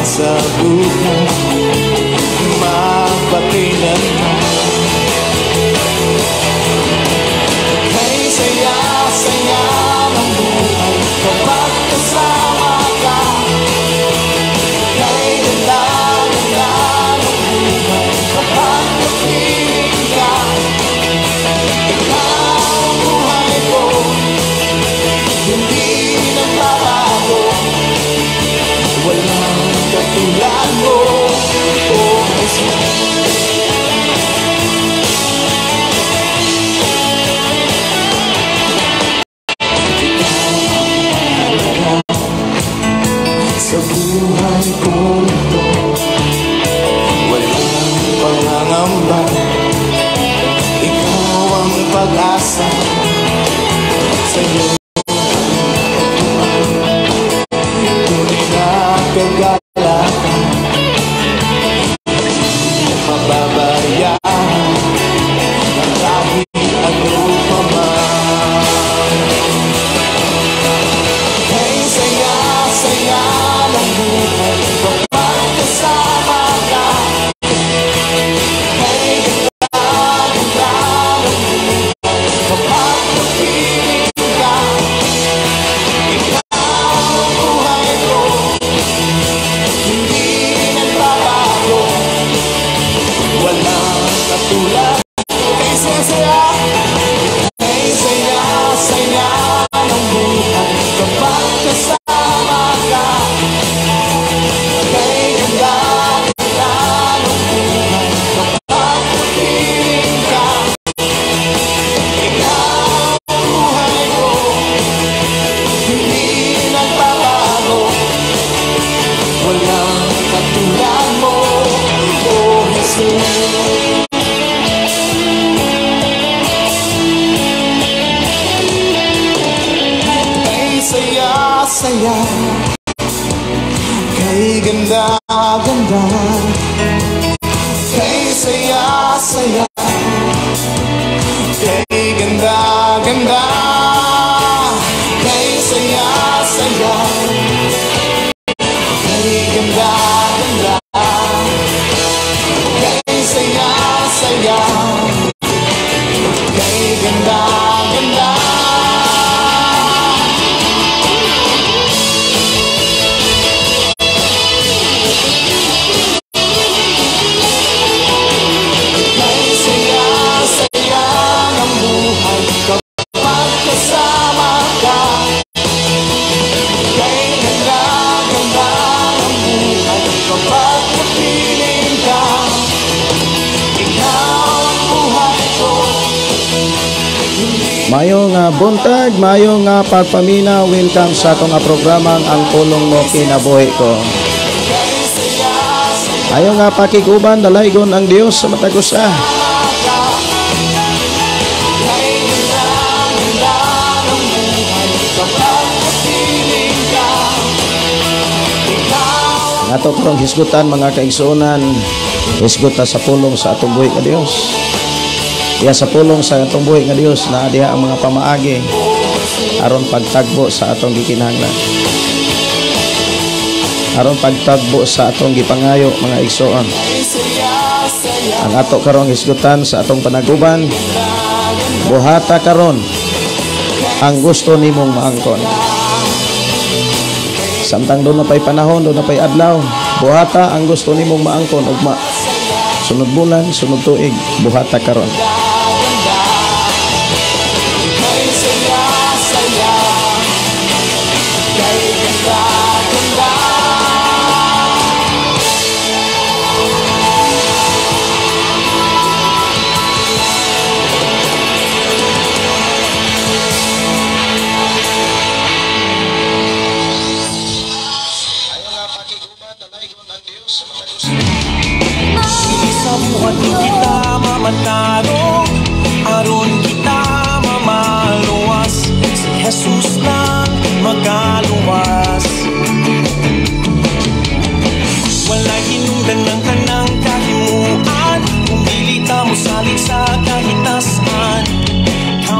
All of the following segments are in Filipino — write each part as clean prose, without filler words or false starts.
sa buhay magpakilan na. Kay saya-saya ng buhay kapag kasama ka. Kay ganda-ganda ng buhay kapag napiling ka. Ikaw ang buhay ko, hindi nagbabago. Walang katulad mo, oh Jesus. Sa buhay ko ito, walang pangangamba. Ikaw ang pag-asa. Sa'yo tunay na kagalakan, mababayaan ng kahit ano pa man. Kay saya-saya ng buhay kapag kasama ka. Kay ganda-ganda ng buhay kapag napiling ka. Ikaw ang buhay ko, hindi nagbabago. Walang katulad. Kay saya-saya, kay saya-saya ng buhay kapag kasama ka. Kay ganda-ganda ng buhay kapag napiling ka. Ikaw ang buhay ko, hindi nagbabago. Walang katulad mo, oh Jesus. Kay saya-saya, kay ganda-ganda. Kay saya-saya, kay ganda-ganda. Kay saya-saya, kay ganda-ganda. Kay saya-saya, kay ganda-ganda. Kay saya-saya ng buhay kapag kasama ka. Kay ganda-ganda ng buhay kapag napiling ka. Ikaw ang buhay ko, hindi Mayo nga buntag, mayo nga pagpamina. Welcome sa atong nga programang Ang Pulong Mo Kinabuhi Ko. kay saya-saya Ayo nga pakikuban, dalaygon ang Dios sa matag usa. ka. Kay ganda-ganda ng buhay kapag napiling ka. Ikaw ang Nato karong hisgutan mga kaigsuonan, hisguta sa pulong sa atong buhi nga Dios. Iya sa pulong sa atong buhi nga Dios na diha ang mga pamaagi aron pagtagbo sa atong gikinahanglan. Aron pagtagbo sa atong gipangayo mga igsoon. kay saya-saya Ang ato karong hisgutan sa atong panaguban, buhata karon ang gusto nimong maangkon. Samtang doon na pa'y panahon, doon na pa'y adlaw, buhata ang gusto nimong maangkon ugma. Sunod bulan, sunod tuig, buhata karon. kay saya-saya, kay ganda-ganda. Sa buhat kita mamataro, aron kita mamaluwas. Si Jesus lang magaluwas. Wala hinungdan ng kanang kahimuan, kung dili ta mo salig sa kahitasan.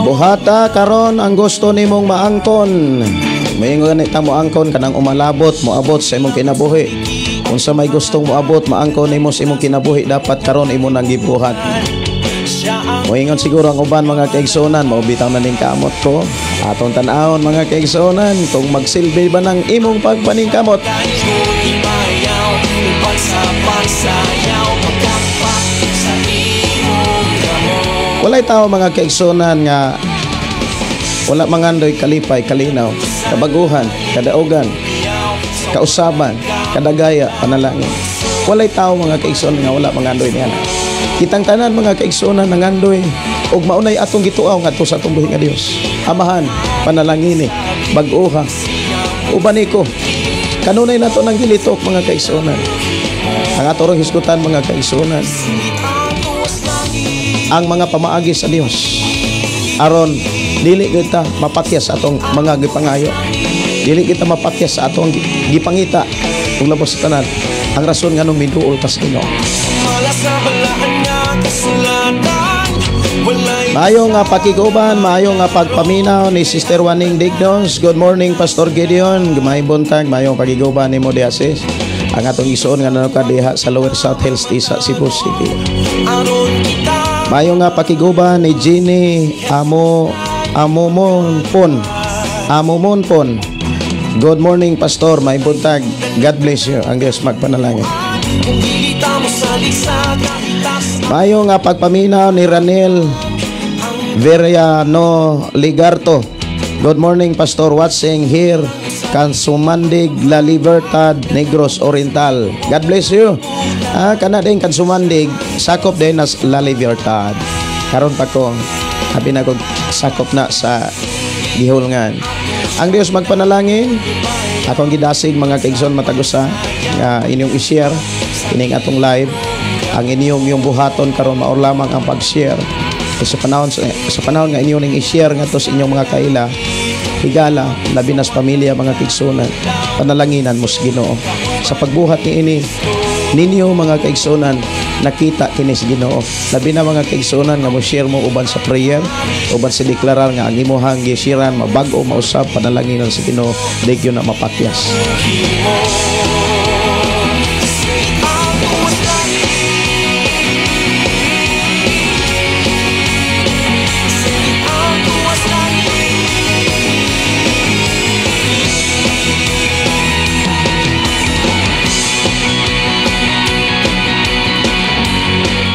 Buhata karon ang gusto nimong maangkon. May ganit mo angkon kanang umalabot, moabot sa imong kinabuhi. Unsa may gustong moabot maangko nimo sa imong kinabuhi dapat karon imo nang gibuhat. Moingon siguro ang uban mga kaigsunan, maubitaw na ning kamot ko. Atong tan-awon mga kaigsunan kung magsilbi ba ng imong pagpaningkamot. Walay tao mga kaigsunan nga wala mangandoy kalipay, kalinaw, kabaguhan, kadaugan, kausaban, kadagaya, panalangin. Walay tao mga kaigsunan nga wala mangandoy niya. Kitang tanan mga kaigsunan nangandoy ug maunay atong gituaw ngadto sa atong buhi nga Dios. Amahan, panalangin, bag-oha. Uban ko. Kanunay nato nang gilitok mga kaigsunan. Ang ato rong hisgutan mga kaigsunan. Ang mga pamaagi sa Dios. Aron dili kita mapatyas atong mga gipangayo. Dili kita mapatyas sa atong gipangita ug labos sa tanan. Ang rason nga nung miduol kas Ginoo. Maayo nga pakiguban, maayo nga pagpaminaw ni Sister Waning Dignos. Good morning Pastor Gideon. Gamay buntag, maayo pakiguban nimo diha sis. Ang atong isuon nga nanuka diha sa Lower South Hills sa Cebu City. Maayo nga pakiguban ni Jenny Amomonpon. Good morning Pastor, may buntag. God bless you. Ang Diyos magpanalangin. Maayo nga pagpaminaw ni Ranel Veriano Ligarto. Good morning Pastor, watching here Kansumandig, La Libertad, Negros Oriental. God bless you. Kana din Kansumandig, sakop din na La Libertad. Karon pa ko, habi na ko sakop na sa gihulngan. Ang Dios magpanalangin. Akong gidasig mga kaigsoon matagusa nga inyong i-share ining atong live. Ang inyong yung buhaton karon mao lamang ang pag-share. Sa panahon nga inyong i-share nga to sa inyong mga kaila, higala labi nas pamilya mga kaigsunan, panalanginan mo sa Ginoo. Sa pagbuhat ni ini ninyo mga kaigsunan, nakita kini sa Ginoo. Labi na mga kaigsunan nga mo share mo uban sa prayer, uban sa deklarar nga ang imong gishiran mabag-o mausab panalanginan sa Ginoo, digyo na mapatyas.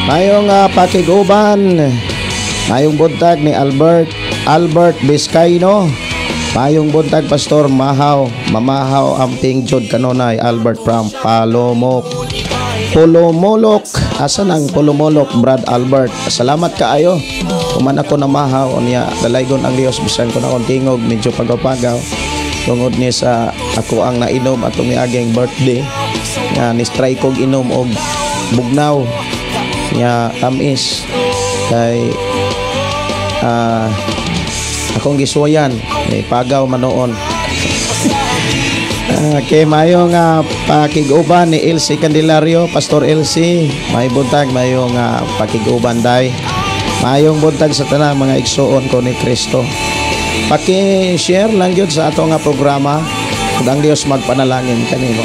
Mayong pakiguban, mayong buntag ni Albert Vizcaino. Mayong buntag Pastor mamahaw amping jud kanunay Albert from Polomolok. Asan ang Polomolok, Brad Albert? Salamat kaayo. Kuman ako namahaw niya, dalaygon ang Dios bisan ko na akong tingog medyo pagaw-pagaw. Tungod ni sa ako ang nainom atong miaging birthday. Nga ni-try kog inom og bugnaw. Nya tamis kay akong gisuwayan pagaw manoon. Kay mayo nga pakiguban ni Elsie Candelario, Pastor Elsie, may buntag mayo nga pakiguban day. Mayong buntag sa tanang mga igsuon ko ni Kristo. Paki-share lang gyud sa ato nga programa ug ang Dios magpanalangin kanimo.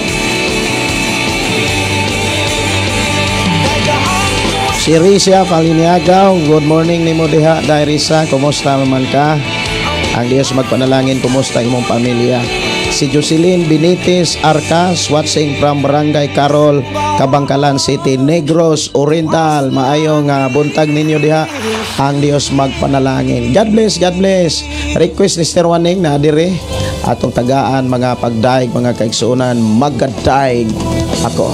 Si Risa Paliniagaw, good morning nimo diha dai Risa, kumusta man ka? Ang Dios magpanalangin, kumusta imong pamilya? Si Jocelyn Benitez Arcas, watching from Barangay Carol, Kabangkalan City, Negros Oriental. Maayong buntag ninyo diha. Ang Dios magpanalangin. God bless, God bless. Request ni Sister Waning na dire atong tagaan mga pagdaig, mga kaigsuonan, magadaig ako.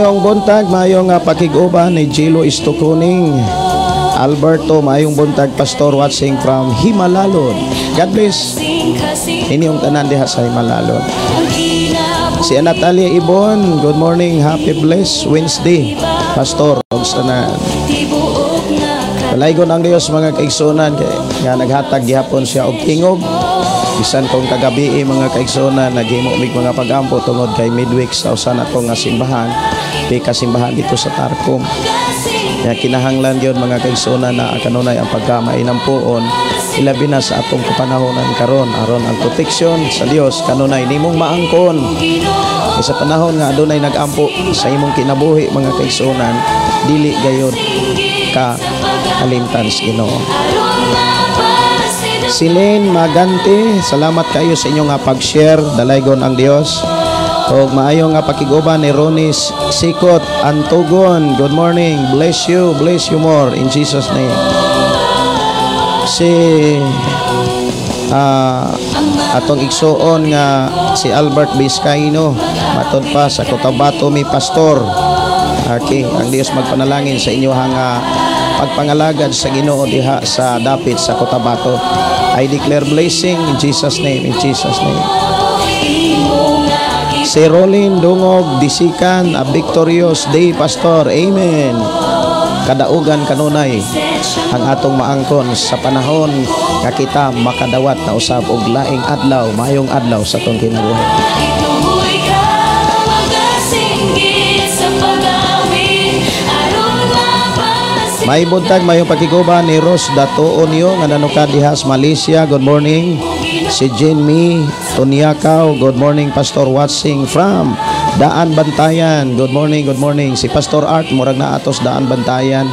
Mayong buntag, mayong pakiguban ni Jilo Istokuning. Alberto, mayong buntag, Pastor watching from Himalalon. God bless. Inyong tanan diha sa Himalalon. Si Natalia Ibon, good morning, happy blessed Wednesday. Pastor, og sanan. Palaygon ang Dios mga kaigsunan kaya naghatag gihapon siya og tingog. Bisan kung kagabi mga kaigsunan naghimo mig mga pagampo tungod kay midweek sa usa nato nga simbahan, kay kasimbahan dito sa Tarcom. Kaya kinahanglan gyud mga kaigsunan na kanunay ang pagkamay ng puon ilabi na sa atong kapanahonan karon aron ang proteksyon sa Dios kanunay nimong maangkon. Sa panahon nga adunay nag-ampo sa imong kinabuhi mga kaigsunan, dili gayud ka kalimtan sa Ginoo. Silene Magante, salamat kayo sa inyong pag-share. Dalaygon ang Dios. O maayong pakiguban ni Ronis Sikot Antugon. Good morning. Bless you more in Jesus name. Si atong igsuon nga si Albert Vizcaino matod pa sa Cotabato mi pastor. Okay, ang Dios magpanalangin sa inyo nga pagpangalagad sa Ginoo diha sa dapit sa Cotabato. I declare blessing in Jesus name, in Jesus name. Si Rolin Dungog Disikan, a victorious day pastor. Amen. Kadaugan kanunay ang atong maangkon sa panahon nga kita makadawat na usab og laing adlaw, mayong adlaw sa atong kinabuhi. May buntag, mayong pakiguban ni Ros Dato Onyo nga nanukad diha sa Malaysia. Good morning. Si Jenmi Tuniakaw, good morning Pastor watching from Daan Bantayan. Good morning, good morning. Si Pastor Art murag na atos Daan Bantayan.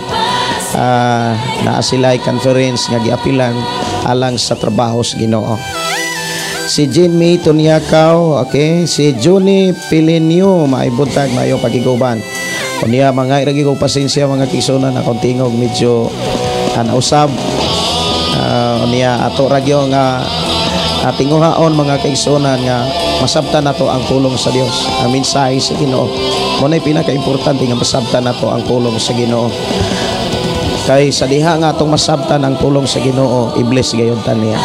Naa sila'y conference nga giapilan alang sa trabaho sa Ginoo. Si Jenmi Tuniakaw, okay. Si Johnny Pilinio, may buntag, mayong pakiguban. Kunya mga iragi ko pasensya mga kisunan akong tingog medyo nausab. Niya ato ragyo nga tinguhaon mga kaigsunan nga masabtan nato ang pulong sa Dios. Ang mensahe sa Ginoo. Mo nay pinaka-importante nga masabtan nato ang pulong sa Ginoo. Kay sa diha nga atong masabtan ang pulong sa Ginoo, i-bless gayud ta niya.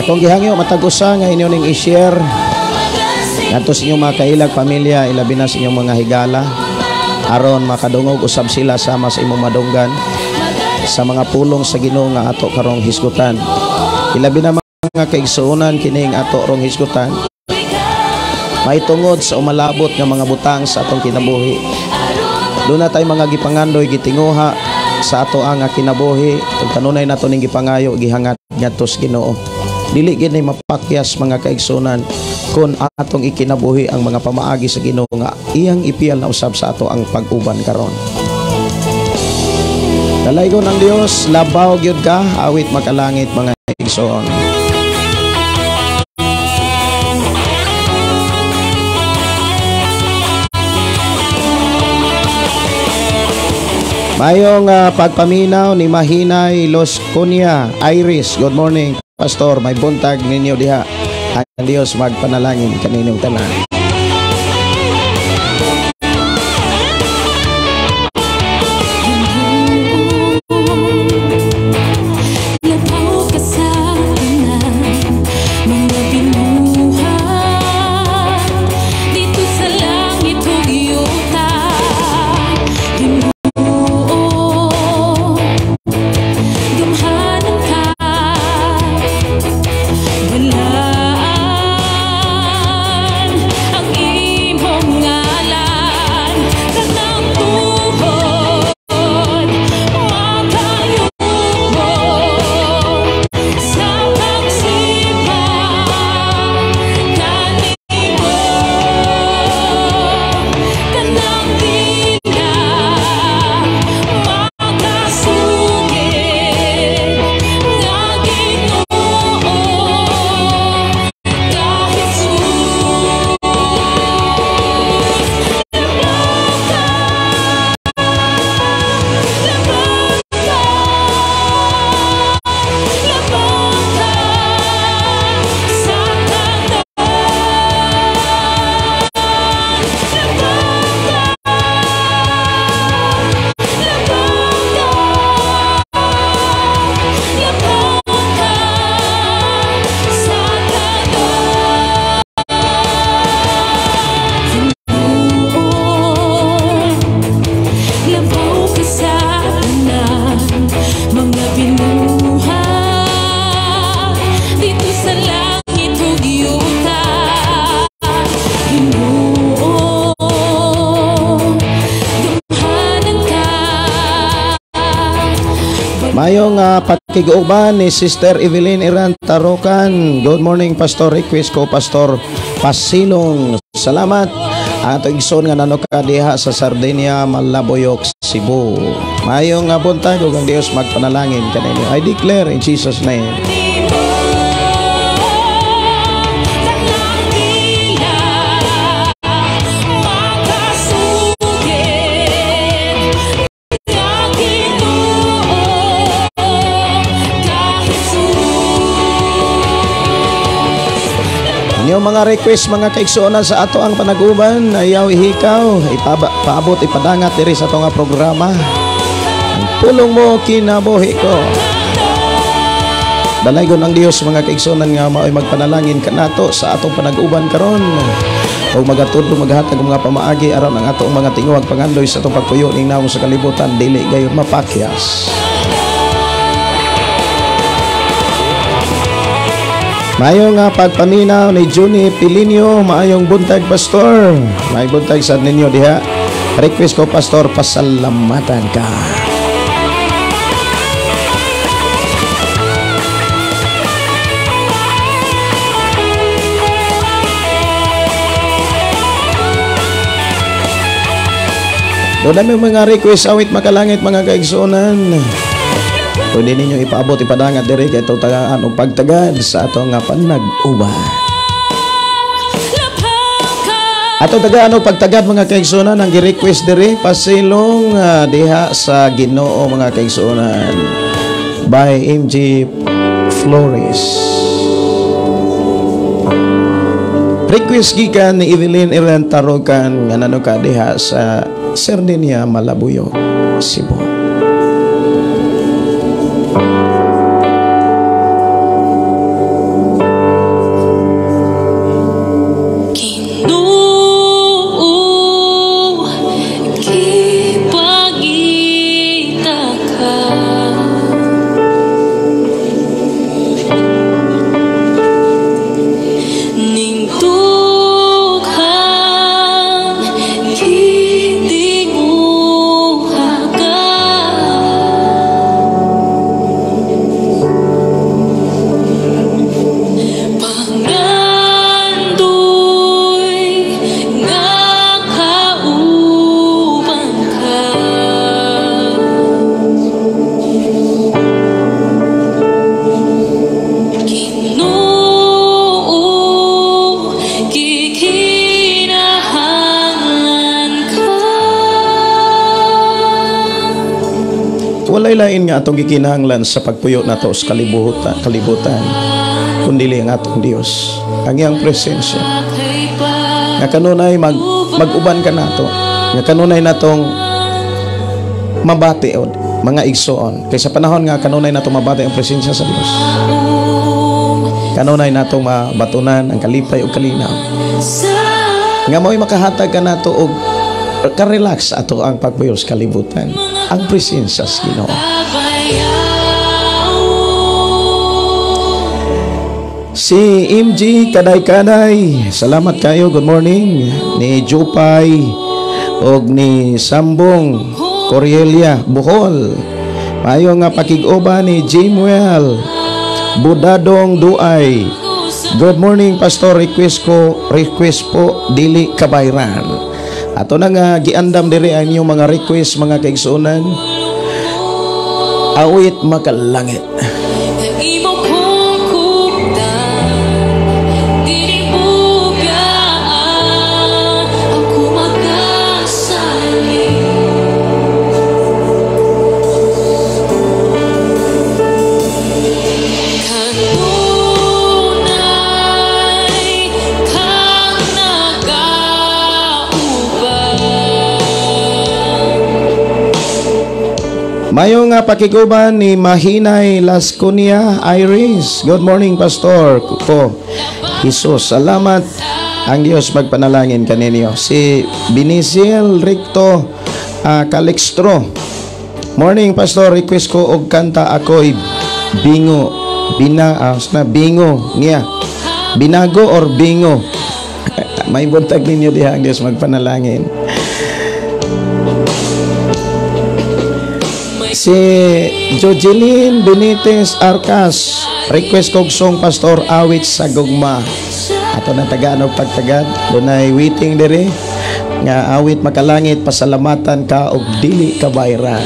Akong gihangyo matag-usa nga inyo ning i-share ngadto sa inyong mga kailag pamilya, ilabi na sa inyong mga higala aron makadungog usab sila sama sa imong madunggan sa mga pulong sa Ginoo nga ato karong hisgutan. Ilabi na mga kaigsuonan kining ato rong hisgutan may tungod sa umalabot nga mga butang sa atong kinabuhi. Doon na tayo mga gipangandoy gitinguha sa ato ang kinabuhi ug kanunay nato ning gipangayo gihangat ngadto sa Ginoo. Dili gid mapakyas mga kaigsunan kung atong ikinabuhi ang mga pamaagi sa Ginoo nga iyang ipiyal na usab sa ato ang pag-uban karon. Dalaygon ng Dios, labaw gyud ka, awit makalangit mga kaigsuon. Mayong pagpaminaw ni Mahinay Los Cunha Iris. Good morning Pastor, may buntag ninyo diha. Ang Dios magpanalangin kaninyong tanan. Mayong pakiguban ni Sister Evelyn Iran Tarokan. Good morning, Pastor. Request ko, Pastor Pasilong. Salamat. Ato igsoon nga nanoka diha sa Sardinia, Malaboyok, Cebu. Mayong buntag ug ang Dios magpanalangin kaninyo. I declare in Jesus' name. Inyong mga request, mga kaigsuonan sa ato ang panaguban, ayaw ihikaw, paabot, ipadangat diri sa ato nga programa. Ang pulong mo, kinabuhi ko. Dalaygon ang Dios, mga kaigsuonan nga mao'y magpanalangin kanato sa atong panaguban karon. O magatudlo maghatag mga pamaagi aron ang atong mga tinguhag pangandoy sa atong pagpuyo ning naong sa kalibutan, dili gayon mapakyas. Mayong pagpaminaw ni Juni Pilinio, maayong buntag, Pastor. May buntag sa ninyo diha. Request ko, Pastor, pasalamatan ka. Doon namin mga request, awit makalangit, mga kaigsuonan. Pwede ninyo ipaabot, ipadangat diri kay itong tagaan o pagtagad sa ato nga panag-uban. Ato tagaan o pagtagad, mga kaigsuonan, ang gi-request diri pasilong diha sa Ginoo, mga kaigsuonan, by MG Flores. Request gikan ni Evelyn Iran Tarokan nga nanoka diha sa Sardinia, Malaboyok, Cebu. Walay lain nga atong gikinahanglan sa pagpuyo nato sa kalibutan kundili ang atong Dios, ang iyang presensya. Nga kanunay mag-uban ka nato, nga kanunay natong mabati od mga igsoon, kay sa panahon nga kanunay natong mabati ang presensya sa Dios, kanunay natong mabatunan ang kalipay ug kalinaw, nga mo'y makahatag ka nato og ka-relax ato ang pagpuyo sa kalibutan, ang presensya sa Ginoo. Si MG Kaday-Kaday, salamat kayo, good morning. Ni Jupay og ni Sambong Corielia Bohol, mayo nga pakig-uban ni Jimuel Budadong Duay. Good morning, Pastor. Request po dili kabayran. Ato na nga giandam diri ang inyong mga request, mga kaigsuonan. Awit makalangit. Mayo nga pakiguban ni Mahinay Lasconia Iris. Good morning, Pastor ko. Jesus, salamat. Ang Dios magpanalangin kaninyo. Si Binisil Ricto Calixtro. Morning, Pastor. Request ko og kanta ako'y bingo. Bingo niya. Binago or bingo. May buntag ninyo diha ang Dios magpanalangin. Si Jojeline Benitez Arcas, request kog song Pastor awit sa gugma. Ato na Tagalog pagtagad, dunay waiting diri nga awit makalangit, pasalamatan ka og dili ka bayran.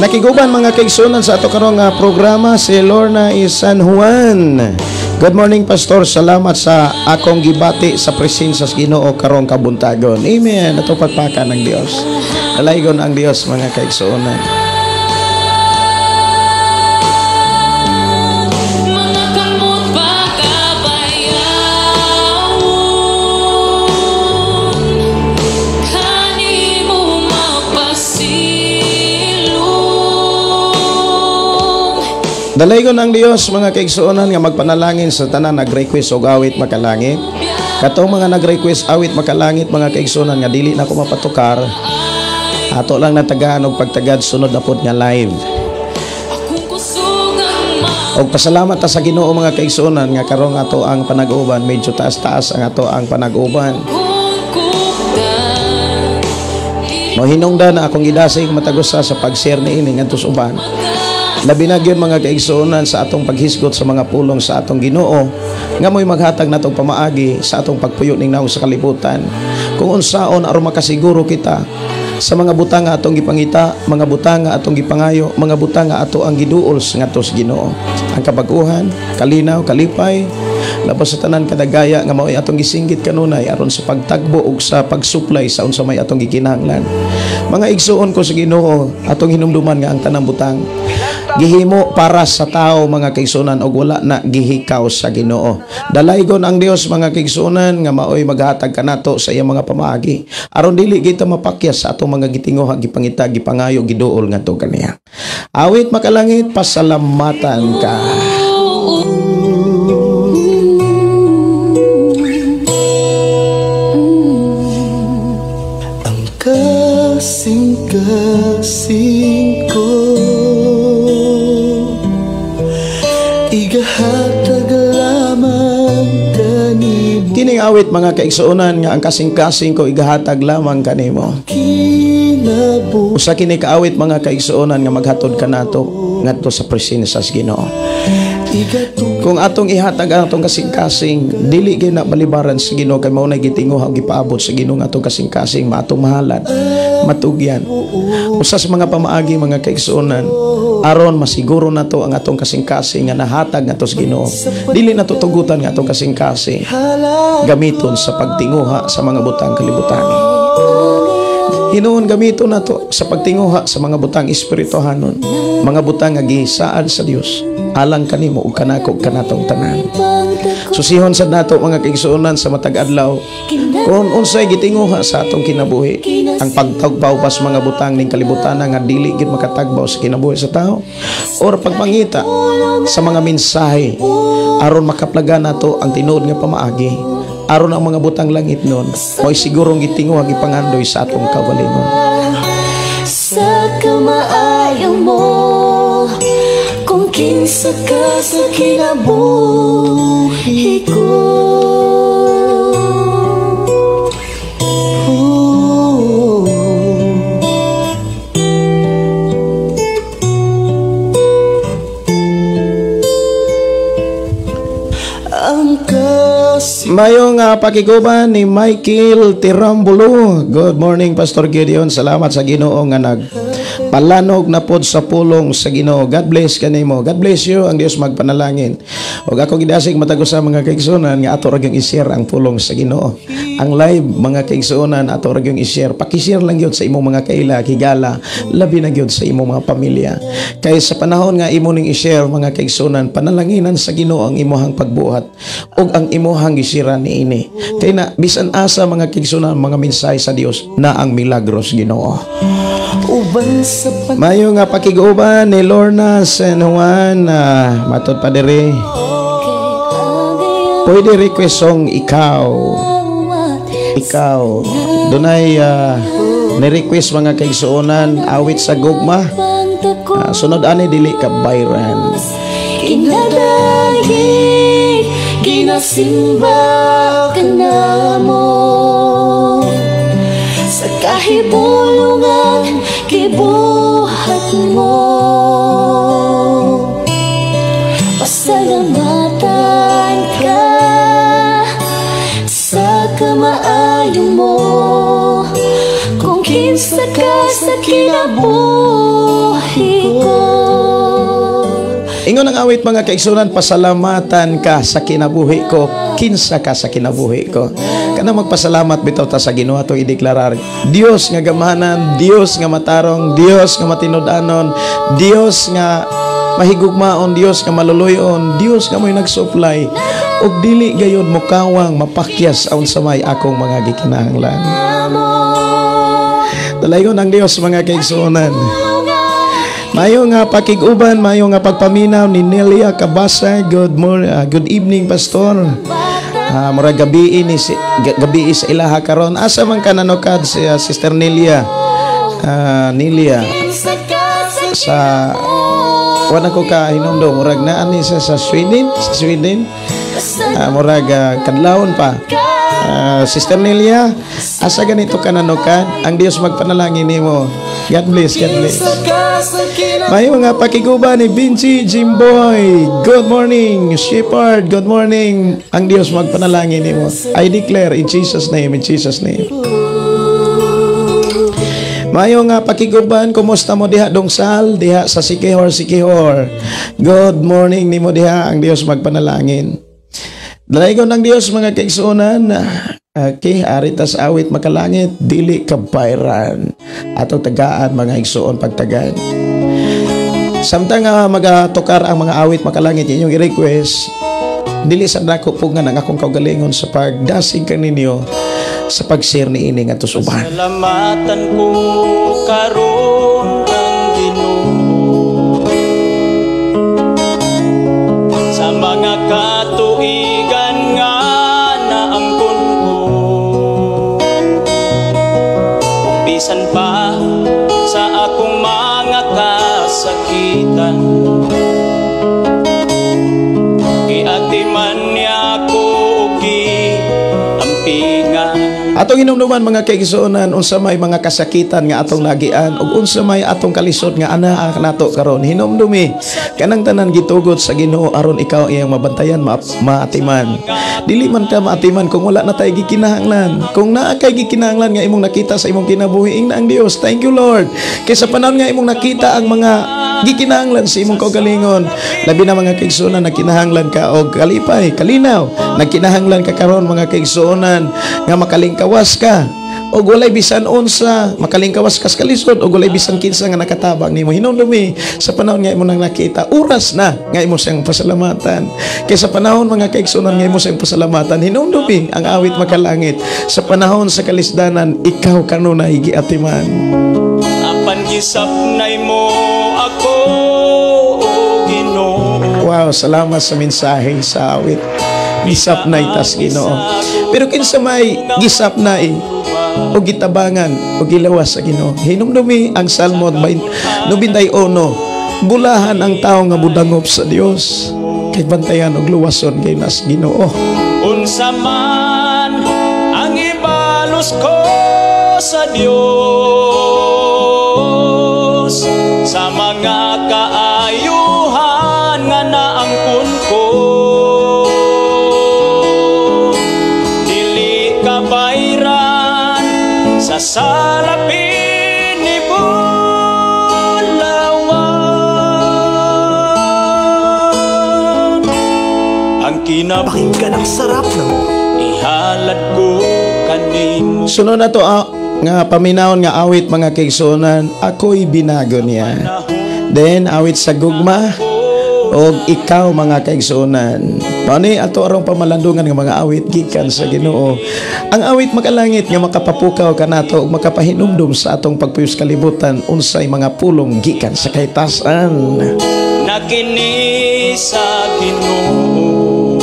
Nakiguban mga kaigsunan sa ato karong programa si Lorna is San Juan. Good morning Pastor, salamat sa akong gibati sa presensya sa Ginoo karong kabuntagon. Amen. Ato pagpaka ng Dios. Dalaygon ang Dios mga kaigsunan. Dalaygon ang Dios mga kaigsuonan nga magpanalangin sa tanan nag-request og awit makalangit. Katong mga nag-request awit makalangit mga kaigsuonan nga dili na ko mapatukar. Ato lang natagaan og pagtagad sunod na pod nga live. Og pasalamat ta sa Ginoo mga kaigsuonan nga karong ato ang panag-uban, medyo taas-taas ang ato ang panag-uban. Mohinungdan na akong gidasig matagusa sa pag-share niini ngadto sa uban. Labi na gyud mga kaigsuonan sa atong paghisgot sa mga pulong sa atong Ginoo nga mo'y maghatag natong pamaagi sa atong pagpuyo ning naong sa kalibutan. Kung unsaon aron makasiguro kita sa mga butang nga atong gipangita, mga butang nga atong gipangayo, mga butang nga ato ang giduol ngadto sa Ginoo. Ang kabaguhan, kalinaw, kalipay, labas sa tanan kadagaya nga mao'y atong gisinggit kanunay aron sa pagtagbo ug sa pagsuplay sa unsa may atong gikinahanglan. Mga igsuon ko sa Ginoo, atong hinumduman nga ang tanang butang gihimo para sa tao mga kaigsuonan og wala na gihikaw sa Ginoo. Dalaygon ang Dios mga kaigsuonan nga maoy maghatag kanato sa iyang mga pamaagi aron dili kita mapakyas sa atong mga gitinguha, gipangita, gipangayo, giduol ngadto kaniya. Awit makalangit, pasalamatan ka. Ang kasing-kasing ko igahatag lamang kanimo. Kining awit mga kaigsuonan nga ang kasing-kasing ko igahatag lamang kanimo. Usa kini kaawit mga kaigsuonan nga maghatod kanato ngadto sa presensya sa Ginoo. Kung atong ihatag ang atong kasing-kasing, dili gyud na balibaran sa Ginoo kay mao na gitinguha ug gipaabot sa Ginoo nga atong kasing-kasing maatong mahalan, matugyan. Usa sa mga pamaagi mga kaigsuonan aron masiguro nato ang atong kasing-kasing nga nahatag nato sa Ginoo. Dili nato tugutan nga atong kasing-kasing gamiton sa pagtinguha sa mga butang kalibutan. Hinuon gamiton nato sa pagtinguha sa mga butang espirituhanon, mga butang nga gisaad sa Dios alang kanimo ug kanako ug kanatong tanan. Susihon sad nato mga kaigsuonan sa matag adlaw kung unsay gitinguha sa atong kinabuhi, ang pagtagbaw pas mga butang ning kalibutan nga dili gid makatagbaw sa kinabuhi sa tao or pagpangita sa mga mensahe aron makaplagan nato ang tinuod nga pamaagi aron ang mga butang langit nun mo'y sigurong gitinguha gipangandoy sa atong kaugalingon. Sa kamaayo mo kung kinsa ka sa kinabuhi ko. Mayong pakiguban ni Michael Tirambulo. Good morning Pastor Gideon. Salamat sa Ginoo nga nagpalanog na pod sa pulong sa Ginoo. God bless kanimo. God bless you. Ang Dios magpanalangin. Og ako gidasig matagos sa mga kaigsuonan nga ato ra gyud i-share ang pulong sa Ginoo. Ang live mga kaigsuonan ato ra gyud i-share. Paki-share lang gyud sa imong mga kaila, higala, labi na gyud sa imong mga pamilya. Kay sa panahon nga imo ning i-share mga kaigsuonan, panalanginan sa Ginoo ang imong pagbuhat ug ang imong gisira niini. Kay na bisan asa mga kaigsuonan mga mensahe sa Dios na ang milagros Ginoo. Mayo nga pakiguban ni Lorna San Juan matod pa diri. Pwede request song ikaw. Dunay ni-request mga kaigsuonan awit sa gugma. Sunod ani dili ka bayran. Kinadagig ginasimba ka na mo. kahibulungan gibuhat mo. Pasalamatan ka sa kamaayo mo, kung kinsa ka sa kinabuhi ko. Ingon ang awit mga kaigsunan, pasalamatan ka sa kinabuhi ko, kinsa ka sa kinabuhi ko. Kana magpasalamat bitaw ta sa Ginoo ato ideklarar. Dios nga gamahanan, Dios nga matarong, Dios nga matinud-anon, Dios nga mahigugmaon, Dios nga maluluyon, Dios nga mo'y nagsupply. Og dili gayud mo kawang mapakyas aun sa may akong mga gikinahanglan. Dalayon ang Dios mga kaigsunan. Mayo nga pakiguban, mayo nga pagpaminaw ni Nelia Cabasay. Good evening, Pastor. Murag gabi sa ilaha karon. Asa man ka nanukad si Sister Nelia? Nelia sa wala ko ka hinumdum, murag naan ni sa Sweden, murag kadlawon pa. Sister Nelia, asa ganito ka nanukad? Ang Dios magpanalangin nimo. God bless, God bless. May mga pakiguba ni Vinci Jimboy. Good morning, Shepherd. Good morning. Ang Dios magpanalangin nimo. I declare in Jesus' name, in Jesus' name. Mayo nga pakiguban, kumusta mo diha Dongsal, diha sa Sikihor. Good morning nimo diha, ang Dios magpanalangin. Dalaygon ng Dios mga kaigsunan. Okay, aritas awit makalangit, dili kabayran ato tagaan mga igsuon pagtagan. Samtang magatukar ang mga awit makalangit inyong i-request, dili sa dako po nga ng akong kaugalingon sa pagdasig kaninyo sa pag-share ni ining ato suban. Salamatan ko karon ang Ginoo sa mga katuigan nga naangkon ko, bisan pa sa akong mga kasakitan, giatiman niya ko giampingan. Atong hinumduman mga kaigsuonan, unsa may mga kasakitan nga atong nagian ug unsa may atong kalisod nga anaa nato karon, hinumdumi kanang tanan gitugot sa Ginoo aron ikaw iyang mabantayan, maatiman. Dili man ka maatiman kung wala na tay gikinahanglan. Kung naa kay gikinahanglan nga imong nakita sa imong kinabuhi, ing na ang Dios. Thank you Lord. Kay sa panahon nga imong nakita ang mga gikinahanglan sa imong kaugalingon, labi na mga kaigsuonan nagkinahanglan ka og kalipay, kalinaw, nagkinahanglan ka karon mga kaigsuonan nga makalingkawas ka og walay bisan unsa, makalingkawas ka sa kalisod og walay bisan kinsa nga nakatabang nimo. Hinumdumi sa panahon nga imo nang nakita, oras na nga imo siyang pasalamatan. Kay sa panahon mga kaigsuonan nga imo siyang pasalamatan, hinumdumi ang awit makalangit. Sa panahon sa kalisdanan, ikaw kanunay giatiman. Apan gisapnay mo ako, Ginoo. Wow, salamat sa mensahe sa awit. Gisapnay tas Ginoo. Pero kinsa may gisapnay o gitabangan o gilawas sa Ginoo. Hinumdumi ang Salmo 91. Bulahan ang tao nga mudangop sa Dios, kay bantayan og luwason kay nas Ginoo. Unsa man ang ibalos ko sa Dios, sa mga kaayuhan nga naangkon ko, dili kabayran sa salapin ni Bulawan. Ang Pakinggan ang sarap ng ihalad ko kanimo. Sunod na to nga paminawon nga awit mga kaigsuonan, ako'y binago niya. Then awit sa gugma og ikaw mga kaigsuonan. Paani ato arong pamalandungan nga mga awit gikan sa Ginoo. Ang awit makalangit nga makapapukaw kanato ug makapahinumdum sa atong pagpuyos kalibutan unsay mga pulong gikan sa kahitasan. Nakini sa Ginoo,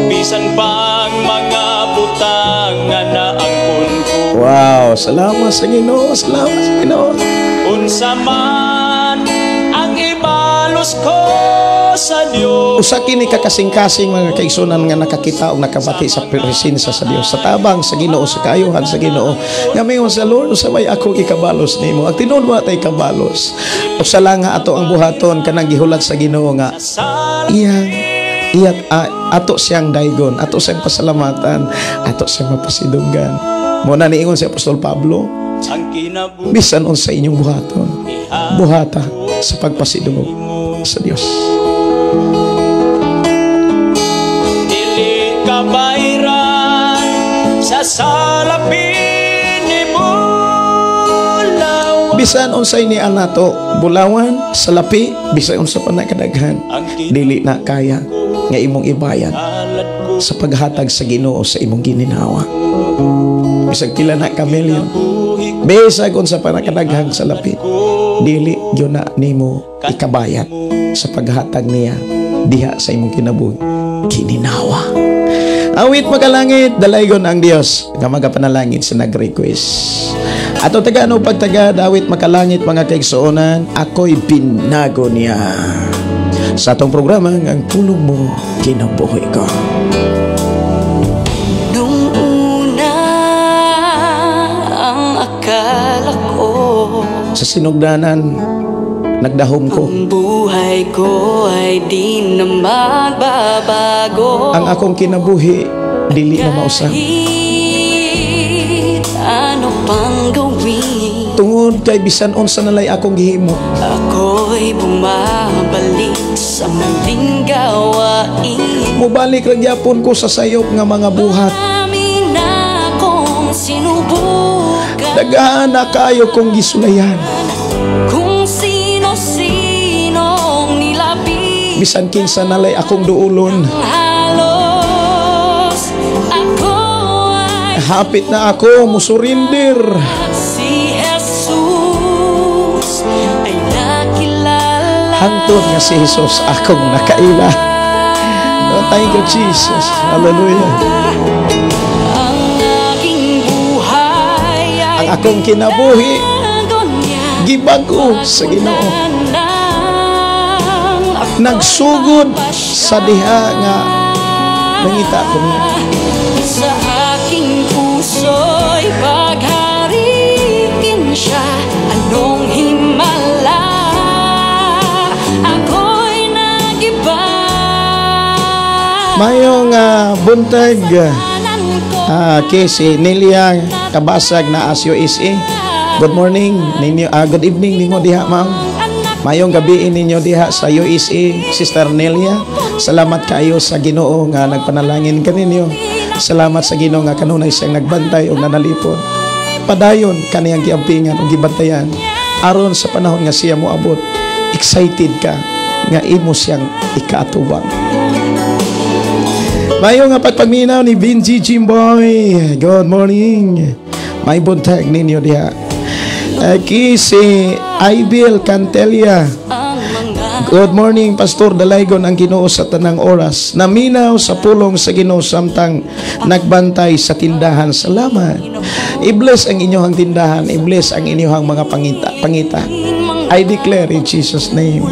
bisan pang mga butang nga naangkon ko. Wow, salamat sa Ginoo, salamat sa Ginoo. Unsa man ang ibalos ko sa Diyos. Usa kini kakasing-kasing mga kaigsunan nga nakakita o nakabati sa presensya sa Dios, sa tabang sa Ginoo, sa kaayuhan sa Ginoo. Nga mayon sa Lord, usa may akong ikabalos nimo. Ang tinuod mo tay kabalos. Usa lang nga ato ang buhaton kanang gihulat sa Ginoo nga iyat ato siyang daygon, ato siyang pasalamatan, ato siyang mapasidunggan. Muna niingon si Apostol Pablo, Ang kinabuhi bisan unsa inyong buhaton, buhata sa pagpasidungog sa Dios. dili kabayran sa salapin ni bulawan. Bisan unsay ni anato, bulawan, salapi, bisan unsa pa na kadaghan, dili na kaya nga imong ibayad Alad ko sa paghatag sa Ginoo sa imong gininawa. Bisag pila na kamilyon, bisag unsa pa na kadaghang salapi, dili gyud na nimo ikabayad sa paghatag niya diha sa imong kinabuhi gininawa. Awit magalangit, dalaygon ang Dios nga magapanalangin sa nag-request. Ato taga ano pagtaga dawit makalangit mga kaigsuonan, ako'y binago niya. Sa atong programa ang pulong mo kinabuhi ko. Nung una ang akala ko, Sa sinugdanan nagdahom ko, ang buhay ko ay di na magbabago. ang akong kinabuhi dili na mausap. Kahit ano pang gawin, Tungod kay bisan unsa nalay akong gihimo, ako'y bumabalik sa maling gawain. mubalik ra gyapon ko sa sayop nga mga buhat. Marami na akong sinubukan, Daghan na kayo kong gisulayan. kung sino-sinong nilabi. Bisan kinsa nalay akong duulon, Halos ako ay hapit na ako musurinder. si Jesus ay nakilala. Hangtod nga si Jesus akong nakaila. Oh, thank you Jesus. Hallelujah. Ang aking buhay ay Ang akong kinabuhi binago niya. gibago sa Ginoo. Nang ako Nagsugod sa diha nga nangita ko niya. sa aking puso'y pagharikin siya. Anong himala ako'y nagiba. Mayong buntag Kanan ko si Nelia kabasag na as USA. Good morning ninyo, good evening ninyo diha ma'am. anak Mayong gabi ninyo diha sa USA, Sister Nelia. Salamat kayo sa Ginoo nga nagpanalangin kaninyo. Salamat sa Ginoo nga kanunay siyang nagbantay o nanalipod. Padayon kaniyang giampingan o gibantayan aron sa panahon nga siya moabot. Excited ka nga imo siyang ikaatubang. Mayo nga pagpaminaw ni Benji Jimboy. Good morning. May buntag ninyo diha. Si Aibel Cantelia. ang mga Good morning, Pastor Dalaygon ang Ginoo sa tanang oras. Naminaw sa pulong sa Ginoo samtang nagbantay sa tindahan. Salamat. I-bless ang inyong tindahan. I-bless ang inyong mga pangita. I declare in Jesus' name.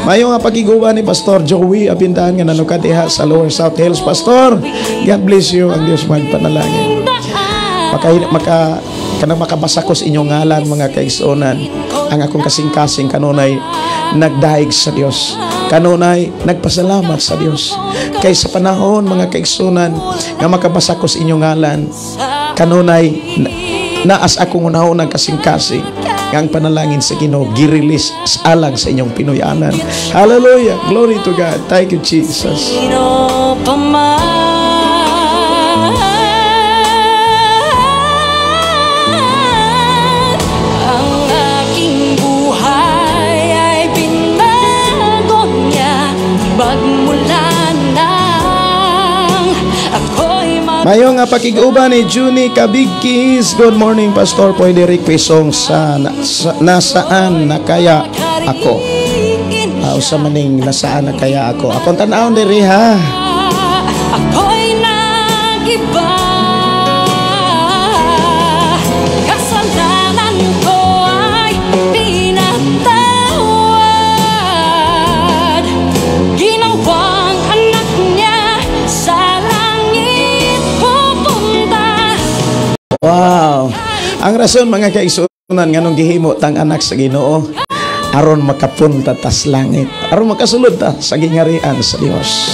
Mayo nga pagiguba ni Pastor Joey Abindahan nga nanukad diha sa Lower South Hills. Pastor, God bless you. Ang Diyos magpanalangin. Kanang makabasa ko sa inyong ngalan mga kaigsuonan. Ang akong kasing-kasing kanunay nagdaig sa Dios. Kanunay nagpasalamat sa Dios. Kay sa panahon mga kaigsuonan nga makabasa ko sa inyong ngalan, kanunay naas akong unahunang kasing-kasing ang panalangin sa Ginoo girilis alang sa inyong pinuyanan. Hallelujah. Glory to God. Thank you Jesus. sino pa man. Ang aking buhay ay binago niya. Magmula nang ako'y Mayo nga pakiguban ni Juni Kabigkis. Good morning Pastor. Pwede request song sa nasaan na kaya ako. Sa maning nasaan na kaya ako. Akong tanawon diri ha. ako'y nagiba. Kasalanan ko ay pinatawad. Wow. Ang rason mga kaigsunan nganong gihimo tang anak sa Ginoo aron makapunta tas langit, aron makasulod ta sa gingarian sa Dios.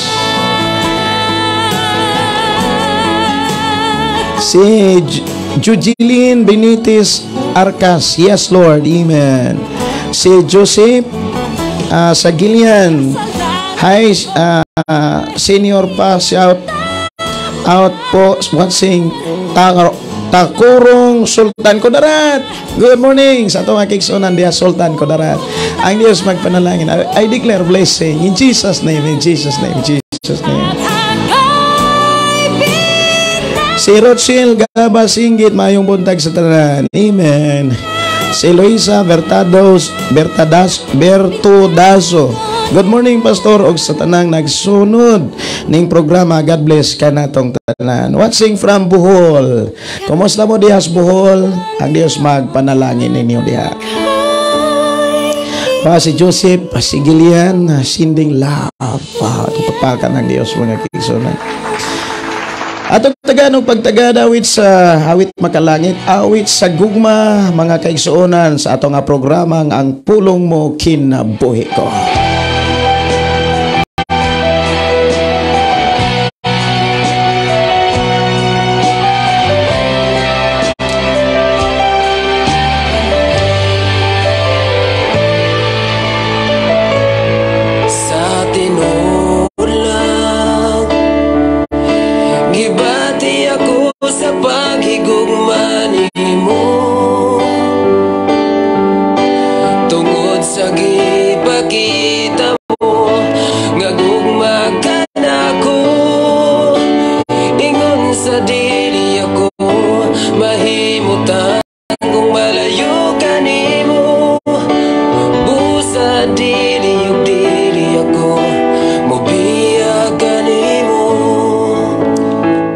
Si Jujeline Benitez Arcas, yes Lord, amen. Si Joseph sa Gilian, hi senior pa, shout out po watching Takurong Sultan Kudarat. Good morning sa atong kaigsunan diha Sultan Kudarat. Ang Dios magpanalangin. I declare blessing in Jesus name, in Jesus name, in Jesus name. Si Rochelle Galabasinggit, mayong buntag sa tanan. Amen. Si Luisa Bertudazo. Good morning, Pastor, og sa tanang nagsunod ning programa. God bless ka natong tanan. Watching from Bohol. Kumusta mo diha sa Bohol? Ang Dios magpanalangin ninyo diha. Si Joseph, si Gilian, sinding love. Tupakan ng Dios mga kaigsunan. Atong taganong pagtaga awit sa awit makalangit, awit sa gugma mga kaigsuonan sa atong nga programa ang pulong mo kinabuhi ko.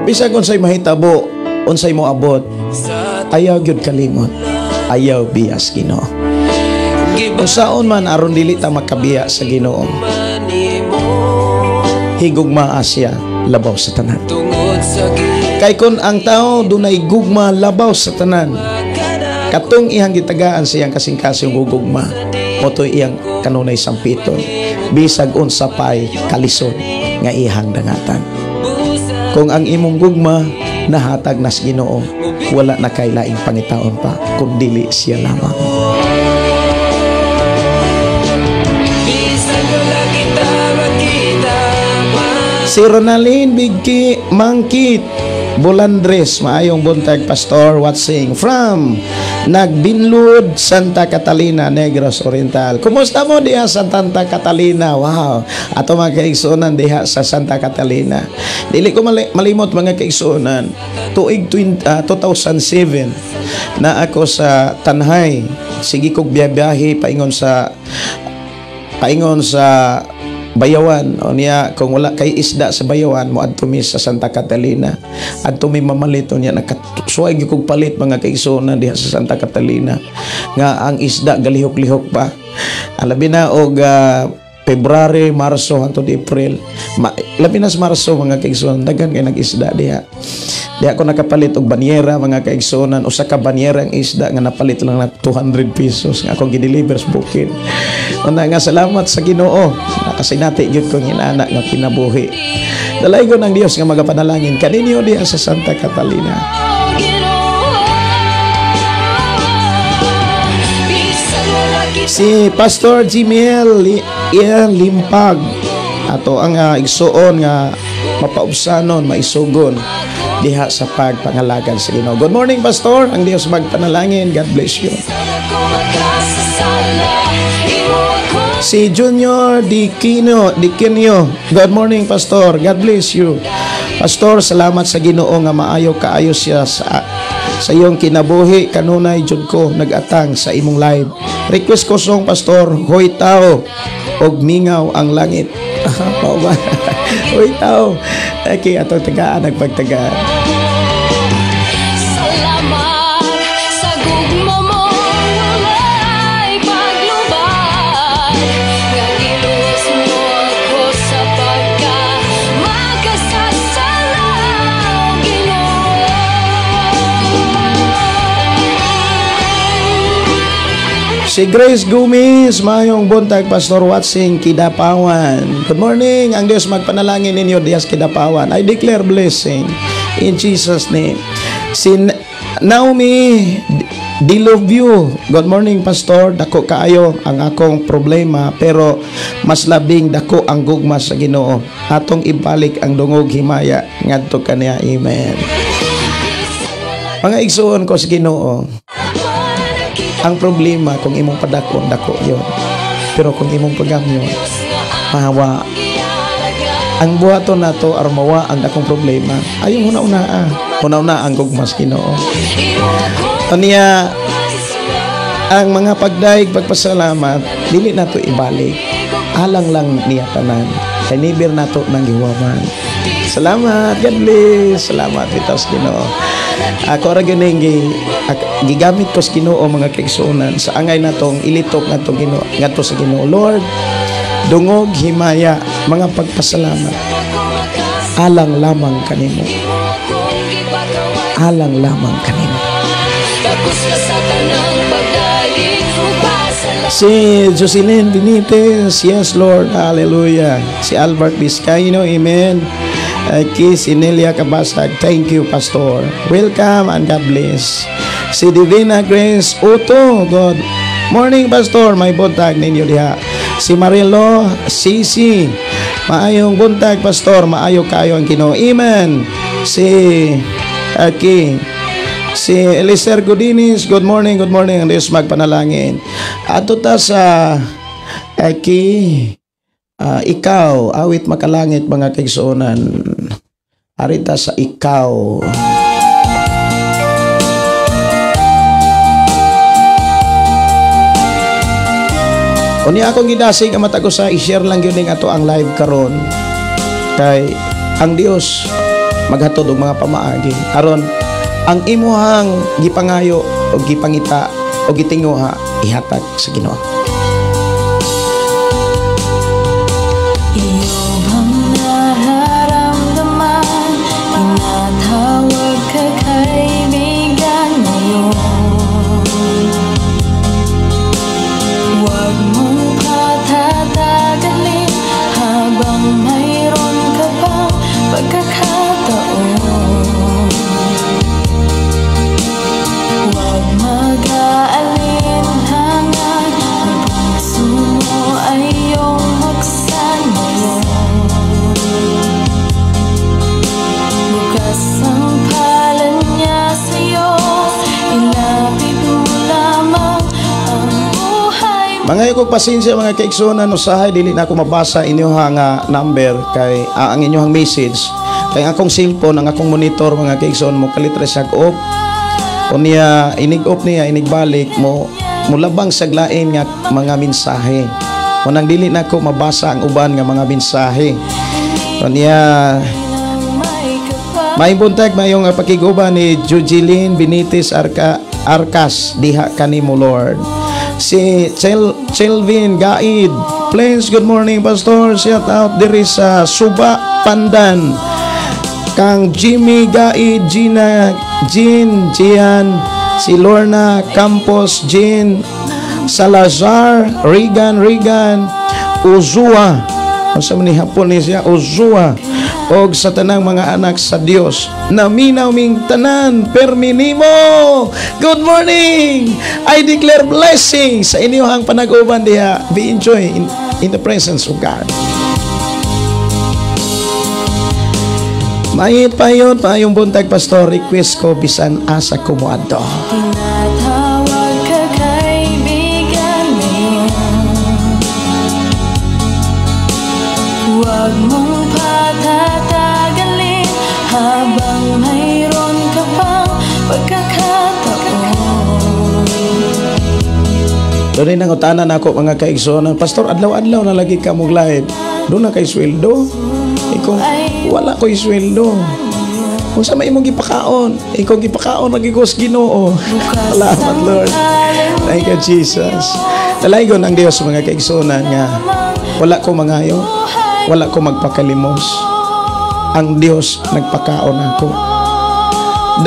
Bisag unsay mahitabo, unsay mo abot, ayaw gyud kalimot, ayaw bias Ginoo. Usaon man aron dili ta makabiya sa Ginoo, higugma asya labaw sa tanan. Kay kun ang tao dunay gugma labaw sa tanan, katong iyang gitagaan sa iyang kasing-kasing gugma, motoy iyang kanunay sampiton, bisag unsa pay kalisod nga ihang dangatan. Kung ang imong gugma nahatag nas Ginoo, wala na kay laing pangitaon pa kun dili siya lamang. Si Ronaldin Bigki Mangkit Bulandres, maayong buntag Pastor, watching from Nagbinlod, Santa Catalina, Negros Oriental. Kumusta mo diha sa Santa Catalina? Wow, ato mga kaigsunan diha sa Santa Catalina. Dili ko malimot mga kaigsunan, tuig 2007 na ako sa Tanhay. Sige kog biyahe paingon sa Bayawan, o niya kung wala kay isda sa Bayawan mo adto mi sa Santa Catalina, adto mi mamalito niya nakasuway gyud kog palit mga kaigsunan diha sa Santa Catalina nga ang isda galihok-lihok pa. Alabi na og February, Marso hangtod April, labi na sa Marso mga kaigsunan daghan kay nag-isda diha. Diha ko nakapalit og banyera mga kaigsunan, usa ka banyera ang isda nga napalit lang na 200 pesos nga akong gideliver sa bukid. Una nga salamat sa Ginoo, nakasinati gyud kong inana nga kinabuhi. Dalay ko ng Dios nga magapanalangin kaninyo diha sa Santa Catalina. Si Pastor Jimiel Limpag ato ang igsuon nga mapaubsanon, maisugon diha sa pagpangalagan sa Ginoo. Good morning Pastor, ang Dios magpanalangin. God bless you. Si Junior Dikinio, good morning Pastor, God bless you. Pastor, salamat sa Ginoo nga maayo kaayo siya sa iyong kinabuhi. Kanunay jud ko nagatang sa imong live. Request ko song Pastor, hoy tao og mingaw ang langit. Hoy tao, okay, atong tagaan nagpagtagaan. Si Grace Gomez, mayong buntag, Pastor Watson, Kidapawan. Good morning. Ang Diyos magpanalangin ninyo, Dias Kidapawan. I declare blessing in Jesus' name. Si Naomi Diloview, good morning, Pastor. Dako kaayo ang akong problema, pero mas labing dako ang gugma sa Ginoo. Atong ibalik ang dungog himaya ngadto kaniya. Amen. Mga igsuon ko sa Ginoo, ang problema kung imong padakon, dako yon. Pero kung imong pagamyon, mahawa. Ang buhaton nato armawa ang dakong problema. Ayong una-una, una-una ang gugmas Ginoo. Kaniya, ang mga pagdaig, pagpasalamat, dili nato ibalik. Alang lang niya tanan. Kay nibir nato nang giwaman. Salamat, God bless. Salamat, bitas Ginoo. Ako ra ganing gigamit ko sa Ginoo mga kaigsuonan sa angay natong ilitok ngadto Ginoo, ngadto sa Ginoo. Lord, dungog himaya, mga pagpasalamat. Alang lamang kanimo. Alang lamang kanimo. Si Jocelyn Benitez, yes Lord, hallelujah. Si Albert Vizcaino, amen. Si Nelia Kabasag, thank you, Pastor. Welcome and God bless. Si Divina Grace Uto, good morning, Pastor. May buntag ninyo diha. Si Marilo Sisi, maayong buntag, Pastor. Maayo kayo ang Ginoo. Amen. Si Eliser Godinis, good morning, good morning. Ang Diyos magpanalangin. Ato ta sa ikaw, awit makalangit mga kaigsuonan. Arita sa ikaw. Unya akong gidasig ang mata ko sa i-share lang yun ato ang live karon. Kay ang Dios maghatod og mga pamaagi. Aron ang imuhang gipangayo o gipangita o gitinguha ihatag sa Ginoo. Mga ikog pasensya mga kaigsuonan, usahay dili na ako mabasa inyong number kay ang inyong message kay akong cellphone, ang akong monitor mga kaigsuon mo kalitre sag off unya inig-off niya inigbalik mo mulabang saglain nga mga mensahe unang dili na ako mabasa ang uban nga mga mensahe unya may buntag mayong pakiguban ni Jocelyn Benitez Arcas diha kanimo Lord. Si Chelvin Gaid, please, good morning, Pastor. Shout out diri sa Suba, Pandan. Kang Jimmy Gaid, Jean, si Lorna Campos, Jean, Salazar, Regan, Uzua. Sa man ni hapon ni siya, Uzua. Og sa tanang mga anak sa Dios na minaw ming tanan perminimo. Good morning. I declare blessing sa inyo ang panag-uban diha. Be enjoy in the presence of God. Mayit payong buntag Pastor, request ko bisan asa ko moadto. Huwag mong patatagalin habang mayroon ka pang pagkakataon. Doon ay nangutanan ako mga kaigsuonan, Pastor, adlaw-adlaw na lagi ka mong live. Doon na kay sweldo. Ikaw, wala ko'y sweldo. Kung sa may mong gipakaon, ikaw gipakaon, nagigos Ginoo. Salamat, Lord. Thank you, Jesus. Dalaygon ang Diyos mga kaigsuonan nga. Wala ko mangayo. Wala ko magpakalimos. Ang Diyos nagpakaon ako.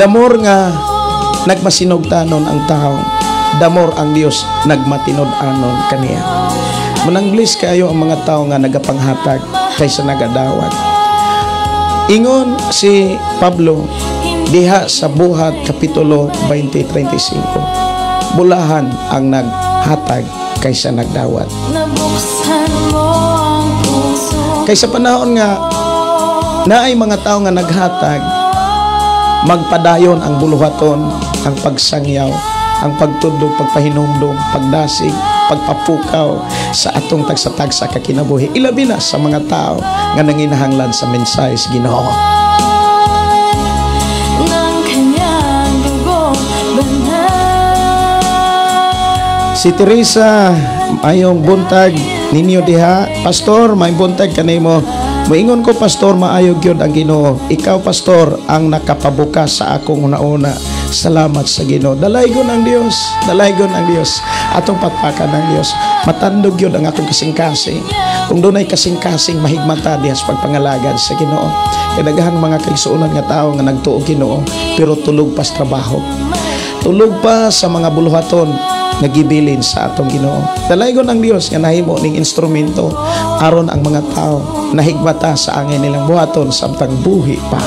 Damor nga nagmasinogtanon ang tao. damor ang Dios nagmatinod-anon kaniya. Mananglis kayo ang mga tao nga nagapanghatag kaysa nagadawat. Ingon si Pablo diha sa Buhat Kapitulo 20:35. Bulahan ang naghatag kaysa nagdawat. Nabuksan mo ang puso. Kaysa panahon nga naay mga tao nga naghatag, magpadayon ang buluhaton, ang pagsangyaw, ang pagtudog, pagpahinumdum, pagdasig, pagpapukaw sa atong tagsa-tagsa kakinabuhi. Ilabi na sa mga tao nga nanginahanglan sa mensahe sa Ginoo. Ng kanyang dugo banal. Si Teresa, ayong buntag ninyo diha. Pastor, may buntag kanimo. Moingon ko, Pastor, maayog yun ang Ginoo. Ikaw, Pastor, ang nakapabukas sa akong una-una. Salamat sa Ginoo. Dalaygon ang Dios. Dalaygon ang Dios. Atong patpakan ng Dios. Matandog yun ang atong kasing-kasing. Kung doon ay kasing-kasing, mahigmata diha sa pagpangalagad sa Ginoo. Kadaghan mga kaigsuonan nga tao nga nagtuo Ginoo, pero tulog pa sa trabaho. Tulog pa sa mga buluhaton nagibilin sa atong Ginoo. Dalaygon ang Dios nga nahimo ning instrumento aron ang mga tao nahigmata sa angay nilang buhaton samtang buhi pa.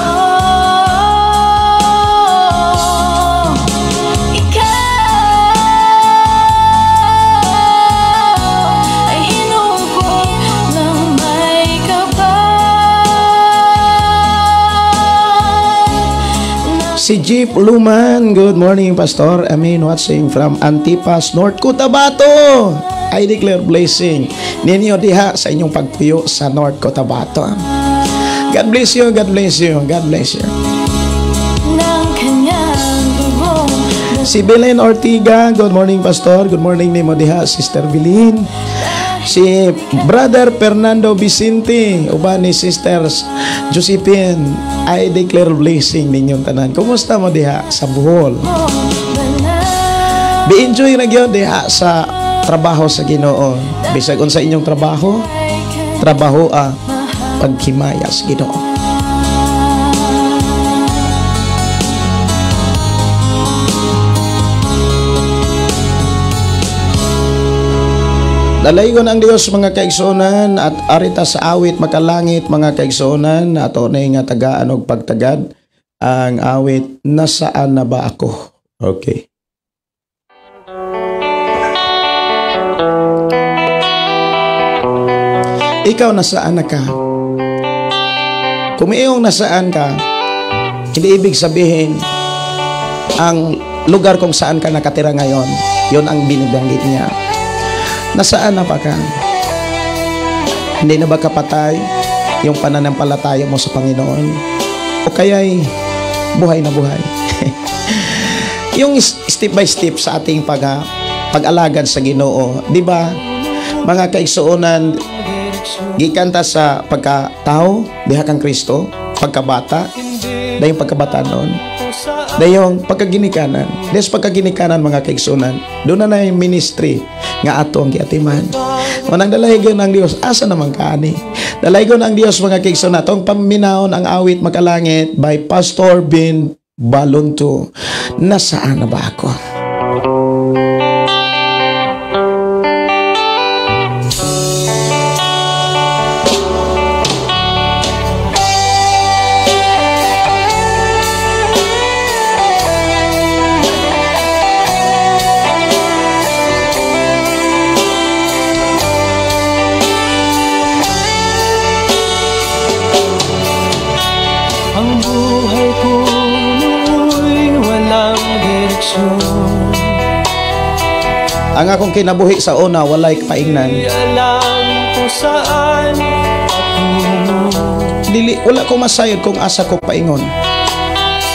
Si Jeep Luman, good morning, Pastor. Amin, watching from Antipas, North Cotabato. I declare blessing ninyo diha sa inyong pagpuyo sa North Cotabato. God bless you, God bless you, God bless you. Si Belen Ortiga, good morning, Pastor. Good morning nimo diha, Sister Bilin. Si Brother Fernando Vicente, uban ni Sisters Josephine, I declare blessing ninyong tanan. Kumusta mo diha sa Bohol? Be-enjoy na gyud diha sa trabaho sa Ginoo. Bisag unsa inyong trabaho, paghimaya sa Ginoo. Dalaygon ang Dios mga kaigsuonan at arita sa awit makalangit mga kaigsuonan ato na nga tagaan og pagtagad ang awit Nasaan na ba ako? Okay. Ikaw nasaan na ka? Kung iyong nasaan ka, hindi ibig sabihin ang lugar kung saan ka nakatira ngayon, yon ang binibanggit niya. Nasaan na ba ka? Hindi na ba kapatay yung pananampalataya mo sa Panginoon? O kaya'y buhay na buhay? Yung step by step sa ating pag-alagad sa Ginoo, di ba? Mga kaigsuonan, gikanta sa pagkatao, diha kang Kristo, pagkabata, dahil yung pagkabata noon, dahil yung pagkaginikanan, dahil sa pagkaginikanan mga kaigsuonan, doon na yung ministry nga ato ang giatiman. Manang dalaygon ang Dios, asa naman kaani? Dalaygon ang Dios mga kaigsuonan, atong paminaon ang awit makalangit by Pastor Ben Balonto. Nasaan na ba ako? Ang akong kinabuhi sa una, walay kapaingnan. Wala ko masayod kung asa ko paingon.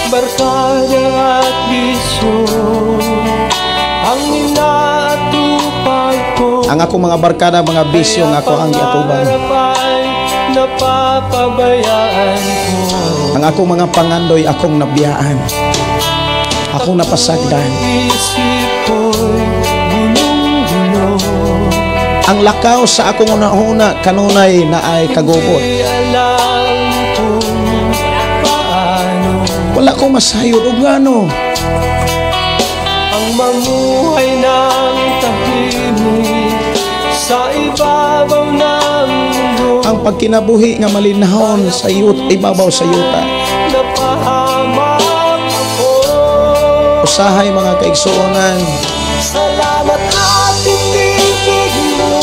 Barkada at bisyo, ang inaatupag ko. Ang akong mga barkada, mga bisyo, nga ako ang giatubang. Napapabayaan ko. Ang akong mga pangandoy, akong nabiyaan. Akong napasagdan. Ang lakaw sa akong una-una kanunay na ay kagubot. Wala ko masayod o gano. mamuhay ng tahimik sa ibabaw ng mundo. Ang pagkinabuhi nga malinahon sa ibabaw sa yuta. Napahamak ako. Usahay mga kaigsuonan. Salamat at tinipig mo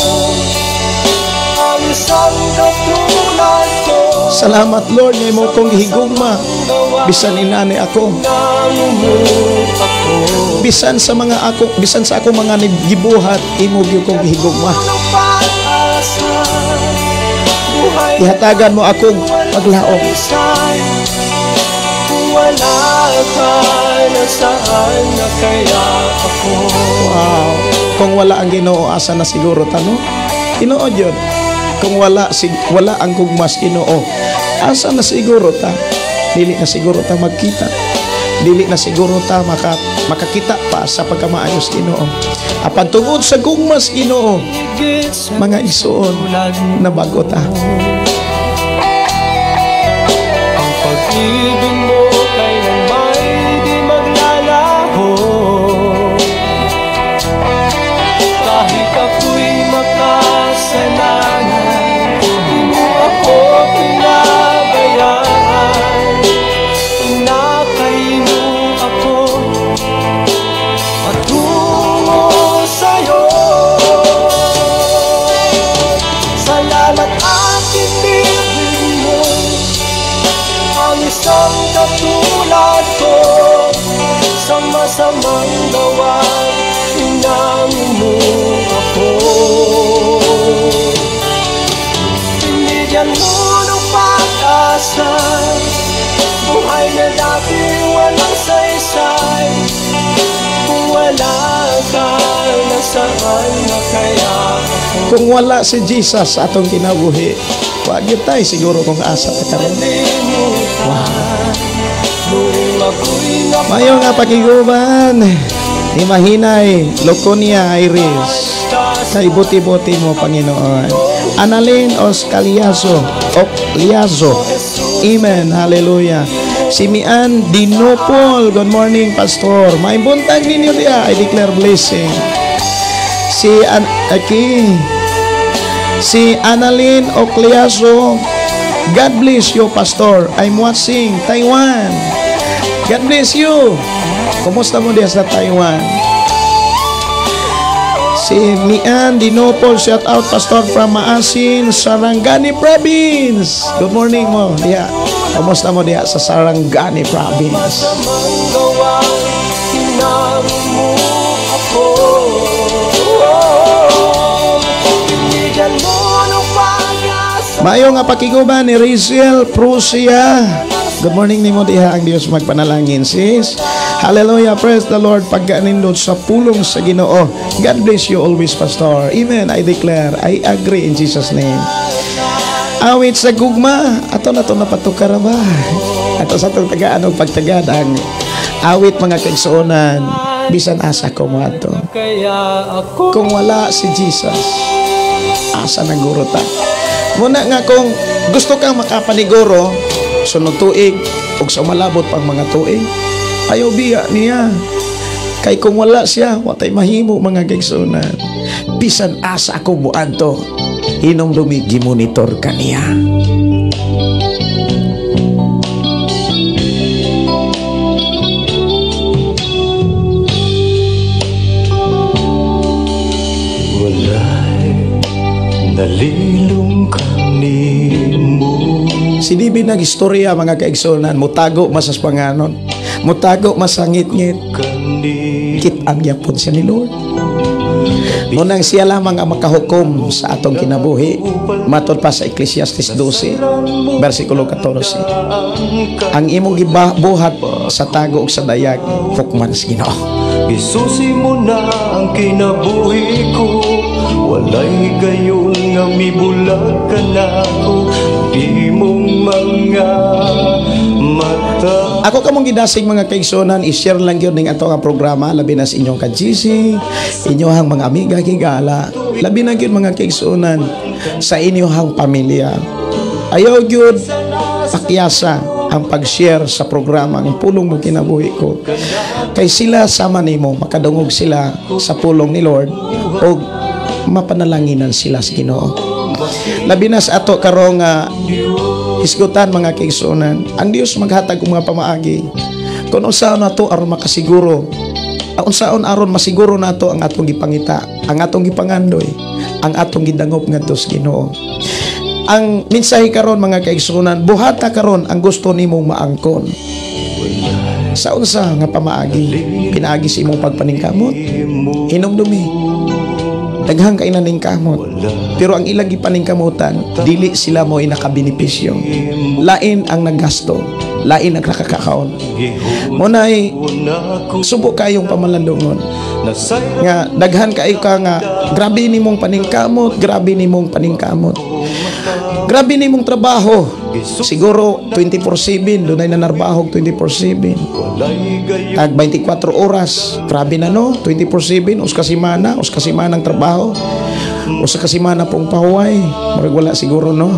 ang isang katulad ko. Salamat Lord nga imo kong gihigugma bisan inani ako. Bisan sa ako mga gibuhat imo gyud kong gihigugma. Ihatagan mo akong paglaom. Wala ka na saan na kaya ako. Wow. Kung wala ang Ginoo asa na siguro tano? Ginoo jud. Kung wala ang gugmas Ginoo, asa na siguro ta? Dili na siguro ta magkita. Dili na siguro ta makakita pa sa pagkamaayos Ginoo. Apan tungod sa gugmas Ginoo, mga igsoon na bago ta. Ang pag-ibig mo kailanman di maglalaho. Kahit ako'y makasalanan, di mo ako pinabayaan. Inakay mo ako patungo sa'yo. Salamat at ibigin mo ang isang katulad ko. Sa masamang gawa, inangin mo ako. Binigyan mo ng pag-asa, buhay na dati walang saysay. Kung wala ka, nasaan na kaya ako? Kung wala si Jesus sa atong kinabuhi, wag gyud tay siguro kung asa ta karon. Mayo nga pakiguban ni Mahinay Loconia Iris. Kay buti-buti mo Panginoon. Annalyn Oscaliazo, Amen, hallelujah. Si Mian Dinopol, good morning Pastor. May buntag ninyo diya, I declare blessing. Si Annalyn Ocliazo, God bless you Pastor. I'm watching Taiwan. God bless you. Kumusta mo diya sa Taiwan? Si Mian Dinopol, shout out Pastor from Maasin, Sarangani Province. Good morning mo diya. Kumusta mo diya sa Sarangani Province? Mayo nga pakiguban ni Rizal Prusia. Good morning nimo diha, ang Dios magpanalangin sis. Hallelujah, praise the Lord. Pagkaanindot sa pulong sa Ginoo. God bless you always Pastor. Amen, I declare, I agree in Jesus name. Awit sa gugma, ato na to napatukar ba? Ato sa itong tagaan o pagtagad ang awit mga kaigsuonan, bisan asa ko mo ato. Kung wala si Jesus, asa na guro ta. Muna nga kung gusto kang makapaniguro, sunod tuig, o sa malabot pang mga tuig, ayaw biya niya. Kay kung wala siya, watay mahimo mga kaigsuonan. Bisan asa ko mo ato, inom dumigi monitor ka niya. Nalilungkang nimo. Si David nag-istorya mga kaigsuonan, mutago masas panganon, mutago masangit-ngit, kitang yapon siya ni Lord. Ngunang siya lamang ang makahukom sa atong kinabuhi, matod pa sa Ecclesiastes 12 versikulo 14. Ang imong gibuhat sa tago ug sa dayag, hukman sa Ginoo. Isusi mo na ang kinabuhi ko, walay gayon nga mibulag ka na ko, di mong mga mata. Ako kamong gidasig mga kaigsuonan, i-share lang yun ng ato nga programa, labi na sa inyong ka-GC, inyong mga amiga higala, labi na yun mga kaigsuonan sa inyong pamilya. Ayaw yun pakyasa, ang pag-share sa programa ng pulong mo kinabuhi ko. Kay sila sama nimo makadungog sila sa pulong ni Lord o mapanalanginan sila sa Ginoo. Labi na sa ato karong isgutan mga kaigsuonan, ang Dios maghatag og mga pamaagi kung unsaon nato aron makasiguro, unsaon aron masiguro nato ang atong gipangita, ang atong gipangandoy, ang atong gidangop ngadto sa Ginoo. Ang mensahe karon mga kaigsuonan, buhata karon ang gusto nimong maangkon. Sa unsa nga pamaagi? Pinaagi sa imong pagpaningkamot, hinumdumi, daghang kainaning kamot, pero ang ilang gipaningkamutan dili sila mo nakabenepisyo. Lain ang naggasto, lain ang nakakakaon. Munay subok kayong pamalandungon nga daghan kayo ka nga grabe nimong paningkamot, grabe nimong paningkamot, grabe nimong trabaho. Siguro 24/7 dunay na narbahog 24/7. Tag 24 oras. Grabe na no, 24/7 us kasimana, us kasimanang trabaho. Usa kasimana pong pahuway. Murag wala siguro no.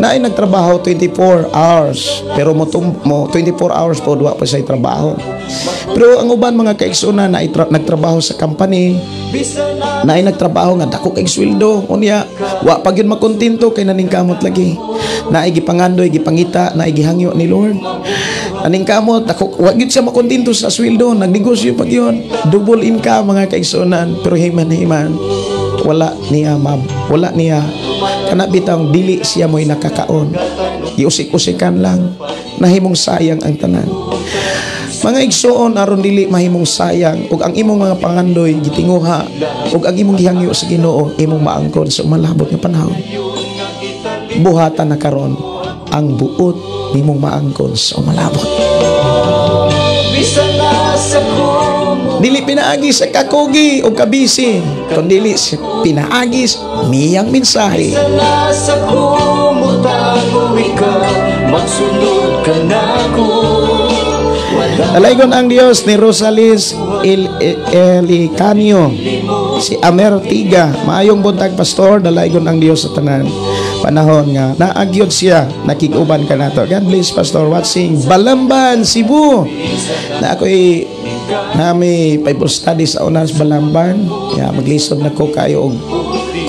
Naay nagtrabaho 24 hours, pero mo 24 hours po duwa pa say trabaho. Pero ang uban mga kaigsuonan na nagtrabaho sa company, naay nagtrabaho nga dako kay sweldo, unya wa pa gyud makontento kay naningkamot lagi. Naay gipangandoy, gipangita, naay gihangyo ni Lord. Naningkamot dako wa gyud siya makontento sa sweldo, nagnegosyo pa gyud. Double income mga kaigsuonan, pero himan-himan wala niya wala niya kana bitang dili siya mo'y nakakaon. Giusik-usikan lang, nahimong sayang ang tanan. Mga igsoon aron dili mahimong sayang ug ang imong mga pangandoy gitinguha ug ang imong gihangyo sa Ginoo imong maangkon sa malabot nga panahon. Buhatan na karon ang buot nimong maangkon sa malabot. Dili pinaagi sa kakugi o kabisi, kundi dili pinaagi miyang mensahe. Dalaygon ang Dios ni Rosaliz Elicanio, si Amer Tiga. Maayong buntag pastor, dalaygon ang Dios sa tanan panahon nga naagyod siya, nakiguban ka nato. God bless pastor watching Balamban, Cebu. Na ako'y may Bible study sa unas Balamban. Maglisod na ko kayo og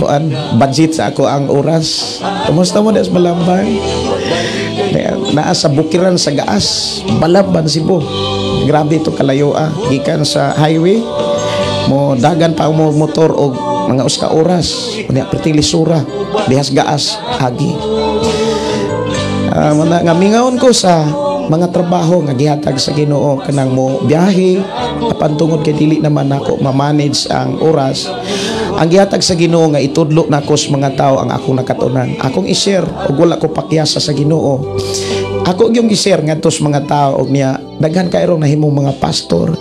kuan budget sa ako ang oras. Kumusta mo des Balamban? Naa sa bukiran sa Gaas, Balamban, Cebu. Grabe ito kalayo gikan sa highway. Mo dagan pa mo motor og mga uska oras. Unya pertilisura dihas Gaas agi. Nga mingawon ko sa mga trabaho nga gihatag sa Ginoo kanang mo biyahe apan tungod kay dili naman nako ma-manage ang oras. Ang gihatag sa Ginoo nga itudlo nako sa mga tao ang akong nakatunan. Akong i-share ug wala ko pakyasa sa Ginoo. Ako yung i-share ngadto sa mga tao og niya daghan kairong nahimong mga pastor.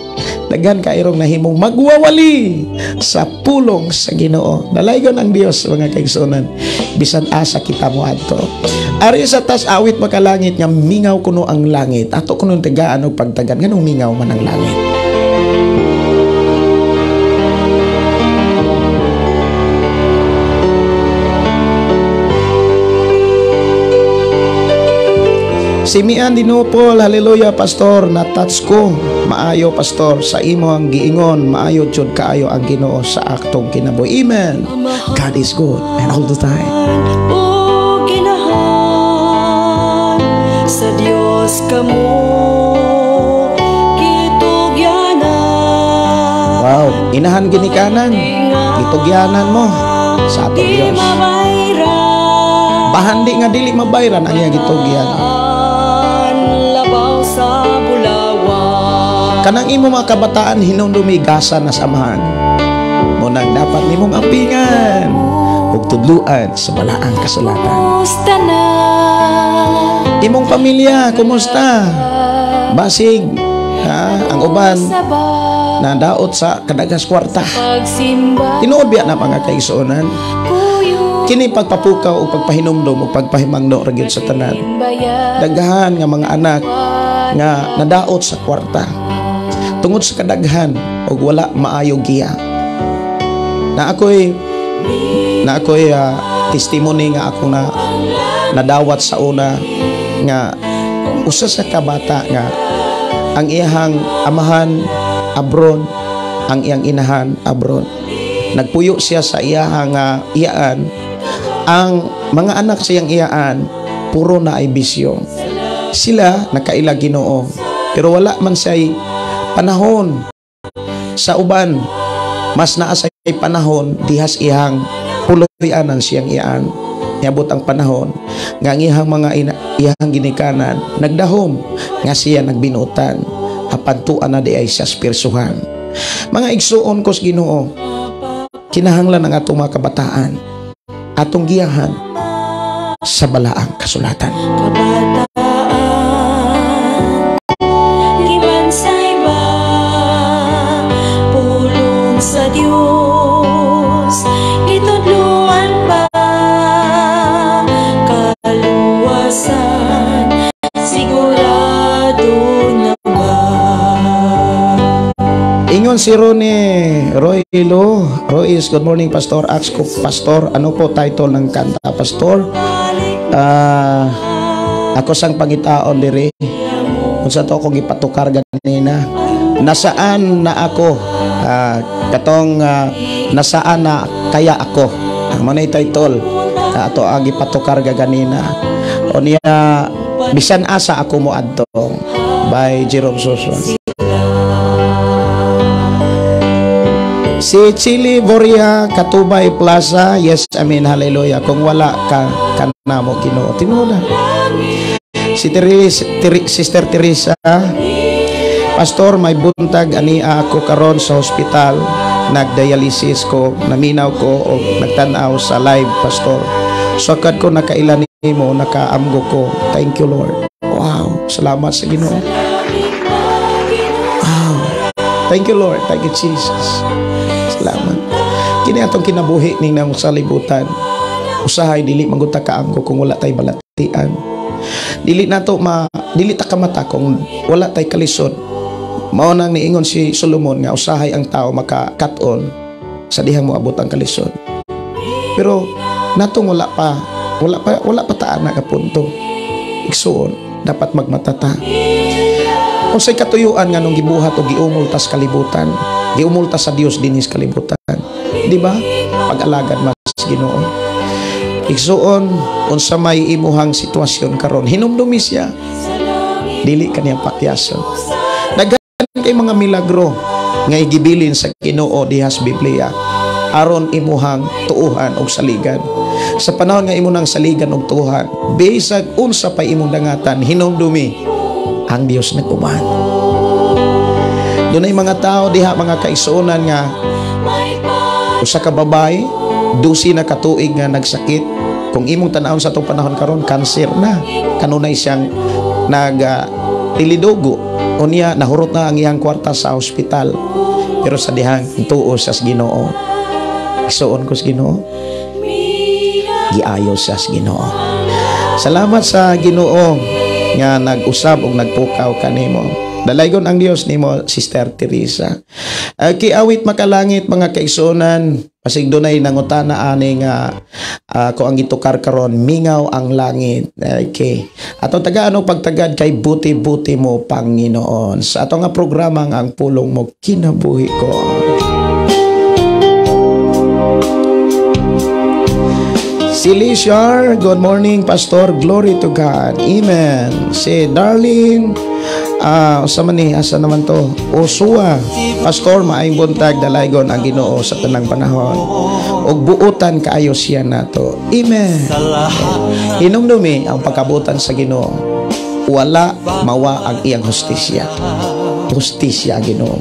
Daghan kairong nahimong magwawali sa pulong sa Ginoo. Dalaygon ang Dios mga kaigsuonan. Bisan asa kita mo adto. Ari sa tas awit makalangit nga mingaw kuno ang langit. Ato kuno tagaan og pagtagan nganong mingaw man ang langit. Si Mian Dinopol, hallelujah pastor, na-touch ko. Maayo pastor, sa imo ang giingon, maayo jud kaayo ang Ginoo sa aktong kinabuhi. Amen. God is good and all the time. O ginahan sa Dios kamo gitugyanan. Wow, inahan ginikanan, gitugyanan mo sa atong Dios. Bahandi nga dili mabayran ang iyang gitugyan. Sa Bulawan. Kanang imo mga kabataan hinumdumigasan na samahan. Munang dapat nimong ampingan ug tudluan sa balaang kasulatan. Kumusta na? Imong pamilya, kumusta? Basig, ang uban na daot sa kadagas kwarta. Pagsimba Tinuod biya na mga kaigsuonan. kuyo Kini pagpapukaw o pagpahinomdom o pagpahimangno ra gyud sa tanan. bayad Daghan nga mga anak nga nadaot sa kwarta tungod sa kadaghan og wala maayo giya. Na ako'y testimony nga ako na nadawat sa una nga usa sa kabata nga ang iyang amahan abron, ang iyang inahan abron. Nagpuyo siya sa iyang iyaan. Ang mga anak siyang iyaan puro na ay bisyo. Sila nakaila Ginoo, pero wala man say panahon sa uban. Mas naa say panahon dihas iyang puloy-anan siyang iyaan. Niabot ang panahon nga ang iyang mga iyang ginikanan nagdahom nga siya nagbinutan apan tuan na di ay siya spirituhan. Mga igsuon kos Ginoo, kinahanglan ang atong mga kabataan atong giyahan sa balaang kasulatan. Kabataan, gibansay ba, pulong sa Diyos, itudluan ba, kaluwasan, sigurado na ba? Ingon si Roy Lo. Royce, good morning Pastor. Ask ko Pastor, ano po title ng kanta Pastor? Ako sang pangitaon diri. Unsa to akong ipatukar ganina? Nasaan na ako? Katong nasaan na kaya ako? Mao na title. Ato ang ipatukar ganina. O niya bisan asa ako mo adto by Jerome Soson. Si Chili Boria Katubay Plaza, yes, amen, hallelujah. Kung wala ka, kanamo Ginoo. Tinuod na. Si Sister Teresa, Pastor, may buntag ani ako karon sa hospital. Nagdialysis ko, naminaw ko o nagtanaw sa live, Pastor. Sakad ko nakailan nimo, nakaamgo ko. Thank you, Lord. Wow, salamat sa Ginoo. Wow. Thank you, Lord. Thank you, Jesus. Salamat. Kini atong kinabuhi ning nang sa libutan. Usahay dili manguta kaamgo kung wala tay balatian. Dili ta kamata kung wala tay kalisod. Mao nang niingon si Solomon nga usahay ang tao makakat-on sa dihang moabot ang kalisod. Pero natong wala pa taan na ka punto. Igsuon dapat magmatata. Unsay katuyuan nga nung gibuhat o giumultas kalibutan. Giumulta sa Dios dinis kalibutan. Di ba? Pag-alagad mas Ginoo. Igsuon unsa may imuhang sitwasyon karon, hinumdumi siya. Dili kaniyang pakyason. Daghan kay mga milagro nga igibilin sa Ginoo dihas Biblia aron imuhang tuuhan og saligan. Sa panahon nga imo nang saligan og tuuhan, bisag unsa pa imong dangatan, hinumdumi ang Dios nagkuman. Doon ay mga tao diha mga kaigsuonan nga usa ka babae 12 na katuig nga nagsakit. Kung imong tan-awon sa atong panahon karon, cancer na. Kanunay siyang tilidogo. Unya nahurot na ang iyang kwarta sa ospital. Pero sa dihang tuo sa Ginoo. Igsuon ko sa Ginoo. Giayo sa Ginoo. Salamat sa Ginoo nga nag-usab og nagpukaw kanimo. Dalaygon ang Dios nimo, Sister Teresa. Kiawit makalangit mga kaigsuonan, pasig dunay nangutana ani nga ko ang gitukar karon, mingaw ang langit. Okay. Ato tagaano pagtagad kay buti-buti mo Panginoon. Sa ato nga programa ang pulong mo kinabuhi ko. Si Lishar, good morning Pastor, glory to God, amen. Si Darlene, sa mani, asa naman to? Osua, Pastor, maayong buntag, dalaygon ang Ginoo sa tanang panahon. Og buutan kaayo siya nato, amen. Hinumdumi ang pagkabutan sa Ginoo. Wala mawa ang iyang hustisya. Hustisya Ginoo.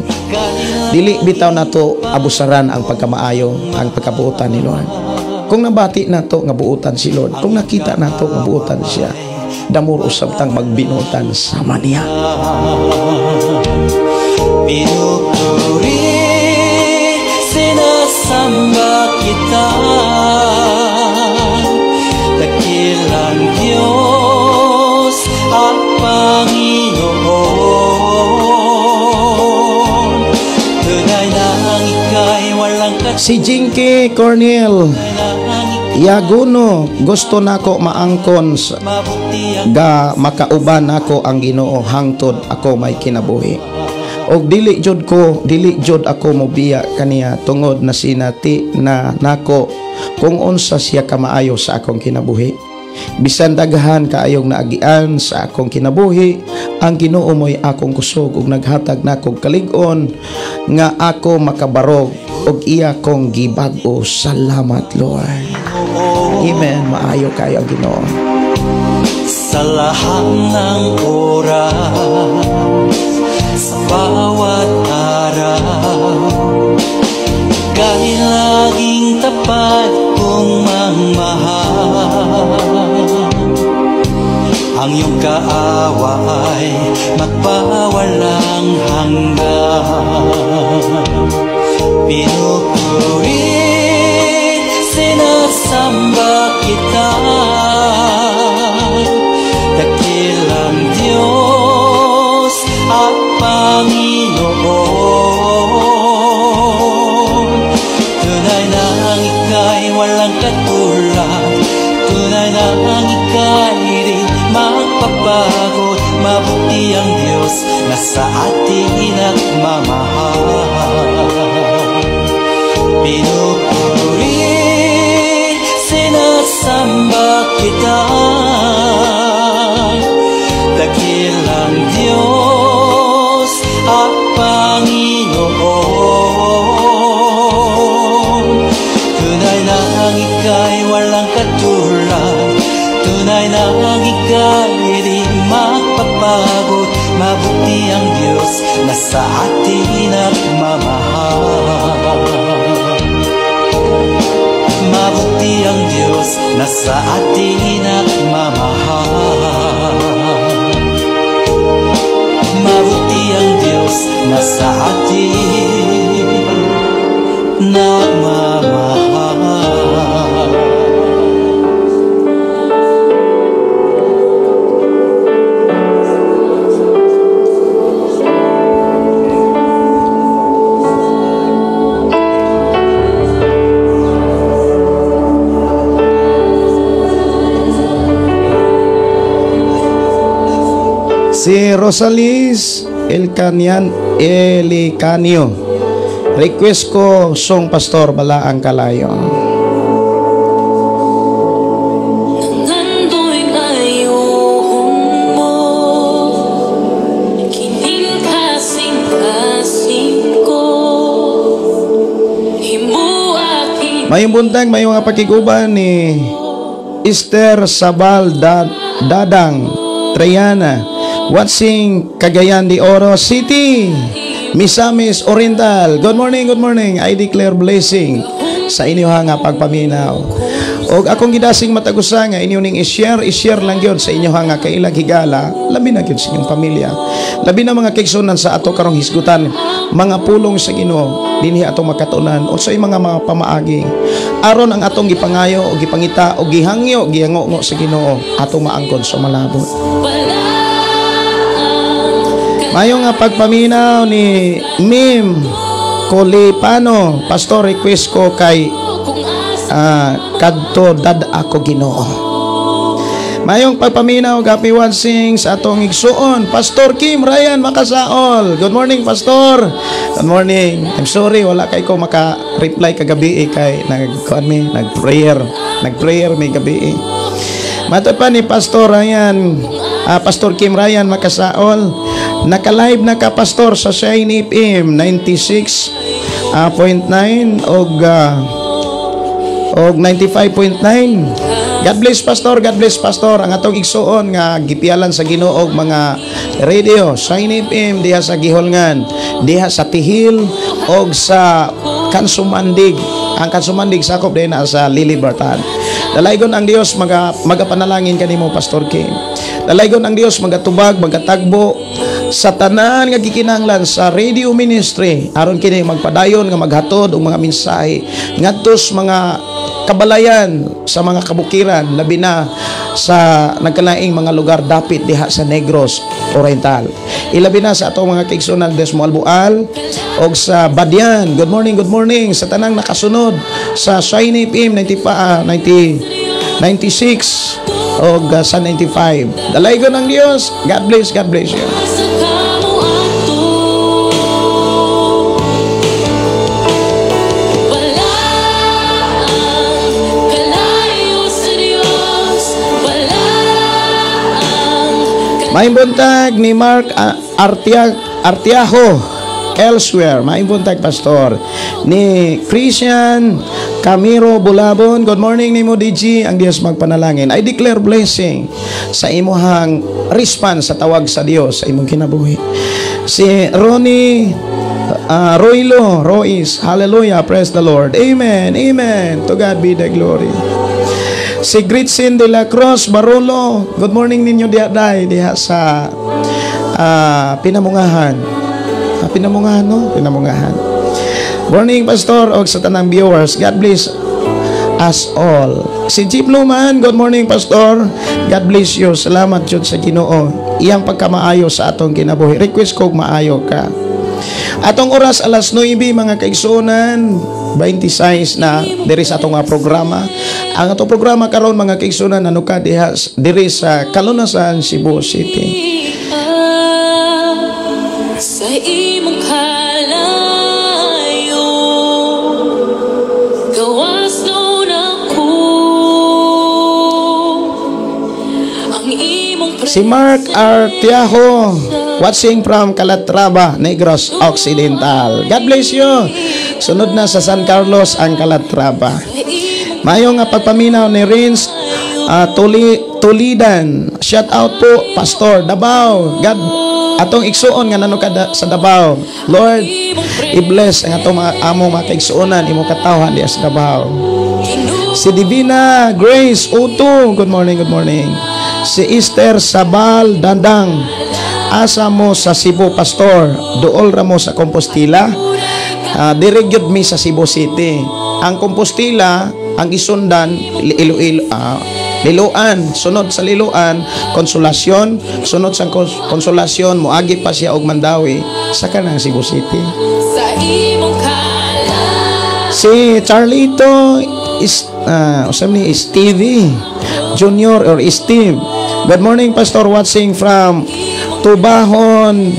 Dili bitaw nato abusaran ang pagkamaayo, ang pagkabuutan ni Lord. Kung nabati nato nga buutan si Lord, kung nakita nato nga buutan siya, damor usab tang magbinutan sa maniya. Pinupuri, sinasamba kita, dakilang Diyos at Panginoon. Tunay na ang ika'y walang Si Jinky Cornel, Yaguno, gusto nako maangkon ga makauban nako ang Ginoo hangtod ako may kinabuhi. Og dili jud ako mobiya kaniya tungod na sinati na nako kung unsa siya kamaayo sa akong kinabuhi. Bisan daghan kaayong naagian sa akong kinabuhi, ang Ginoo mo'y akong kusog ug naghatag nakog kalig-on nga ako makabarog og iya kong gibag-o. Salamat Lord. Amen. Maayo kayo ang Ginoo. Sa lahat ng oras, sa bawat araw, kahit laging tapat kong magmahal, ang iyong kaawa ay magpawalang hanggan. Pinupuri, sinasamba kita, dakilang Diyos at Panginoon. Tunay na ang ika'y walang katulad, tunay na ang ika'y di magpapagod. Mabuti ang Diyos na sa atin nagmamahal. Pinupuri, sinasamba kita, dakilang Diyos at Panginoon. Tunay na ang ika'y walang katulad, tunay na ang ika'y di magpapagod. Mabuti ang Diyos na sa atin nagmamahal. Mabuti ang Diyos na sa atin nagmamahal. Mabuti ang Diyos na sa atin nagmamahal. Si Rosalis Elicanio, request ko song Pastor Balaang Kalayo. Nando'y ngayon mo, kining kasing-kasing ko, himuakin. Mayong buntag, mayong nga pakiguban ni Esther Sabal Dadang Triana, watching Cagayan de Oro City, Misamis Oriental. Good morning, good morning. I declare blessing sa inyo nga pagpaminaw. Og akong gidasing matagusa nga inyo ning i-share lang gyud sa inyo nga kailag higala, labi na gyud sa inyong pamilya. Labi na mga kaigsunan sa ato karong hisgutan, mga pulong sa Ginoo dinhi atong makatunan unsay mga pamaagi aron ang atong gipangayo o gipangita o gihangyo giango sa Ginoo atong maangkon sa malabot. Mayong nga pagpaminaw ni Mim Colipano, Pastor, request ko kay kadto dad ako Ginoo. Mayong pagpaminaw gapi wansing sa atong igsuon, Pastor Kim Ryan Makasaol. Good morning, Pastor. Good morning. I'm sorry wala kay ko maka-reply kagabi kay nag-prayer may gabi. Mato pa ni Pastor Ryan, Pastor Kim Ryan Makasaol. Naka-live na ka Pastor sa Shine FM 96.9 og 95.9. God bless Pastor, God bless Pastor. Ang atong igsuon nga gipialan sa Ginoo og mga radio Shine FM diha sa Giholngan, diha sa Tihil og sa Kansumandig. Ang Kansumandig sakop din na sa Lilibertad. Dalaygon ang Dios magapanalangin kanimo Pastor Kim. Dalaygon ang Dios magatubag, magatagbo sa tanan nga gikinahanglan sa radio ministry aron kini magpadayon nga maghatod og mga mensahe ngadtos mga kabalayan sa mga kabukiran labi na sa nagkalaing mga lugar dapit diha sa Negros Oriental. Ilabi na sa atong mga kaigsunan des Moalbual og sa Badyan. Good morning sa tanang nakasunod sa Shiny FM 96 og sa 95. Dalaygon ng Dios. God bless you. Maayong buntag ni Mark Artiaho elsewhere. Maayong buntag, Pastor. Ni Christian Camiro Bulabon. Good morning ni mo, DG. Ang Diyos magpanalangin. I declare blessing sa imuhang response sa tawag sa Diyos sa imong kinabuhi. Si Ronnie Royce. Hallelujah. Praise the Lord. Amen. To God be the glory. Si Gritsin de la Cruz Barolo. Good morning ninyo diha sa Pinamungahan. Pinamungahan. Morning, Pastor, og sa tanang viewers. God bless us all. Si Jeep Luman. Good morning, Pastor. God bless you. Salamat jud sa Ginoo. Iyang pagkamaayo sa atong kinabuhi. Request ko maayo ka. Atong oras alas 9 mga kaigsunan, 26 na diri sa atong programa. Ang atong programa karon mga kaigsunan nanuka diri sa Kalunasan, Cebu City. Sa imong kalayo, gawas nun ako. Ang imong Si Mark Artiaho, watching from Calatrava, Negros Occidental. God bless you. Sunod na sa San Carlos ang Calatrava. Mayo nga pagpaminaw ni Rins Tulidan. Shout out po, Pastor Davao. God, atong igsuon nga nanukad sa Davao. Lord, i-bless ang atong among mga kaigsuonan, imo katawhan diya sa Davao. Si Divina Grace Uto. Good morning. Si Esther Sabal Dandang. Asa mo sa Cebu, Pastor. Duol ra mo sa Compostela. Dirigyod mi sa Cebu City. Ang Compostela, ang isundan Liloan. Sunod sa Liloan, Konsolasyon. Sunod sa Konsolasyon, moagi pa siya og Mandawi sa kanang Cebu City. sa imong kalayo. Si Charlito Stevie Junior or Steve. Good morning, Pastor, watching from Tubahon,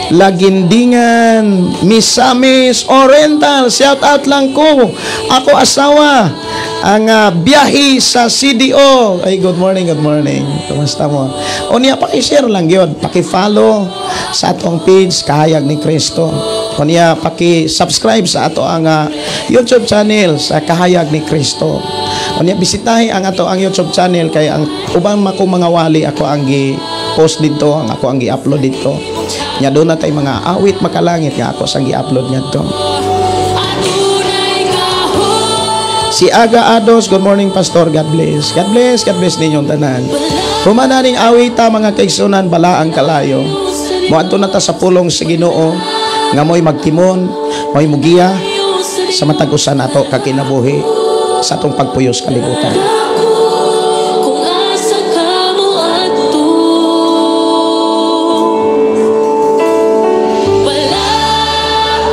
Lagindingan, Misamis Oriental. Shout out lang ko. Ako asawa ang biyahe sa CDO. Ay, good morning. Kumusta mo? O niya, pakishare lang yun. Pakifollow sa atong page, Kahayag ni Kristo. O niya, pakisubscribe sa ato ang YouTube channel sa Kahayag ni Kristo. O niya, bisitahin ang ato ang YouTube channel kay ang ubang mga wali ako ang post dito, ang ako ang gi-upload dito. Nya doon na tayo mga awit makalangit nga ako sang gi-upload niya to. Si Aga Ados, good morning, Pastor. God bless ninyong tanan. Humananing awita mga kaigsunan, bala ang kalayo. Moadto na ta sa pulong sa Ginoo nga mo'y magtimon, mo'y mugiya sa matag usa nato kakinabuhi sa atong pagpuyos kalibutan. Kung asa ka mo adto, wala ang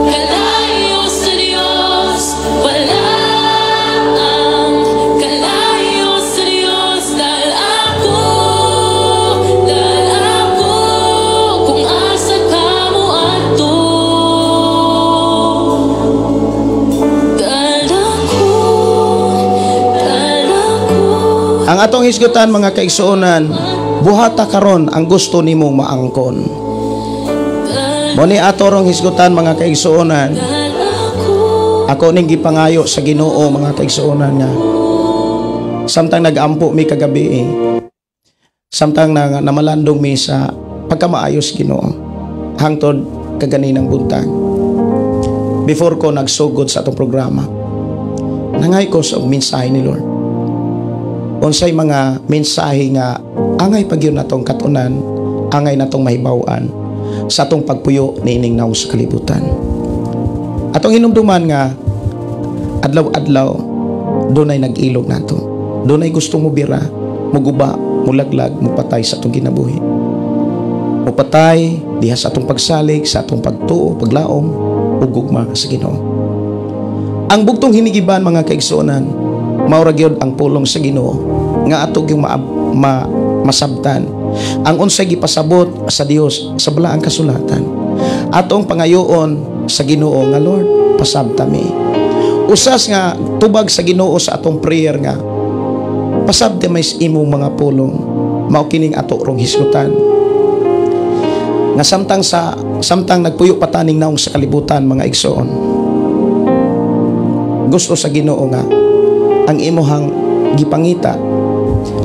kalayo sa Diyos. Wala ang kalayo sa Diyos. Dahil ako, kung asa ka mo adto. Ang atong hisgutan mga kaigsuonan, buhata karon ang gusto nimong maangkon. Muni ato rong hisgutan mga kaigsuonan. Ako ning gipangayo sa Ginoo mga kaigsuonan nga. Samtang nag-ampo mi kagabi, samtang namalandong mi sa pagkamaayos Ginoo hangtod kaganinang buntag. Before ko nagsugod sa atong programa, nangay ko sa mensahe ni Lord. Unsay mga mensahe nga angay pagyon natong katunan, angay natong mahibaw-an sa atong pagpuyo niining naong sa kalibutan. Atong hinumduman nga adlaw-adlaw dunay nag-ilog nato. Dunay gusto mo bira, muguba, mulaglag, mupatay sa atong kinabuhi. Mupatay diha sa atong pagsalig, sa atong pagtuo, paglaom ug gugma sa Ginoo. Ang bugtong hinigiban mga kaigsuonan, mao ra gyud ang pulong sa Ginoo nga ato gyud masabtan ang unsay gipasabot sa Dios sa balaang kasulatan. Atong pangayoon sa Ginoo nga Lord, pasabta mi. Usas nga tubag sa Ginoo sa atong prayer nga pasabta may imong mga pulong, mao kining ato rong hisgutan. Nga samtang nagpuyo pataning naong sa kalibutan mga igsoon. Gusto sa Ginoo nga ang imuhang gipangita,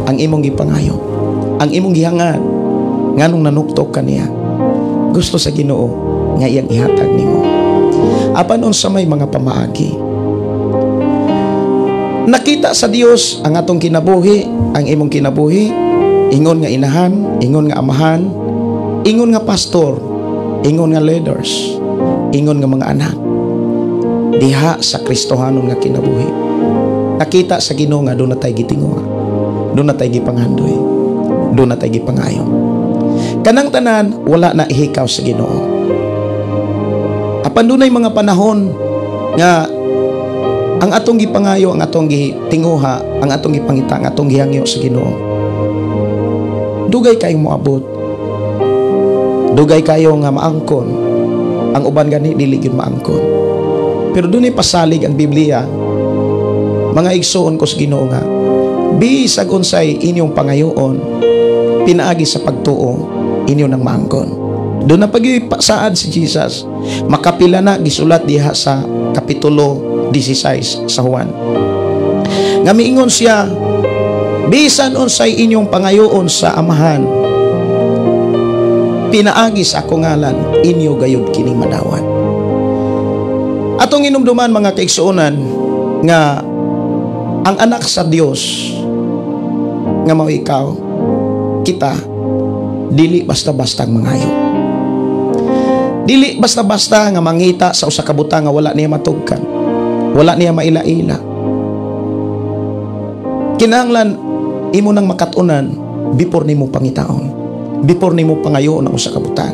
ang imong gipangayo, ang imong gihangan nganong nanuktok kaniya. Gusto sa Ginoo nga iyang ihatag nimo. Apan unsa may mga pamaagi. Nakita sa Dios ang atong kinabuhi, ang imong kinabuhi, ingon nga inahan, ingon nga amahan, ingon nga pastor, ingon nga leaders, ingon nga mga anak. Diha sa Kristohanon nga kinabuhi. Nakita sa Ginoo nga doon na tayo gitinguha, doon na tayo gipanghandoy, doon na tayo gipangayo. Kanang tanan wala na ihikaw sa Ginoo. Apan dunay mga panahon nga ang atong gipangayo, ang atong gitinguha, ang atong gipangita, ang atong gihangyo sa Ginoo. Dugay kayong moabot. Dugay kayo nga maangkon. Ang uban gani dili gyud maangkon. Pero dunay pasalig ang Biblia. Mga igsoon ko sa Ginoo nga bisag unsay inyong pangayoon, pinaagi sa pagtuo inyo nang maangkon. Doon na pag-ipasaad si Jesus. Makapila na gisulat diha sa kapitulo 16 sa Juan. Nga miingon siya, bisan unsay inyong pangayoon sa amahan, pinaagi sa akong ngalan, inyo gayud kining madawat. Atong inumduman mga kaigsuonan nga ang anak sa Dios nga mao ikaw, kita, dili basta-bastang mangayo. Dili basta-basta nga mangita sa usa ka butang nga wala niya matugkan, wala niya maila-ila. Kinahanglan imo nang makatunan before nimo pangitaon, before nimo pangayoon ang usa ka butang.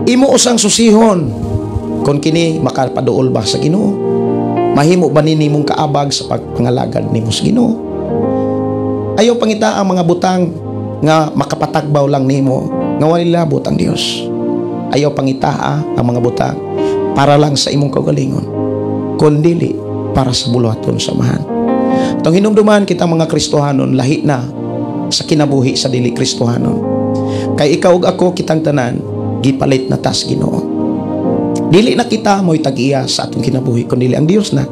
Imo usang susihon kung kini makapaduol ba sa Ginoo, mahimo ba nimong kaabag sa pagpangalagad nimo sa Ginoo. Ayaw pangita ang mga butang nga makapatagbaw lang nimo nga wala labot ang Dios. Ayaw pangitaa ang mga butang para lang sa imong kaugalingon, kundili para sa buluhaton samahan. Itong hinumduman kita mga Kristohanon, lahi na sa kinabuhi sa dili Kristohanon. Kay ikaw ug ako kitang tanan gipalit na tas Ginoo. Dili na kita mo'y tag-iya sa atong kinabuhi, kundi ang Dios na.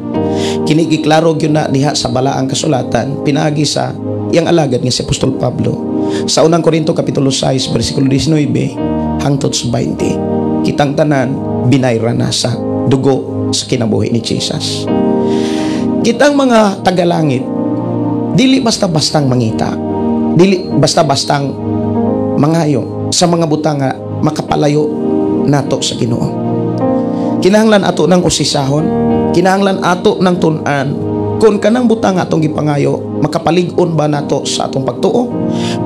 Kini giklaro gyud na diha sa balaang kasulatan pinaagi sa iyang alagad nga si Apostol Pablo sa unang Korinto kapitulo 6 bersikulo 19 hangtod sa 20. Kitang tanan binayra na sa dugo sa kinabuhi ni Jesus. Kitang mga tagalangit, dili basta-bastang mangita, dili basta-bastang mangayo sa mga butang nga makapalayo nato sa Ginoo. Kinahanglan ato ng usisahon, kinahanglan ato ng tun-an kung kanang butang atong gipangayo, makapalig-on ba nato sa atong pagtuo,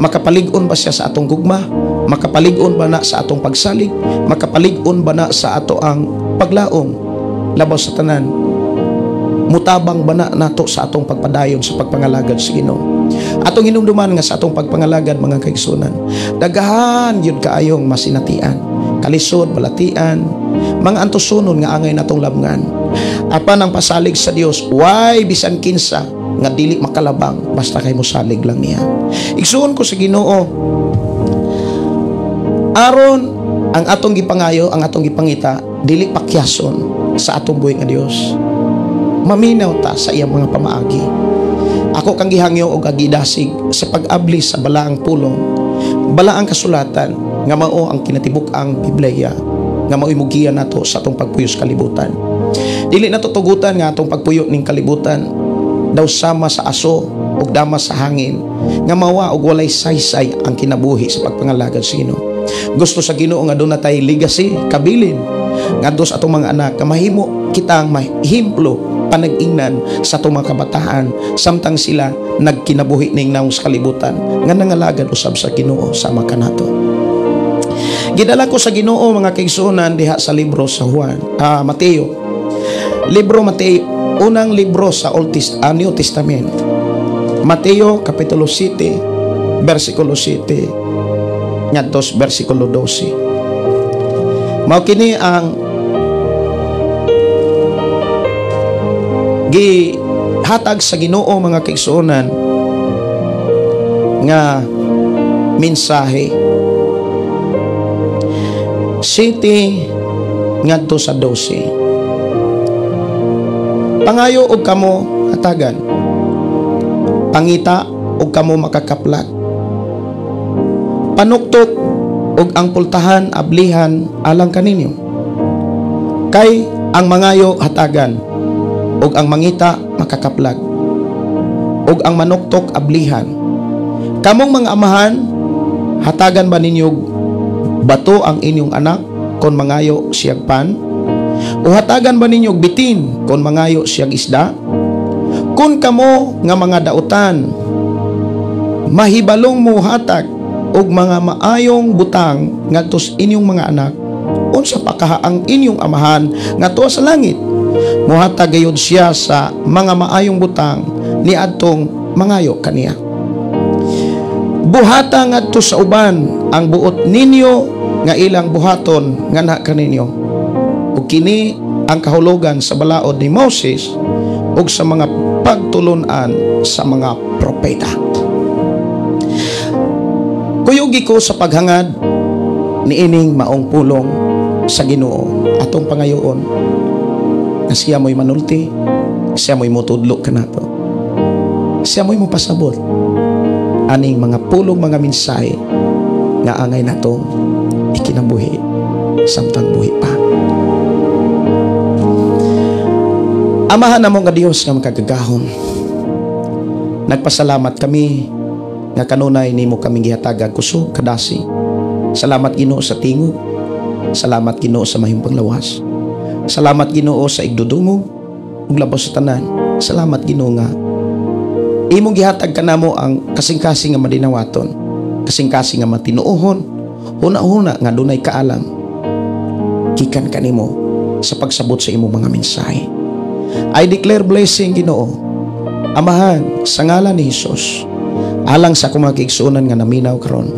makapalig-on ba siya sa atong gugma, makapalig-on ba na sa atong pagsalig, makapalig-on ba na sa ato ang paglaom labaw sa tanan, mutabang ba na nato sa atong pagpadayon sa pagpangalagad sa Ginoo. Atong hinumduman nga sa atong pagpangalagad mga kaigsunan, daghan yun kaayong masinatian, kalisod, balatian, mga antusunon nga angay natong labngan. Apan ang pasalig sa Dios, why bisan kinsa nga dili makalabang basta kay mosalig lang niya. Igsuon ko sa Ginoo, aron ang atong gipangayo, ang atong gipangita, dili pakyason sa atong buhi nga Dios. Maminaw ta sa iyang mga pamaagi. Ako kang gihangyo o gagidasig sa pag-abli sa balaang pulong, balaang kasulatan nga mao ang kinatibuk-ang Biblia nga mao'y mugiya nato sa atong pagpuyo sa kalibutan. Dili nato tugutan nga atong pagpuyo ning kalibutan daw sama sa aso ug dama sa hangin nga mawa og walay saysay ang kinabuhi sa pagpangalagad sa Ginoo. Gusto sa Ginoo nga doon na tayo legacy, kabilin ngadto sa atong mga anak nga mahimo kitang mahimplo panag-ingnan sa atong mga kabataan samtang sila nagkinabuhi ning naong sa kalibutan nga nangalagad usab sa Ginoo sama kanato. Gidala ko sa Ginoo mga kaigsuonan diha sa libro sa Mateo. Libro Mateo, unang libro sa New Testament. Mateo kapitulo 7, versikulo 7 ngadto versikulo 12. Mao kini ang gihatag sa Ginoo mga kaigsuonan nga mensahe. 7 ngadto sa 12. Pangayo og kamo hatagan, pangita og kamo makakaplat, panuktok og ang pultahan ablihan alang kaninyo. Kay ang mangayo hatagan, og ang mangita makakaplag, og ang manuktok ablihan. Kamong mga amahan, hatagan ba ninyo bato ang inyong anak kon mangayo siyag pan? O hatagan ba ninyo bitin kon mangayo siyag isda? Kung kamo nga mga dautan, mahibalong mo hatag og mga maayong butang ngadtos inyong mga anak, unsa pa kaha ang inyong amahan ngadto sa langit? Muhatag gayud siya sa mga maayong butang niadtong mangayo kaniya. Buhata ngadto sa uban ang buot ninyo nga ilang buhaton nga na kaninyo. Ug kini ang kahulugan sa balaod ni Moses ug sa mga pagtulunan sa mga propeta. Kuyugi ko sa paghangad ni ining maong pulong sa Ginoo atong pangayoon na siya mo'y manulti, siya mo'y mutudlo kanato, siya mo'y mupasabot aning mga pulong mga mensahe nga angay natong ikinabuhi samtang buhi pa. Amahan namo nga Dios nga makagagahom, nagpasalamat kami nga kanunay nimo kami gihatagag kusog kadasi. Salamat Ginoo sa tingog, salamat Ginoo sa mahimpang lawas, salamat Ginoo sa igdudungog ug labos sa tanan. Salamat Ginoo nga imong gihatag kanamo ang kasing-kasing nga madinawaton, kasing-kasing nga matinuohon, huna-huna nga dunay kaalam gikan kanimo sa pagsabot sa imong mga mensahe. I declare blessing Ginoo, Amahan, sa ngalan ni Jesus, alang sa akong mga kaigsuonan nga naminaw karon,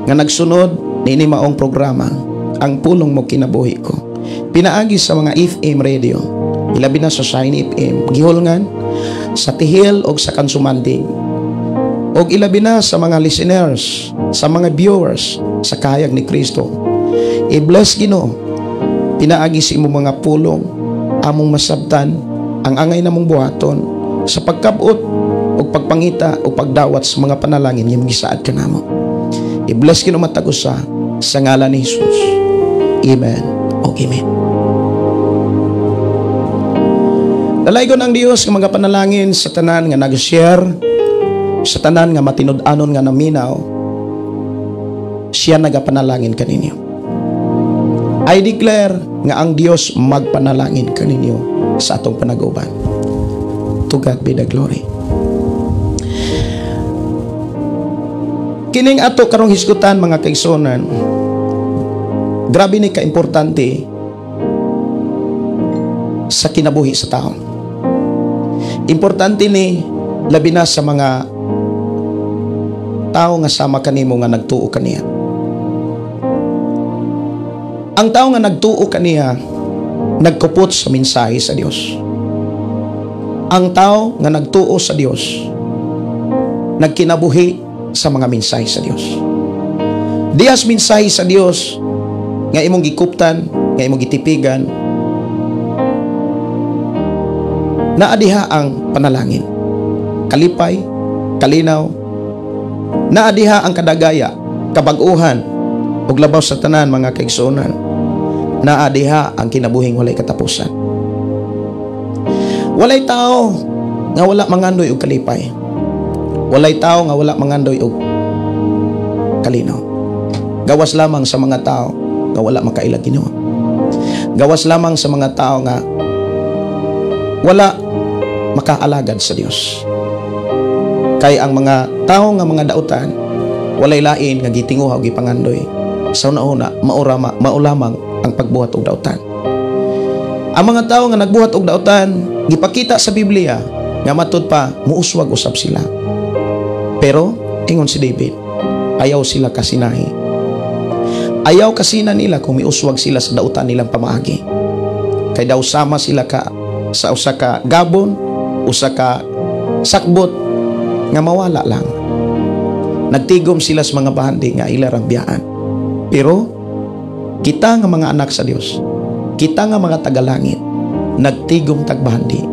nga nagsunod niini maong programa, ang pulong mo kinabuhi ko, pinaagi sa mga FM radio, ilabi na sa Shine FM, gihulngan sa Tihil o sa Kansumanding, o ilabi na sa mga listeners, sa mga viewers sa kahayag ni Kristo. I-bless Ginoo, pinaagi sa imong mga pulong, among masabtan ang angay namong buhaton sa pagkabot o pagpangita o pagdawat sa mga panalangin nga gisaad kanamo. I-bless Ginoo matagusa sa ngalan ni Jesus. Amen o amen. Dalaygon ang Dios nga mga panalangin sa tanan nga nag-share, sa tanan nga matinud-anon nga naminaw, siya nagapanalangin kaninyo. I declare nga ang Dios magpanalangin kaninyo sa atong panag-uban. To God be the glory. Kining ato karong hisgutan mga kaigsuonan, grabe ni ka-importante sa kinabuhi sa tao. Importante ni labi na sa mga tao nga sama kanimo nga nagtuo kaniya. Ang tao nga nagtuo kaniya nagkupot sa mensahe sa Dios. Ang tao nga nagtuo sa Dios nagkinabuhi sa mga mensahe sa Dios. Diyas mensahe sa Dios nga imong gikuptan, nga imong gitipigan, naadiha ang panalangin, kalipay, kalinaw, naadiha ang kadagaya, kabag-uhan, ug labaw sa tanan mga kaigsuonan, naadiha ang kinabuhing walay katapusan. Walay tao nga wala mangandoy og kalipay. Walay tao nga wala mangandoy og kalinaw. Gawas lamang sa mga tao nga wala makailag Ginoo. Gawas lamang sa mga tao nga wala makaalagad sa Dios. Kay ang mga tao nga mga dautan walay lain nga gitinguha og gipangandoy sa una-una mao lamang ang pagbuhat og dautan. Ang mga tawo nga nagbuhat og dautan gipakita sa Biblia nga matud pa muuswag usab sila. Pero ingon si David, ayaw sila kasinahi. Ayaw kasina nila kung miuswag sila sa dautan nilang pamaagi. Kay daw sama sila sa usa ka gabon, usa ka sakbot nga mawala lang. Nagtigom sila sa mga bahandi nga ilarang biyaan. Pero kita nga mga anak sa Dios, kita nga mga tagalangit, nagtigom tag bahandi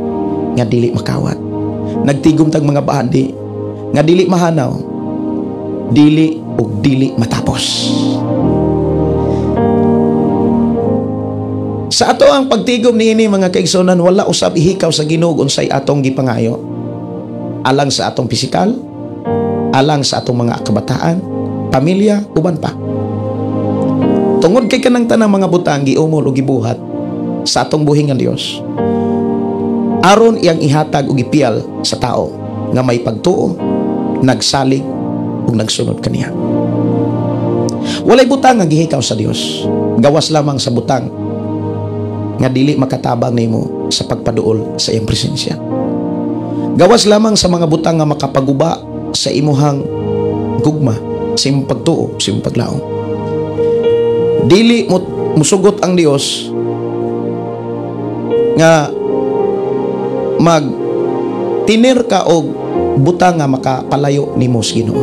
nga dili makawat. Nagtigom tag mga bahandi nga dili mahanaw, dili ug dili matapos. Sa ato ang pagtigom niini mga kaigsunan, wala usab ihikaw sa Ginoo unsay atong gipangayo. Alang sa atong pisikal, alang sa atong mga kabataan, pamilya, uban pa. Tungod kay kanang tanang mga butang giumol o gibuhat sa atong buhi nga Dios, aron iyang ihatag og ipiyal sa tao nga may pagtuo, nagsalig ug nagsunod kaniya. Walay butang nga gihikaw sa Dios, gawas lamang sa butang nga dili makatabang nimo sa pagpaduol sa iyang presensya. Gawas lamang sa mga butang nga makapaguba sa imuhang gugma, sa imong pagtuo, sa imong paglaom. Dili mo musugot ang Dios nga magtinir ka og butang nga makapalayo nimo sa Ginoo.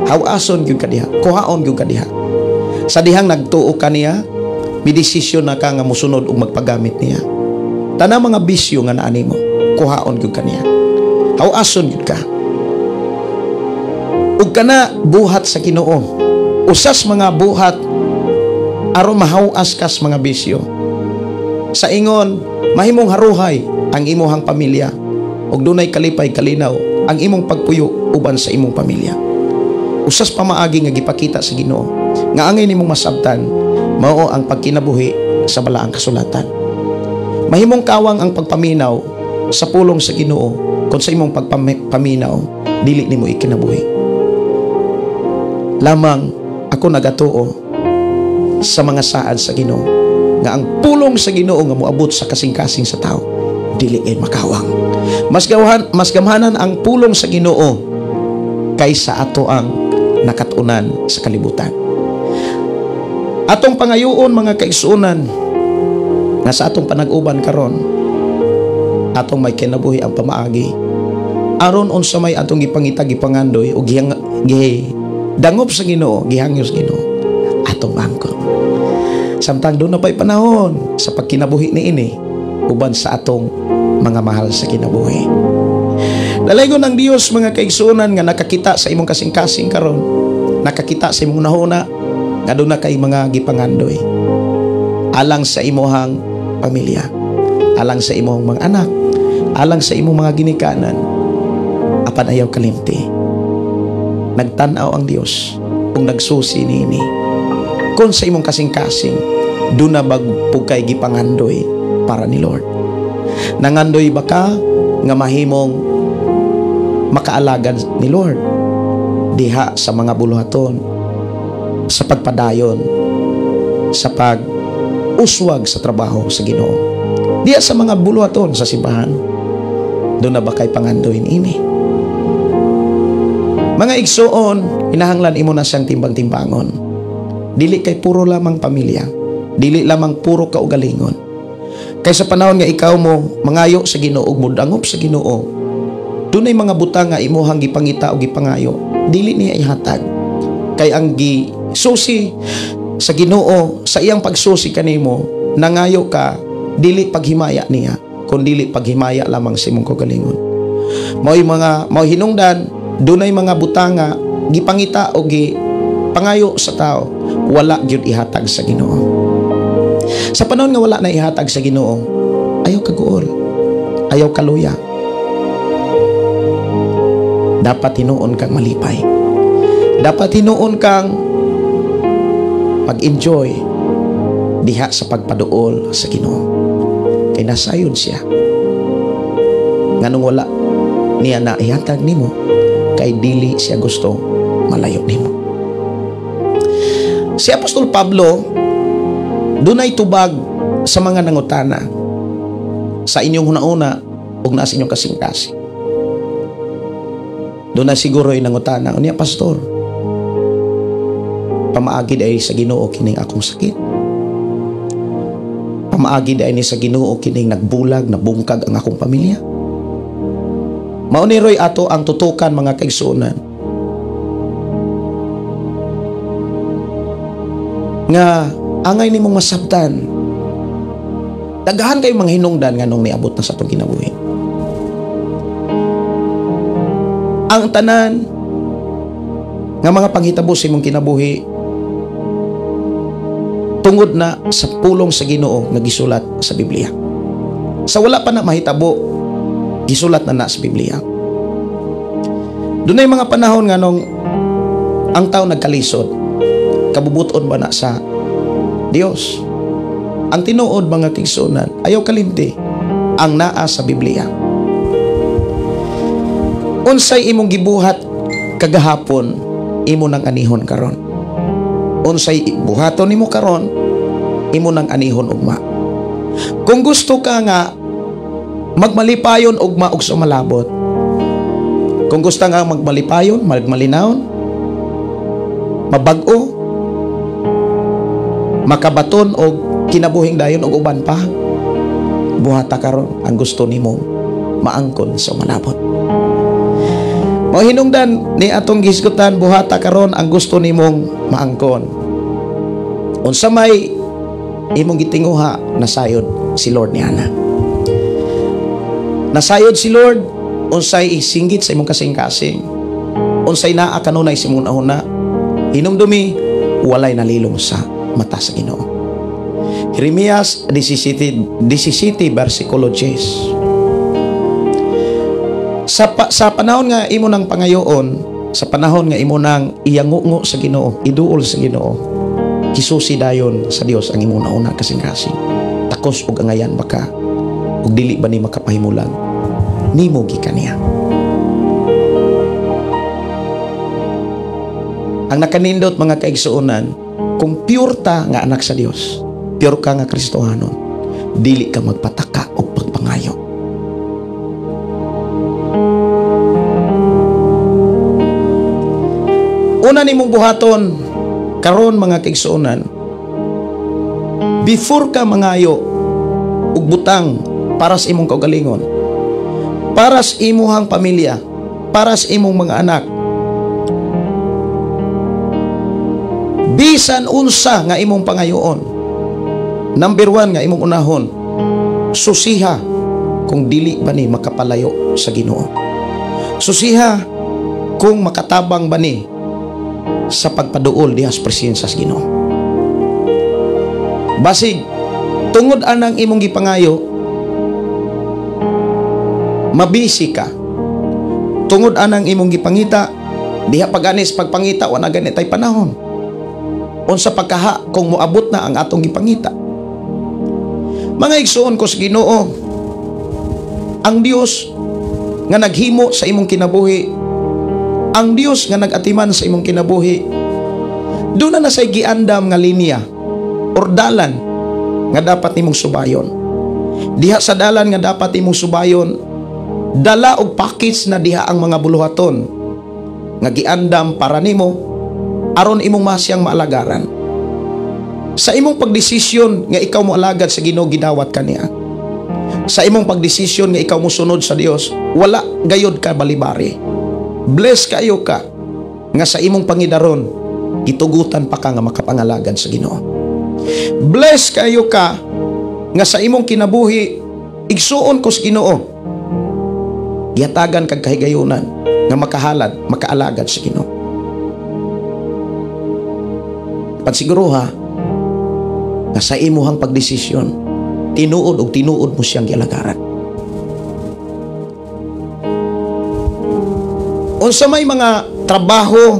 Hawason gyud ka diha, kuhaon gyud ka diha. Sa dihang nagtuo ka niya, midesisyon na ka nga musunod og magpagamit niya. Tanang mga bisyo nga naa nimo, kuhaon gyud ka niya. Hawason gyud ka. Ug kana buhat sa Ginoo. Usas mga buhat aron mahawas kas mga bisyo. Sa ingon, mahimong haruhay ang imuhang pamilya ug dunay kalipay kalinaw ang imong pagpuyo uban sa imong pamilya. Usas pamaagi nga gipakita sa Ginoo nga angay nimong masabtan mao ang pagkinabuhi sa balaang kasulatan. Mahimong kawang ang pagpaminaw sa pulong sa Ginoo kung sa imong pagpaminaw dili nimo ikinabuhi. Lamang ako nagatuo sa mga saad sa Ginoo nga ang pulong sa Ginoo nga moabot sa kasing-kasing sa tao dili ay makawang. Mas gamhanan ang pulong sa Ginoo kaysa ato ang nakatunan sa kalibutan. Atong pangayoon mga kaigsuonan nga sa atong panag-uban karon, atong may kinabuhi ang pamaagi aron unsa may atong gipangita gipangandoy o dangop sa Ginoo, gihangyo sa Ginoo atong angkon. Samtang doon na pa'y panahon sa pagkinabuhi ni ini uban sa atong mga mahal sa kinabuhi. Dalaygon ng Dios mga kaigsuonan nga nakakita sa imong kasing-kasing karon, nakakita sa imong nahuna nga doon na kay mga gipangandoy alang sa imuhang pamilya, alang sa imong mga anak, alang sa imong mga ginikanan. Apan ayaw kalimti, nagtanaw ang Dios kung nagsusi niini kung sa imong kasing-kasing doon na bagpugkay gipangandoy para ni Lord. Nangandoy ba ka nga mahimong makaalagad ni Lord diha sa mga buluhaton, sa pagpadayon, sa pag-uswag sa trabaho sa Ginoo, diha sa mga buluhaton sa simbahan, doon na ba kay pangandoy ini? Mga igsuon, hinahanglan imo na siyang timbang-timbangon. Dili kay puro lamang pamilya, dili lamang puro kaugalingon. Kay sa panahon nga ikaw mo mangayo sa Ginoo ug modangop sa Ginoo, dunay mga butang nga imuhang gipangita o gipangayo, dili niya ihatag. Kay ang gisusi sa Ginoo sa iyang pagsusi kanimo, nangayo ka, dili paghimaya niya, kun dili paghimaya lamang sa imong kaugalingon. Mao hinungdan, dunay mga butang nga gipangita o gipangayo sa tao, wala gyud ihatag sa Ginoo. Sa panahon nga wala na ihatag sa Ginoo, ayaw kaguol, ayaw kaluya. Dapat hinuon kang malipay. Dapat hinuon kang pag-enjoy diha sa pagpaduol sa Ginoo. Kay nasayod siya. Nganong wala niya na ihatag nimo, kay dili siya gusto malayo nimo. Si Apostol Pablo dunay tubag sa mga nangutana sa inyong hunahuna ug naa sa inyong kasing-kasing. Dunay siguro ay nangutana unya, pastor, pamaagi ay sa Ginoo kining akong sakit. Pamaagi ay ni sa Ginoo kining nagbulag, nabungkag ang akong pamilya. Mao ni roy ato ang tutukan mga kaigsuonan nga angay nimong masabtan. Daghan kay mga hinungdan nga nung niabot na sa atong kinabuhi. Ang tanan nga mga panghitabo sa imong kinabuhi tungod na sa pulong sa Ginoo nga gisulat sa Biblia. Sa wala pa na mahitabo, gisulat na sa Biblia. Dunay mga panahon nga nung ang tao nagkalisod, kabubuton ba na sa Dios? Ang tinuod mga kaigsuonan, ayaw kalimti ang naa sa Biblia. Unsay imong gibuhat kagahapon, imo nang anihon karon. Unsay buhaton nimo karon, imo nang anihon ugma. Kung gusto ka nga magmalipayon ugma og sumalabot, kung gusto nga magmalipayon, magmalinawon, mabag-o, makabaton og kinabuhing dayon og uban pa, buhata karon ang gusto nimo maangkon sa malabot. Mao hinungdan ni atong gisgutan, buhata karon ang gusto nimong maangkon. Unsa may imong gitinguha, nasayod si Lord niana. Nasayod si Lord unsay isinggit sa imong kasing-kasing. Unsay naa kanunay sa imong nahuna, hinumdumi walay nalilong sa mata sa Ginoo. Jeremias 17 versikulo 10. Sa panahon nga imo nang pangayoon, sa panahon nga imo nang iyangungo sa Ginoo, iduol sa Ginoo, kisusi dayon sa Dios ang imong nauna kasing-kasing. Takos ug angayan baka ug dili ba ni makapahimulan nimo gikan niya. Ang nakanindot mga kaigsuonan, kung pure ta nga anak sa Dios, pure ka nga Kristohanon, dili ka magpataka o pagpangayo. Una nimong buhaton karon mga kaigsuonan, before ka mangayo ug butang para sa imong kaugalingon, para sa imuhang pamilya, para sa imong mga anak, bisan unsa nga imong pangayoon, number 1 nga imong unahon, susiha kung dili ba ni makapalayo sa Ginoo. Susiha kung makatabang ba ni sa pagpaduol diha sa presensya sa Ginoo. Basig tungod anang imong gipangayo, mabisi ka. Tungod anang imong gipangita, diha paganis pagpangita wa na ganitay panahon. Unsa pagkaha kung moabot na ang atong gipangita. Mga igsoon ko sa Ginoo, ang Dios nga naghimo sa imong kinabuhi, ang Dios nga nagatiman sa imong kinabuhi, doon na say giandam nga linya or dalan nga dapat nimong subayon. Diha sa dalan nga dapat nimong subayon, dala og package na diha ang mga buluhaton nga giandam para nimo aron imong masiyang maalagaran. Sa imong pagdesisyon nga ikaw mo alagad sa Ginoo, gidawat kaniya. Sa imong pagdesisyon nga ikaw mo sunod sa Dios, wala gayod ka balibari. Bless kayo ka nga sa imong pangidaron, itugutan pa ka nga makapangalagad sa Ginoo. Bless kayo ka nga sa imong kinabuhi, igsuon ko sa Ginoo, gihatagan kag kahigayunan nga makahalad, makaalagad sa Ginoo. Pagsiguruha nga sa imuhang pagdesisyon, tinuod o tinuod mo siyang gialagaran. Unsa may mga trabaho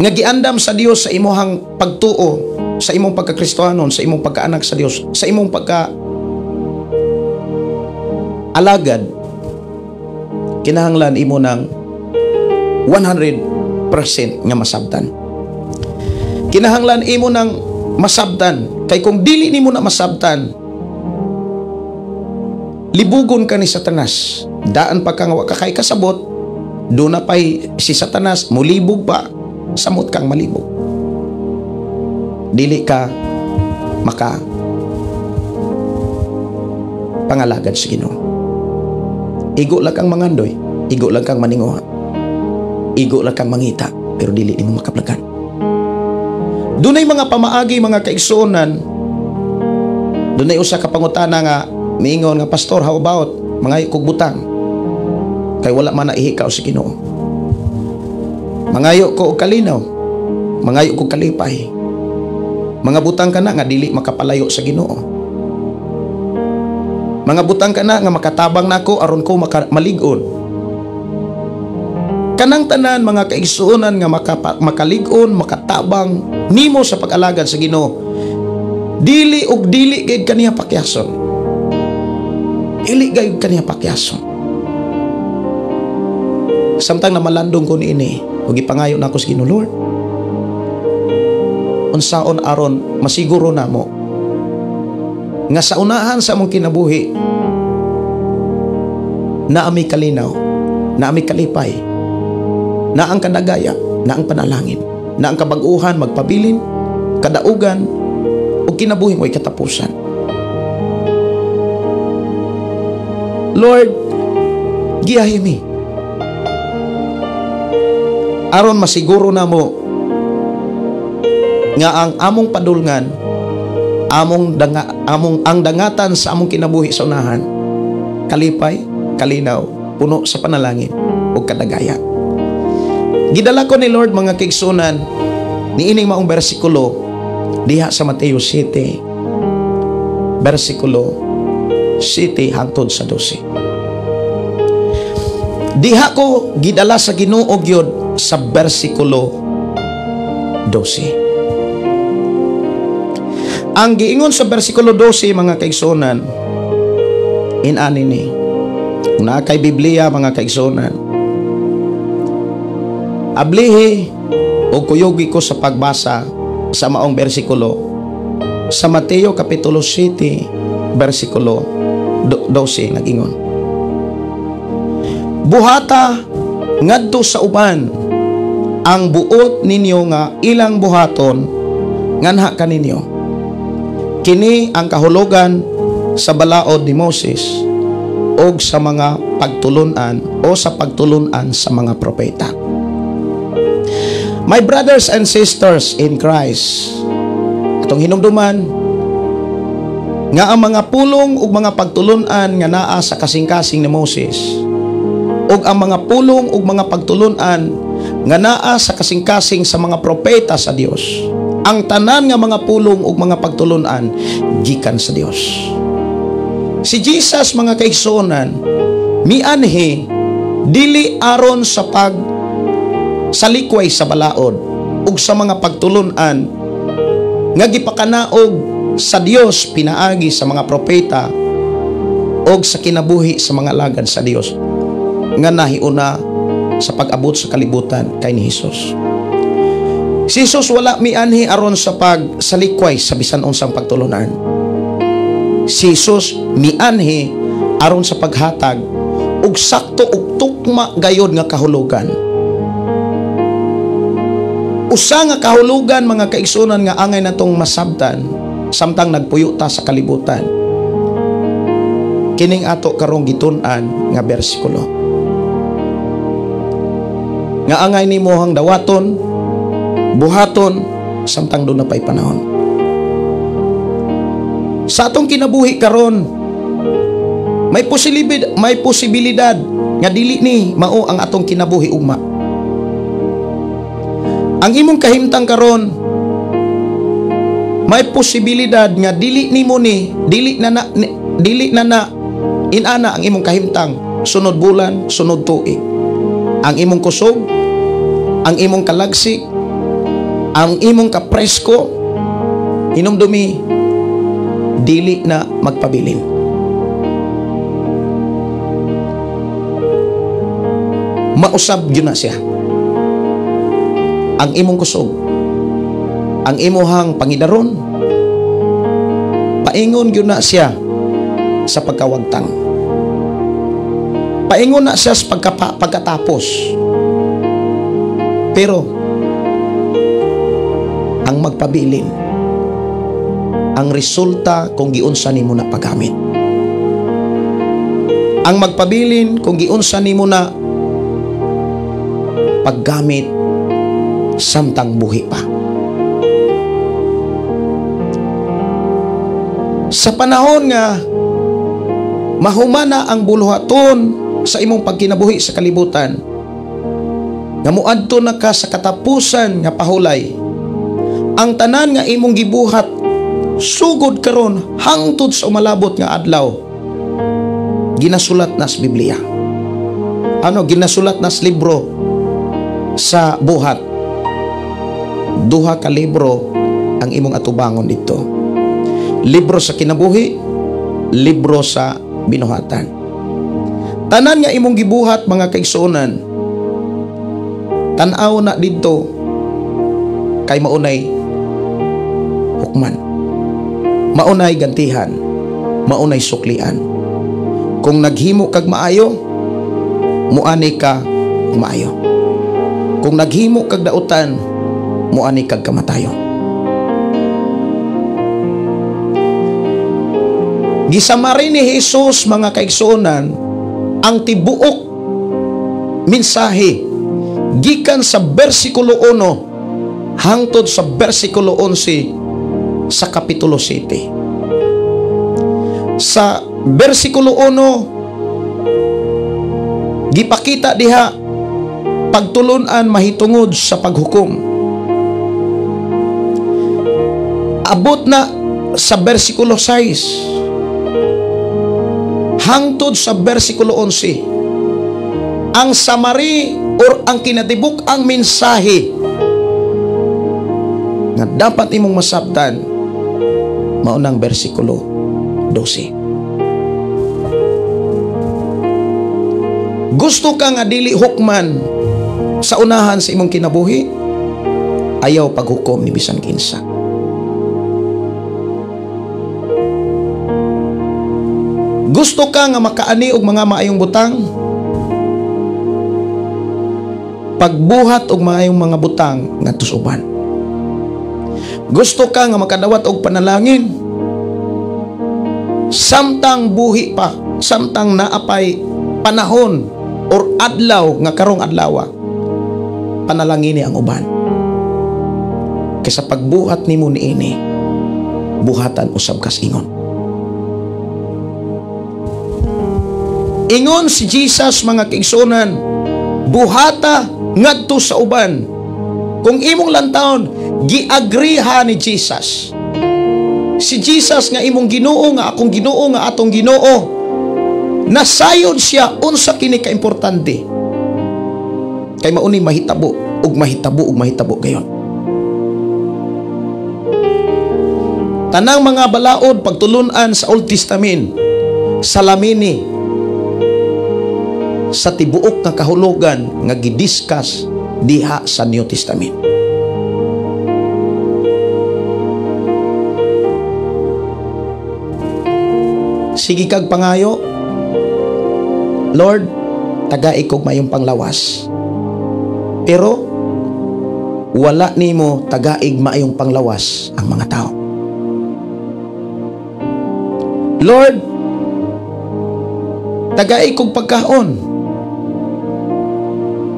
nga giandam sa Dios sa imuhang pagtuo, sa imong pagkakristohanon, sa imong pagkaanak sa Dios, sa imong pagka-alagad, kinahanglan imo ng 100% nga masabtan. kinahanglan imo nang masabtan. Kay kung dili nimo na masabtan, libugon ka ni Satanas. Daan pa kang wa ka kay kasabot, do na pay si Satanas mulibog pa, samot kang malibog. Dili ka maka pangalagad sa Ginoo. Igo lang kang mangandoy, igo lang kang maninguha, igo lang kang mangita, pero dili nimo makaplagan. Dunay mga pamaagi, mga kaigsuonan. Dunay usa ka pangutana nga miingon nga, pastor, how about mangayo kog butang? Kay wala man na ihikaw sa Ginoo. Mangayo ko og kalinaw, mangayo kog kalipay. Mga butang ka na nga dili makapalayo sa Ginoo. Mga butang ka na nga makatabang nako aron ko maligon. Kanang tanan mga kaigsuonan nga makaligon, makatabang nimo sa pag-alagad sa Ginoo. Dili og dili gayud kaniya pakyason. Dili gayud kaniya pakyason. Samtang na malandong ko niini, ug ipangayo nako sa Ginoo, Lord. Unsaon aron masiguro namo nga sa unahan sa among kinabuhi na ami kalinaw, na ami kalipay, na ang kadagaya, na ang panalangin, na ang kabag-uhan magpabilin, kadaugan o kinabuhi mo'y katapusan. Lord, gihahimi aron masiguro na mo nga ang among padulngan, ang dangatan sa among kinabuhi sa unahan, kalipay, kalinaw, puno sa panalangin o kadagaya. Gidala ko ni Lord mga kaigsunan ni ining maong bersikulo diha sa Mateo 7 bersikulo 7 hangtod sa 12. Diha ko gidala sa Ginoo gyud sa bersikulo 12. Ang giingon sa bersikulo 12 mga kaigsunan, inani ni, kung naa kay Biblia mga kaigsunan, ablihi o kuyogi ko sa pagbasa sa maong bersikulo sa Mateo kapitulo 7 bersikulo 12 nag-ingon, buhata ngadto sa uban ang buot ninyo nga ilang buhaton nganha kaninyo. Kini ang kahulugan sa balaod ni Moses o sa mga pagtulunan o sa pagtulunan sa mga propeta. My brothers and sisters in Christ, atong hinumduman nga ang mga pulong ug mga pagtulunan nga naa sa kasing-kasing ni Moses ug ang mga pulong ug mga pagtulunan nga naa sa kasing-kasing sa mga propeta sa Dios, ang tanan nga mga pulong ug mga pagtulunan gikan sa Dios. Si Jesus mga kaigsuonan mianhi dili aron sa salikway sa balaod ug sa mga pagtulunan nga gipakanaog sa Dios pinaagi sa mga propeta ug sa kinabuhi sa mga alagad sa Dios nga nahiuna sa pag-abot sa kalibutan kay ni Jesus. Si Jesus wala mianhi aron sa pagsalikway sa bisan unsang pagtulunan. Si Jesus mianhi aron sa paghatag ug sakto ug tukma gayod nga kahulugan. Usa nga kahulugan mga kaigsunan nga angay natong masabtan samtang nagpuyo ta sa kalibutan. Kining ato karong gitun-an nga bersikulo. Nga angay nimo hang dawaton, buhaton samtang doon na pa'y panahon. Sa atong kinabuhi karon, may posibilidad nga dili ni mao ang atong kinabuhi ugma. Ang imong kahimtang karon, may posibilidad nga dili na inana ang imong kahimtang sunod bulan, sunod tuig. Ang imong kusog, ang imong kalagsik, ang imong kapresko, hinumdumi, dili na magpabilin. Mausab yun na siya. Ang imong kusog, ang imuhang pangidaron. Paingon gyud na siya sa pagkawagtang. Paingon na siya sa pagkatapos. Pero ang magpabilin, ang resulta kung giunsa nimo na paggamit. Ang magpabilin kung giunsa nimo na paggamit samtang buhi pa. Sa panahon nga mahumana ang buluhaton sa imong pagkinabuhi sa kalibutan, nga muadto na ka sa katapusan nga pahulay, ang tanan nga imong gibuhat sugod karon hangtod sa umalabot nga adlaw, ginasulat na sa Biblia. Ginasulat na sa libro sa buhat. Duha ka libro ang imong atubangon dito. Libro sa kinabuhi, libro sa binuhatan. Tanan nga imong gibuhat mga kaigsuonan, tan-aw na dito kay maunay hukman, maunay gantihan, maunay suklian. Kung naghimo kag maayo, muani ka maayo. Kung naghimo kag dautan, muani kag kamatayo. Gisamari ni Jesus mga kaigsuonan ang tibuok mensahe gikan sa bersikulo 1 hangtod sa bersikulo 11 sa kapitulo 7. Sa bersikulo 1 gipakita diha pagtulunan mahitungod sa paghukom. Abot na sa bersikulo 6 hangtod sa bersikulo 11 ang summary or ang kinatibuk ang mensahe nga dapat imong masabtan maunang bersikulo 12. Gusto ka nga dili hukman sa unahan sa imong kinabuhi, ayaw paghukom ni bisan kinsa. Gusto ka nga makaani og mga maayong butang, pagbuhat og maayong mga butang nga tusuban. Gusto ka nga makadawat og panalangin, samtang buhi pa, samtang naapay panahon or adlaw nga karong adlawa, panalangin ni ang uban. Kaysa pagbuhat nimo niini, buhatan usab kas ingon. Ingon si Jesus mga kaigsuonan, buhata ngadto sa uban. Kung imong lantawon, giagriha ni Jesus. Si Jesus nga imong Ginoo, nga akong Ginoo, nga atong Ginoo, nasayod siya unsa kini ka importante. Kay mauni mahitabo ug mahitabo gayon. Tanang mga balaod pagtulunan sa Old Testament, salamini sa tibuok nga kahulugan nga gidiscuss diha sa New Testament. Sige kag pangayo, Lord, tagai kog mayong panglawas. Pero wala nimo tagaig maayong panglawas ang mga tao. Lord, tagai kog pagkaon.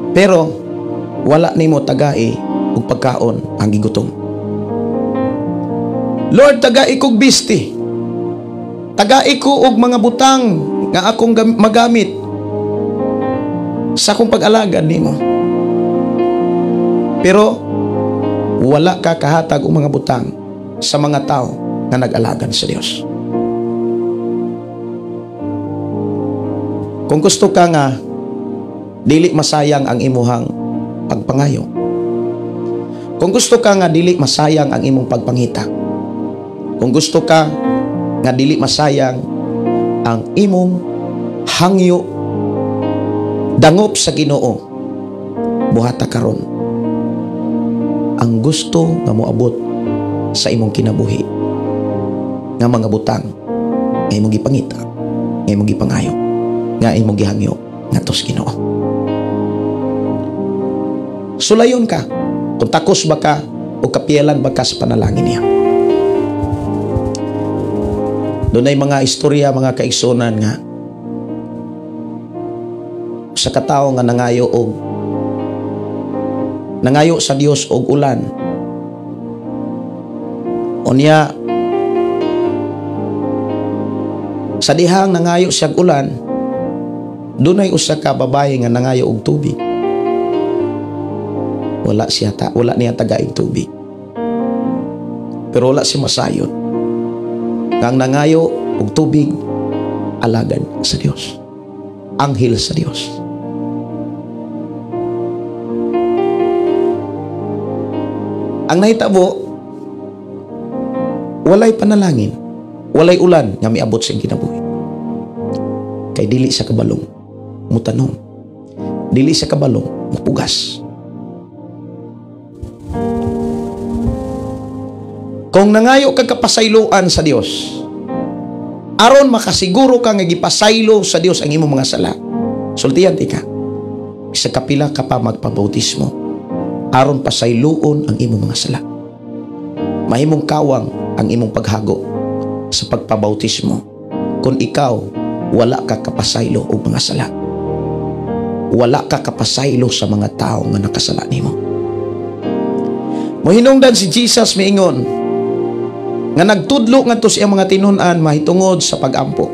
Pero wala nimo tagai og pagkaon ang gigutom. Lord, tagai kog bisti. Tagai ko og mga butang nga akong magamit sa akong pag-alagad nimo. Pero wala ka kahatag og mga butang sa mga tao nga nag-alagad sa Dios. Kung gusto ka nga dili masayang ang imuhang pagpangayo, kung gusto ka nga dili masayang ang imong pagpangita, kung gusto ka nga dili masayang ang imong hangyo dangop sa Ginoo, buhata karon ang gusto nga moabot sa imong kinabuhi nga mga butang nga imong gipangita, nga imong gipangayo, nga imong gihangyo ngadto sa Ginoo. Sulayon ka kung takos ba ka o kapiyalan ba ka sa panalangin niya. Doon ay mga istorya, mga kaigsunan nga sa katao nga nangayo sa Dios og ulan. Unya sa dihang nangayo siyag ulan, dunay usa ka babae nga nangayo og tubig. Wala niya tagaing tubig. Pero wala si masayon. Ang nangayo og tubig, alagad sa Dios. Anghel sa Dios. Ang nahitabo, walay panalangin, walay ulan nga miabot sa kinabuhi. Kay dili sa kabalong mutanong, dili sa kabalong mupugas. Kung nangayo ka kapasayloan sa Dios, aron makasiguro ka nga gipasaylo sa Dios ang imong mga sala, sultihan ti ka sa kapila ka pa magpabautismo aron pasayloon ang imong mga sala. Mahimong kawang ang imong paghago sa pagpabautismo kung ikaw wala ka kapasaylo og mga sala. Wala ka kapasaylo sa mga tao nga nakasala nimo. Mohinungdan si Jesus miingon nga nagtudlo ngadto sa iyang mga tinun-an mahitungod sa pag-ampo.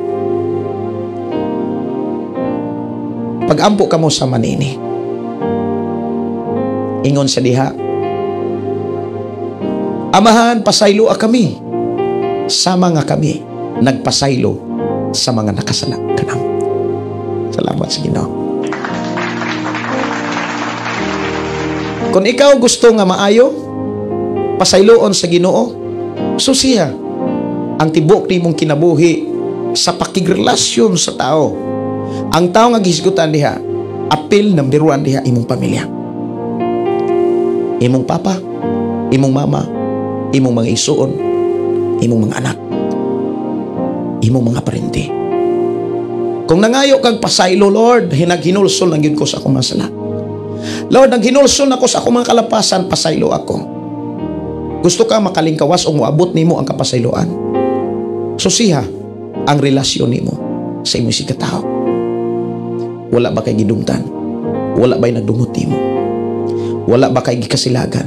Pag-ampo kamo sa manini. Ingon sa diha, Amahan, pasaylo kami. Sama nga kami nagpasaylo sa mga nakasala kanang. Salamat sa Ginoo. Kung ikaw gusto nga maayo, pasayloon sa Ginoo, susiya ang tibok nimong kinabuhi sa pakigrelasyon sa tao. Ang tao nga gihisgutan diha, apil number 1 diha imong pamilya. Imong papa, imong mama, imong mga isuon, imong mga anak, imong mga parente. Kung nangayo kang pasaylo, Lord, hinulsol lang yun ko sa akong mga sala. Lord, naghinulsol ako sa akong mga kalapasan, pasaylo ako. Gusto ka makalingkawas o moabot nimo ang kapasayloan? Susiha ang relasyon nimo sa imong sikatao. Wala ba kay gidungtan? Wala ba'y nagdumot nimo? Wala ba kay gikasilagan?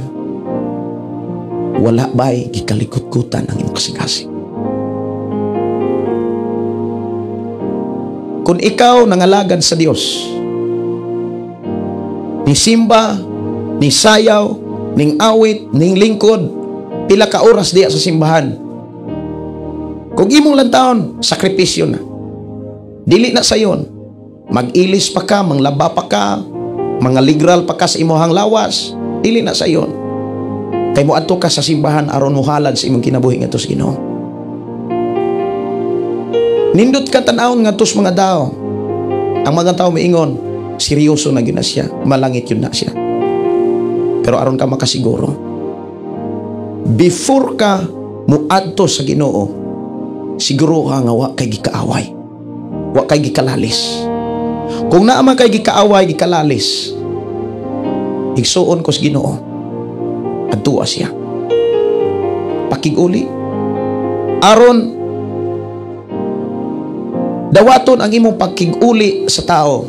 Wala ba'y gikalikot-kutan ang imong kasing-kasing? Kung ikaw nangalagad sa Dios, ni simba, ni sayaw, ning awit, ning lingkod, pila ka oras diya sa simbahan. Kung imong lantawon, sakripisyo na. Dili na sayon. Mag-ilis pa ka, manglaba pa ka, mga ligral pa ka sa imuhang lawas, dili na sayon. Kay mo adto ka sa simbahan aron muhalad sa imong kinabuhi ngadto sa Ginoo. Nindot ka tan-awon ngadto sa mga tao. Ang mga tao miingon, seryoso na gyud na siya, malangit yun na siya. Pero aron ka makasiguro, before ka muadto sa Ginoo, siguro ka nga wa kay gikaaway, wa kay gikalalis. Kung naa man kay gikaaway, gikalalis, igsuon ko sa Ginoo, adtua siya. Pakiguli aron dawaton ang imong pakiguli sa tao.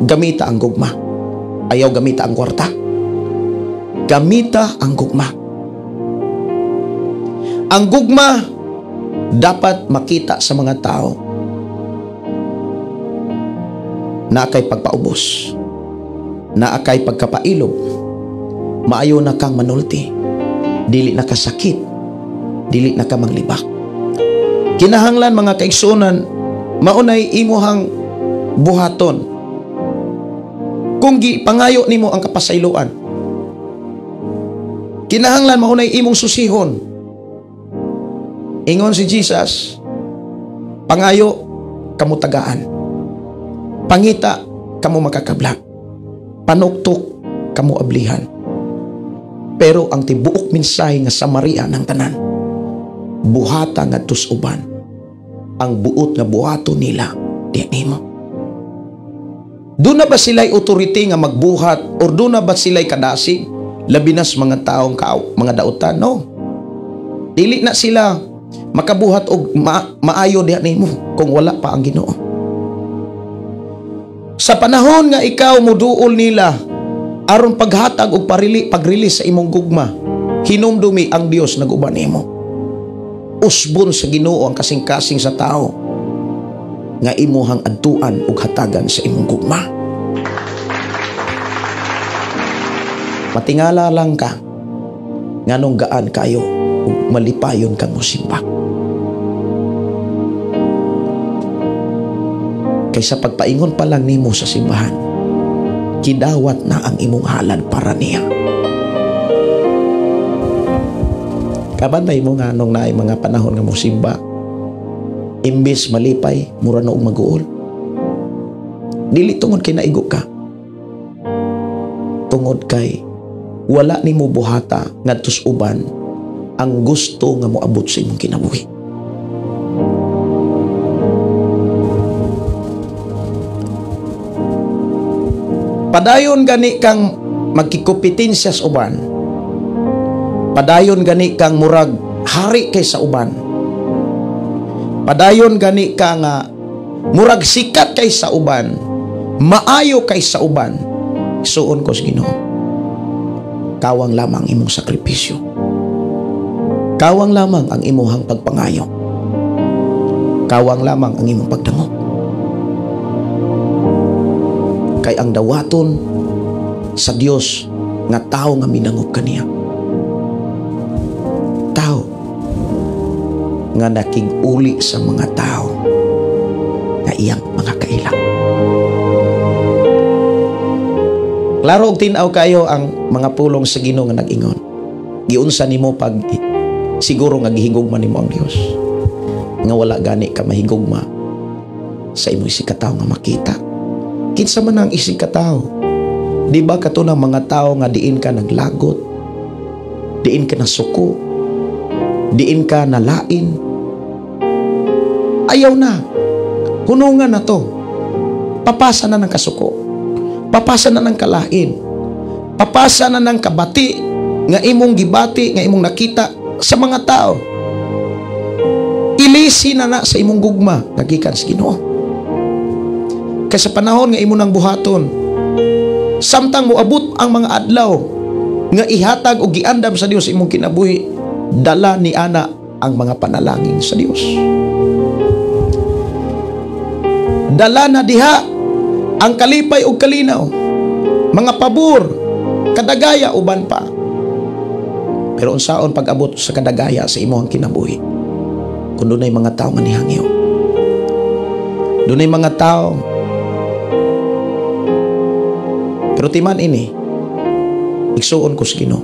Gamita ang gugma, ayaw gamita ang kwarta. Gamita ang gugma. Ang gugma dapat makita sa mga tao na kay pagpaubos, na kay pagkapailob, maayo na kang manulti, dili na kasakit, dili na ka maglibak. Kinahanglan mga kaigsunan, maunay imuhang buhaton kung gipangayo nimo ang kapasayloan. Kinahanglan maunay imong susihon. Ingon si Jesus, pangayo kamo tagaan, pangita kamo makakablang, panuktok kamo ablihan. Pero ang tibuok mensahe nga Samaria ng tanan, buhata nga tus uban, ang buot nga buhato nila di nimo. Doon na ba sila'y authority nga magbuhat, or doon na ba sila'y kadasig labi nas mga taong mga dautan? No, dili na sila makabuhat og maayo di nimo kung wala pa ang Ginoo. Sa panahon nga ikaw muduol nila aron paghatag og pag-release sa imong gugma, hinumdumi ang Dios naguban nimo. Usbon sa Ginoo ang kasing-kasing sa tao nga imuhang adtuan ug hatagan sa imong gugma. Matingala lang ka nganong gaan kayo ug malipayon kang musimba. Kaysa pagpaingon pa lang nimo sa simbahan, kidawat na ang imong halad para niya. Kabantay mo nga nung naay mga panahon nga musimba, imbis malipay, mura na og mag-uol. Dili tungod kay naigo ka. Tungod kay wala nimo buhata ngadto sa uban ang gusto nga moabot sa imong kinabuhi. Padayon gani kang magkikompetensya sa uban. Padayon gani kang murag hari kay sa uban. Padayon gani ka nga murag sikat kay sa uban, maayo kay sa uban. Suon ko sa Ginoo, kawang lamang imong sakripisyo. Kawang lamang ang imuhang pagpangayo. Kawang lamang ang imong pagdamo. Kay ang dawaton sa Dios nga tao nga minangop kaniya, tao nga nakig-uli sa mga tao nga iyang mga kailang. Klaro og tin-aw kayo ang mga pulong sa Ginoo nga nag-ingon, giunsa nimo pag siguro nga gihigugma nimo ang Dios, nga wala gani ka mahigugma sa imo isikataw nga makita. Kinsa man ang isig ka tao? Di ba kato ng mga tao nga diin ka naglagot, diin ka nasuko, diin ka nalain? Ayaw na. Hunungan na to. Papasa na ng kasuko. Papasa na ng kalain. Papasa na ng kabati nga imong gibati, nga imong nakita sa mga tao. Ilisi na sa imong gugma, nagikan sa Ginoo. Kaya sa panahon nga imo nang buhaton, samtang moabot ang mga adlaw nga ihatag o giandam sa Dios imong kinabuhi, dala ni ana ang mga panalangin sa Dios. Dala na diha ang kalipay o kalinaw, mga pabor, kadagaya uban pa. Pero unsaon pag-abot sa kadagaya sa imong kinabuhi, kung dunay mga tao nga nihangyo, dunay mga tao. Pero timan ini, igsuon ko sa Ginoo,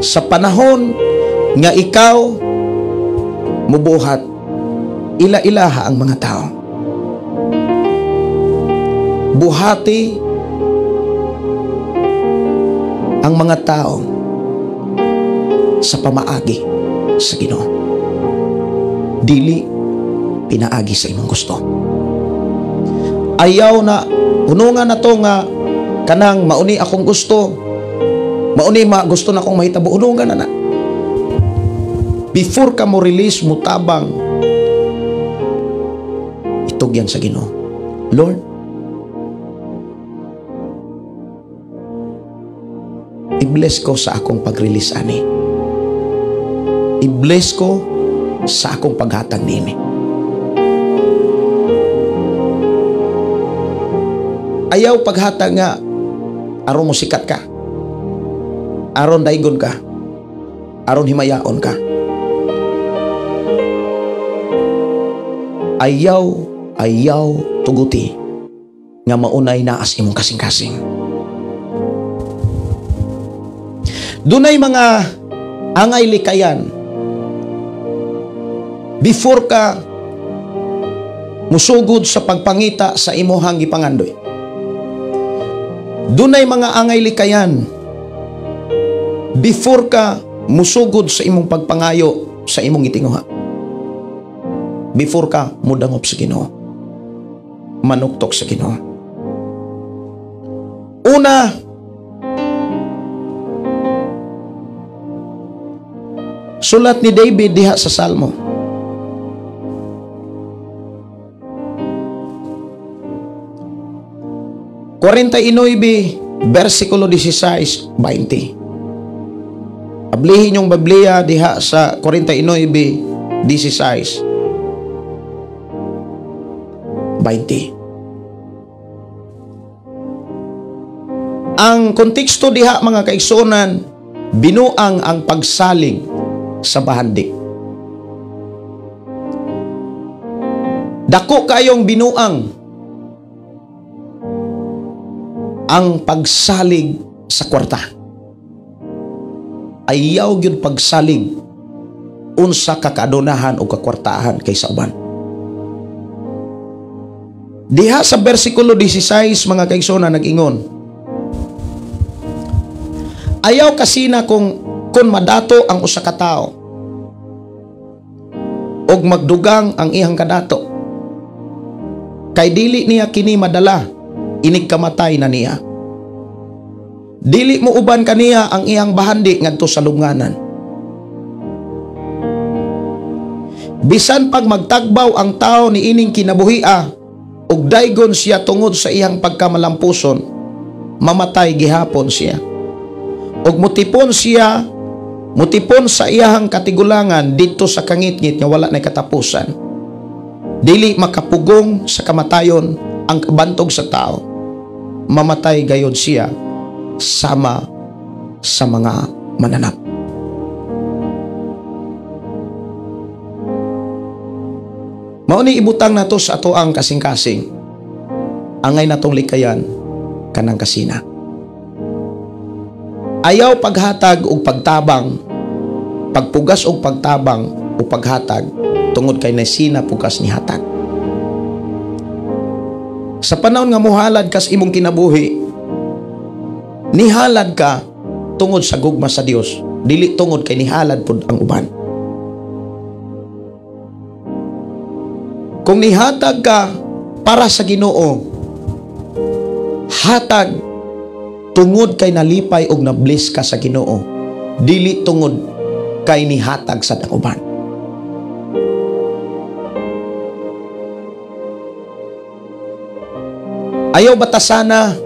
sa panahon nga ikaw mubuhat, ila-ilaha ang mga tao. Buhati ang mga tao sa pamaagi sa Ginoo. Dili pinaagi sa imong gusto. Ayaw na, unungan na to nga kanang mauni akong gusto, mauni gusto na akong mahitabo, unungan na. Before ka mo release, mo tabang, itugyan sa Ginoo, Lord, i-bless ko sa akong pag-release ani. I-bless ko sa akong paghatag nini. Ayaw paghatag nga aron mo sikat ka, aron daigon ka, aron himayaon ka. Ayaw tuguti nga maunay naas imong kasing-kasing. Dunay mga angay likayan before ka musugod sa pagpangita sa imuhang gipangandoy. Dunay mga angay likayan before ka musugod sa imong pagpangayo sa imong gitinguha, before ka mudangop sa Ginoo, manuktok sa Ginoo. Una, sulat ni David diha sa Salmo, versikulo 16-20. Ablihin yung Biblia diha sa 49:16-20. Ang konteksto diha mga kaigsunan, binuang ang pagsalig sa bahandik. Dako kayong binuang ang pagsalig sa kwarta. Ayaw gyud pagsalig unsa ka kaadunahan o kakwartahan kaysa uban. Diha sa versikulo 16 mga kaigsunan nag-ingon, ayaw kasina kung madato ang usa ka tawo og magdugang ang iyang kadato, kay dili niya kini madala inig kamatay na niya. Dili mo uban kaniya ang iyang bahandi ngadto sa lubnganan. Bisan pag magtagbaw ang tao ni ining kinabuhia ug daygon siya tungod sa iyang pagkamalampuson, mamatay gihapon siya. Ug mutipon sa iyang katigulangan didto sa kangit-ngit nga wala nay katapusan. Dili makapugong sa kamatayon ang kabantog sa tao, mamatay gayod siya sama sa mga mananap. Mauni ibutang nato sa ato ang kasing-kasing, angay natong likayan kanang kasina. Ayaw paghatag o pagtabang, pagpugas o pagtabang o paghatag tungod kay nasina pugas ni hatag. Sa panahon nga muhalad kas imong kinabuhi, nihalad ka tungod sa gugma sa Dios, dili tungod kay nihalad pud ang uban. Kung nihatag ka para sa Ginoo, hatag tungod kay nalipay og na-bless ka sa Ginoo, dili tungod kay nihatag sa uban. Ayaw batasana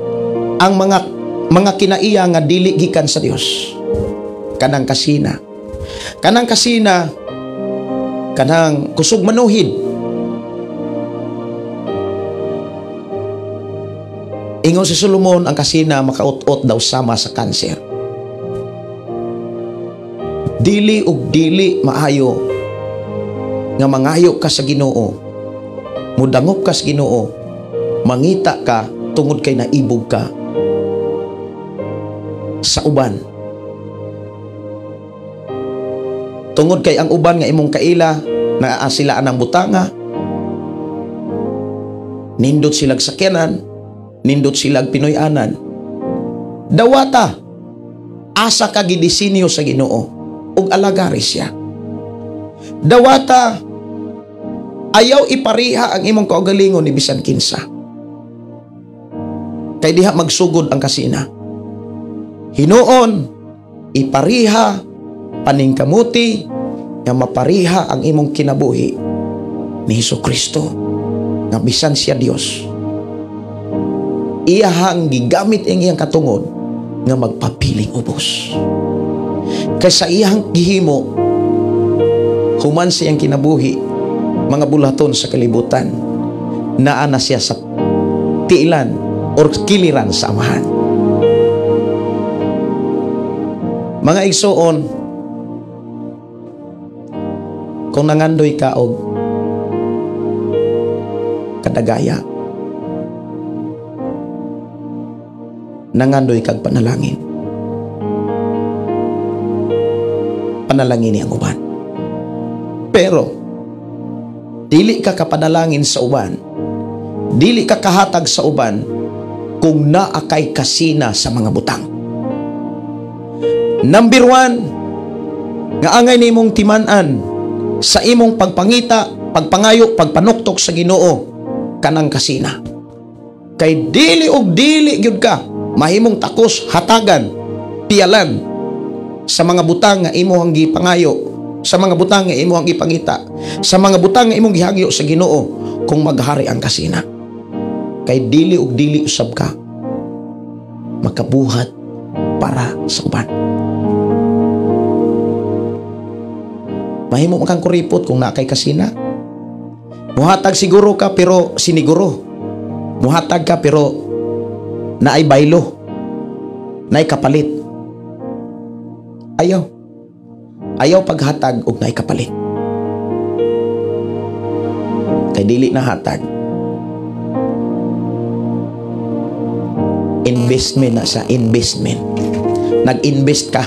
ang mga kinaiya nga dili gikan sa Dios. Kanang kasina, kanang kusog manuhid. Ingon si Solomon, ang kasina makaut-ot daw sama sa kanser. Dili ug dili maayo nga mangayo ka sa Ginoo, mudangop ka sa Ginoo, mangita ka tungod kay naibog ka sa uban. Tungod kay ang uban nga imong kaila na silaan ang butanga, nindot silag sakyanan, nindot silag pinoy-anan. Dawata, asa ka gidisinyo sa Ginoo ug alagari siya. Dawata, ayaw ipariha ang imong kaugalingon ni bisan kinsa. Kay diha magsugod ang kasina. Hinuon, ipariha, paningkamuti, nga mapariha ang imong kinabuhi ni Hesukristo, nga bisan siya Dios. Iyahang gigamit ang iyang katungod nga magpapiling ubos. Kaysa iyang gihimo, human siyang kinabuhi, mga bulaton sa kalibutan, naa na siya sa tiilan or kiliran sa amahan. Mga igsoon, kung nangandoy ka og kadagaya, nangandoy kag panalangin, panalangin ang uban. Pero dili ka kapanalangin sa uban, dili ka kahatag sa uban kung naa kay kasina sa mga butang. Number 1, nga angay nimong timan-an sa imong pagpangita, pagpangayo, pagpanuktok sa Ginoo kanang kasina. Kay dili og dili gyud ka mahimong takos, hatagan, piyalan sa mga butang nga imong gipangayo, sa mga butang nga imong gipangita, sa mga butang nga imong gihagyo sa Ginoo kung maghari ang kasina. Kay dili og dili usab ka makabuhat para sa uban. Mahimo kang kuripot kung nakay kasina. Muhatag siguro ka pero siniguro. Muhatag ka pero naay baylo, naay kapalit. Ayaw paghatag og naay kapalit. Kay dili na hatag. Investment na sa investment. Nag-invest ka.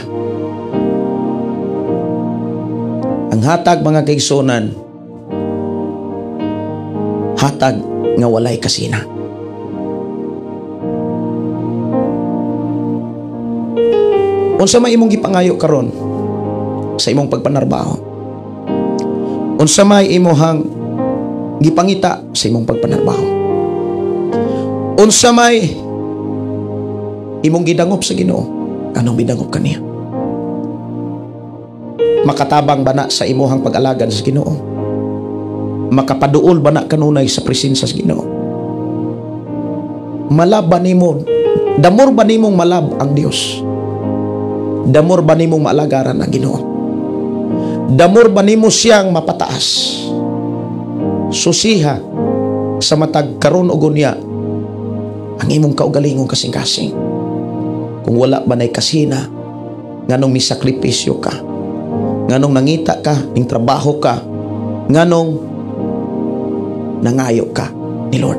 Ang hatag, mga kaigsunan, hatag nga walay kasina. Unsa may imong gipangayo karon sa imong pagpanarbaho? Unsa may imong gipangita sa imong pagpanarbaho? Unsa may imong gidangop sa Ginoo? Anong bidangop kaniya? Makatabang ba na sa imuhang pag-alagad sa Ginoo? Makapaduol ba na kanunay sa presensya sa Ginoo? Malab ba nimo? Damor ba nimong malab ang Dios? Damor ba nimong maalagaran ang Ginoo? Damor ba nimo siyang mapataas? Susiha sa matag karon ug unya ang imong kaugalingong kasing-kasing. Kung wala ba nay kasina, nganong misakripisyo ka, nganong nangita ka, ning trabaho ka, nganong nangayo ka ni Lord.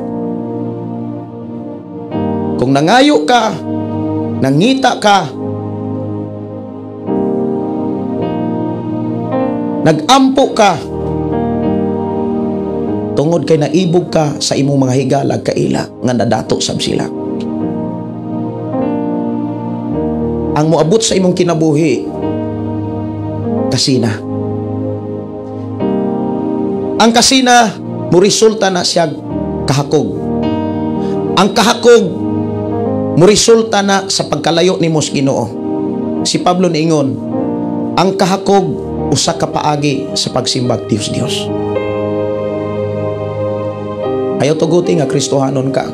Kung nangayo ka, nangita ka, nagampo ka, tungod kay naibog ka sa imong mga higalag kaila nga nadato sab sila. Ang moabot sa imong kinabuhi, kasina. Ang kasina, muresulta na siya kahakog. Ang kahakog, muresulta na sa pagkalayo ni Mos Ginoo. Si Pablo niingon, ang kahakog, usa ka paagi sa pagsimbag Dios. Ayaw tuguti nga Kristohanon ka.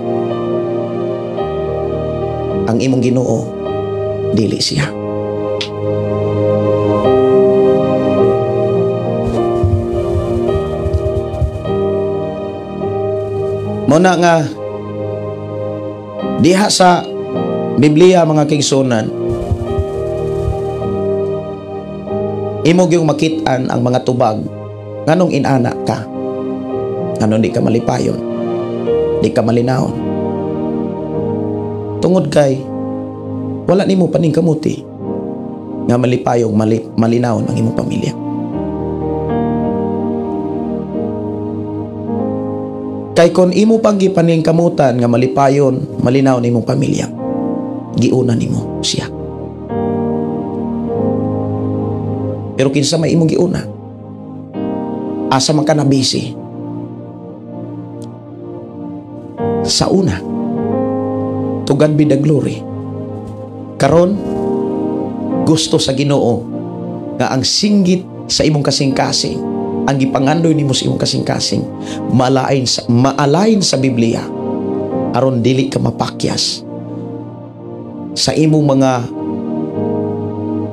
Ang imong Ginoo, dili siya. Muna nga diha sa Biblia, mga kaigsunan, imo gyung makit-an ang mga tubag nganong inana ka, nganong di ka malipayon, di ka malinawon, tungod kay wala nimo paning kamuti nga malipayong malinawon ang imong pamilya. Kay kon imo pang gipaning kamutan nga malipayon, malinaw ni imong pamilya, giuna nimo siya. Pero kinsa may imong giuna, asa man ka na busy sa una, to God be the glory. Karon gusto sa Ginoo nga ang singgit sa imong kasing-kasing, ang gipangandoy nimo sa imong kasing-kasing, maalain sa Biblia, aron dili ka mapakyas sa imong mga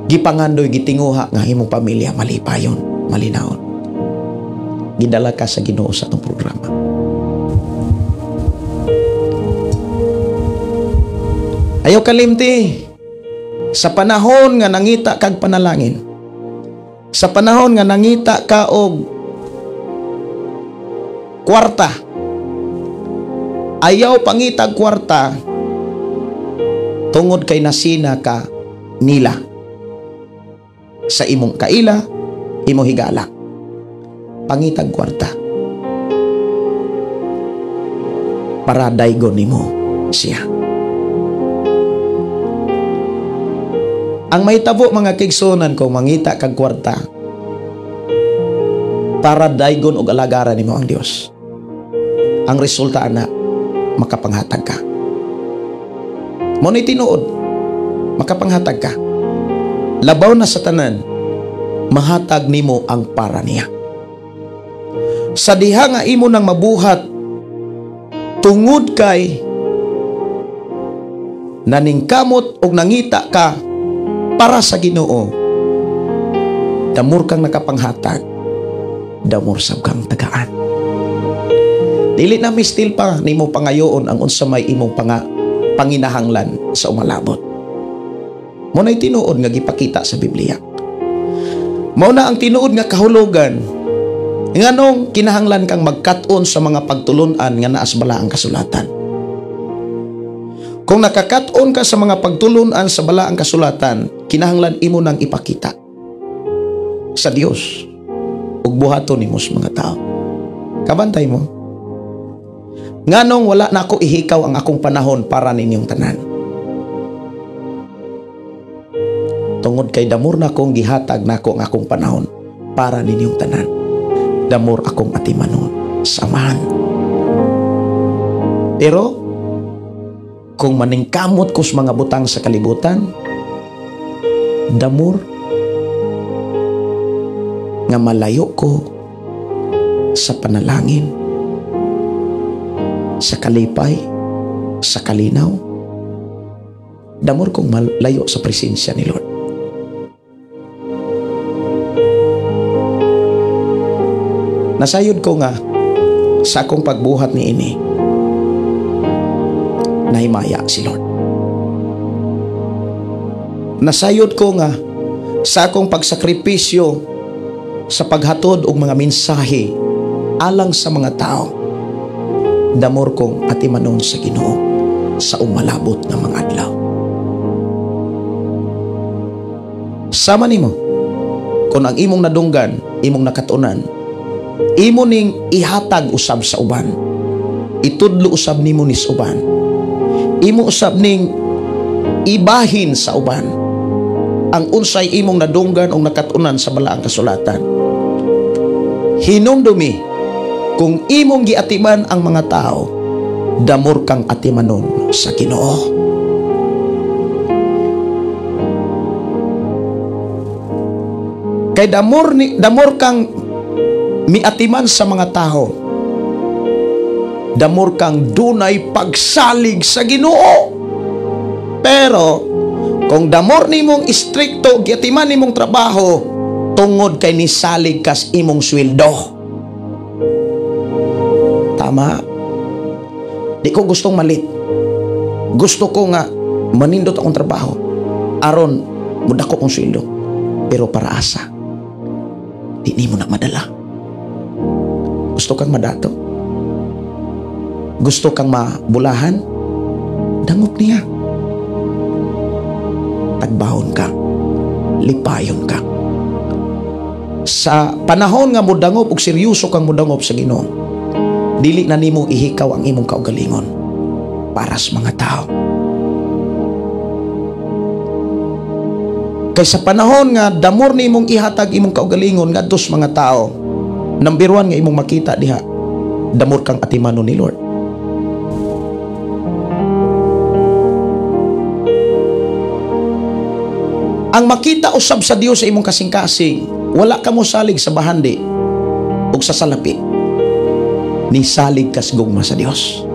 gipangandoy, gitinguha nga imong pamilya malipayon, malinawon. Gidala ka sa Ginoo sa atong programa. Ayaw kalimti sa panahon nga nangita kag panalangin, sa panahon nga nangita ka og kwarta, ayaw pangitag kwarta tungod kay nasina ka nila sa imong kaila, imong higala. Pangitag kwarta para daygon nimo siya. Ang mahitabo mga kaigsunan kung mangita kag kwarta para daygon og alagaran nimo ang Dios. Ang resulta ana makapanghatag ka. Mo ni tinuod, makapanghatag ka. Labaw na sa tanan, mahatag nimo ang para niya. Sa diha nga imo nang mabuhat tungod kay naningkamot og nangita ka para sa Ginoo, damor kang nakapanghatag, damor sab kang tagaan. Dili na mistil pa nimo pangayoon ang unsa may imong panginahanglan sa umalabot. Mo na'y tinuod nga gipakita sa Biblia. Mao na ang tinuod nga kahulugan nganong kinahanglan kang magkat-on sa mga pagtulunan nga naas bala ang kasulatan. Kung nakakat-on ka sa mga pagtulunan sa bala ang kasulatan, kinahanglan imo nang ipakita sa Dios ug buhaton nimo sa mga tao. Kabantay mo. Nganong wala na ako ihikaw ang akong panahon para ninyong tanan. Tungod kay damor na akong gihatag na ako ang akong panahon para ninyong tanan. Damor akong atimanon, samahan. Pero kung maningkamot ko sa mga butang sa kalibutan, damor nga malayo ko sa panalangin, sa kalipay, sa kalinaw, damor kong malayo sa presensya ni Lord. Nasayod ko nga sa akong pagbuhat ni ini, nahimaya si Lord. Nasayod ko nga sa akong pagsakripisyo sa paghatod og mga mensahe alang sa mga tao, damor kong atimanon sa Ginoo sa umalabot ng mga adlaw. Sama nimo kung ang imong nadunggan, imong nakatunan, imo ning ihatag usab sa uban, itudlo usab nimo ni sa uban, imo usab ning ibahin sa uban ang unsay imong nadunggan o nakatunan sa balaang kasulatan. Hinumdumi kung imong giatiman ang mga tao, damor kang atimanon sa Ginoo. Kay damor kang miatiman sa mga tao, damor kang dunay pagsalig sa Ginoo. Pero kung damor nimong istrikto giatiman nimong trabaho, tungod kay nisalig kas imong sweldo. Tama. Di ko gustong malit. Gusto ko nga manindot akong trabaho aron mudako kong sweldo. Pero para asa, di nimo na madala. Gusto kang madato? Gusto kang mabulahan? Dangop niya. Tagbahon ka. Lipayon ka. Sa panahon nga mudangop ug seryoso kang mudangop sa Ginoo, dili na nimo ihikaw ang imong kaugalingon para sa mga tao. Kay sa panahon nga damor nimong ihatag imong kaugalingon ngadto sa mga tao, number 1 nga imong makita diha, damor kang atimanon ni Lord. Ang makita usab sa Dios sa imong kasing-kasing, wala ka mo salig sa bahandi ug sa salapi. Nisalig ka sa gugma sa Dios.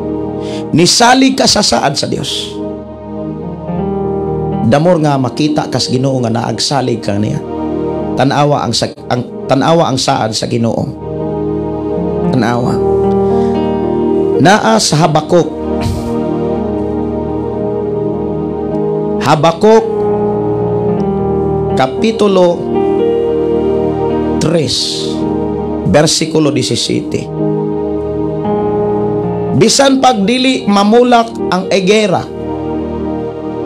Nisalig ka sa saad sa Dios. Damor nga makita kas Ginoo nga naagsalig ka niya. Tanawa ang saad sa Ginoo. Tanawa. Naa sa Habakuk. Habakuk Kapitulo 3 versikulo 17. Bisan pagdili mamulak ang egera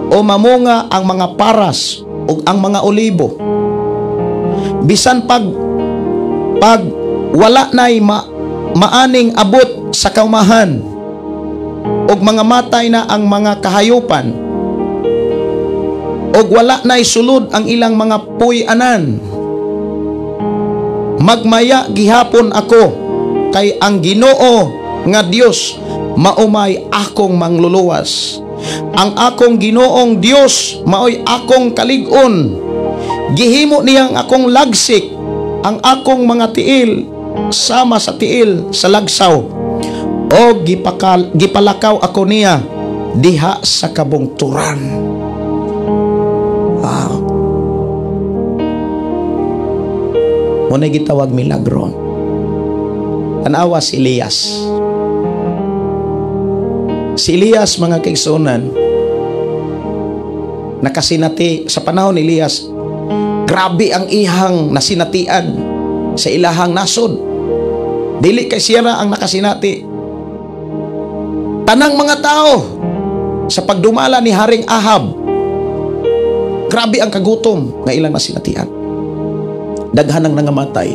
o mamunga ang mga paras o ang mga olibo, bisan pag wala na'y maaning abot sa kaumahan o mga matay na ang mga kahayupan, og wala nay sulod ang ilang mga puy-anan. Magmaya gihapon ako, kay ang Ginoo nga Dios maumay akong mangluluwas. Ang akong Ginoong Dios maoy akong kalig-on. Gihimo niyang akong lagsik ang akong mga tiil sama sa tiil sa lagsaw, o gipalakaw ako niya diha sa kabungturan. Wow. Muna'y gitawag milagro. Tanawa si Elias. Si Elias, mga kaigsunan, nakasinati sa panahon ni Elias. Grabe ang ihang nasinatian sa ilahang nasod. Dili kay siya ang nakasinati. Tanang mga tao sa pagdumala ni Haring Ahab, grabe ang kagutom nga ilang nasinatian. Daghan ang nangamatay.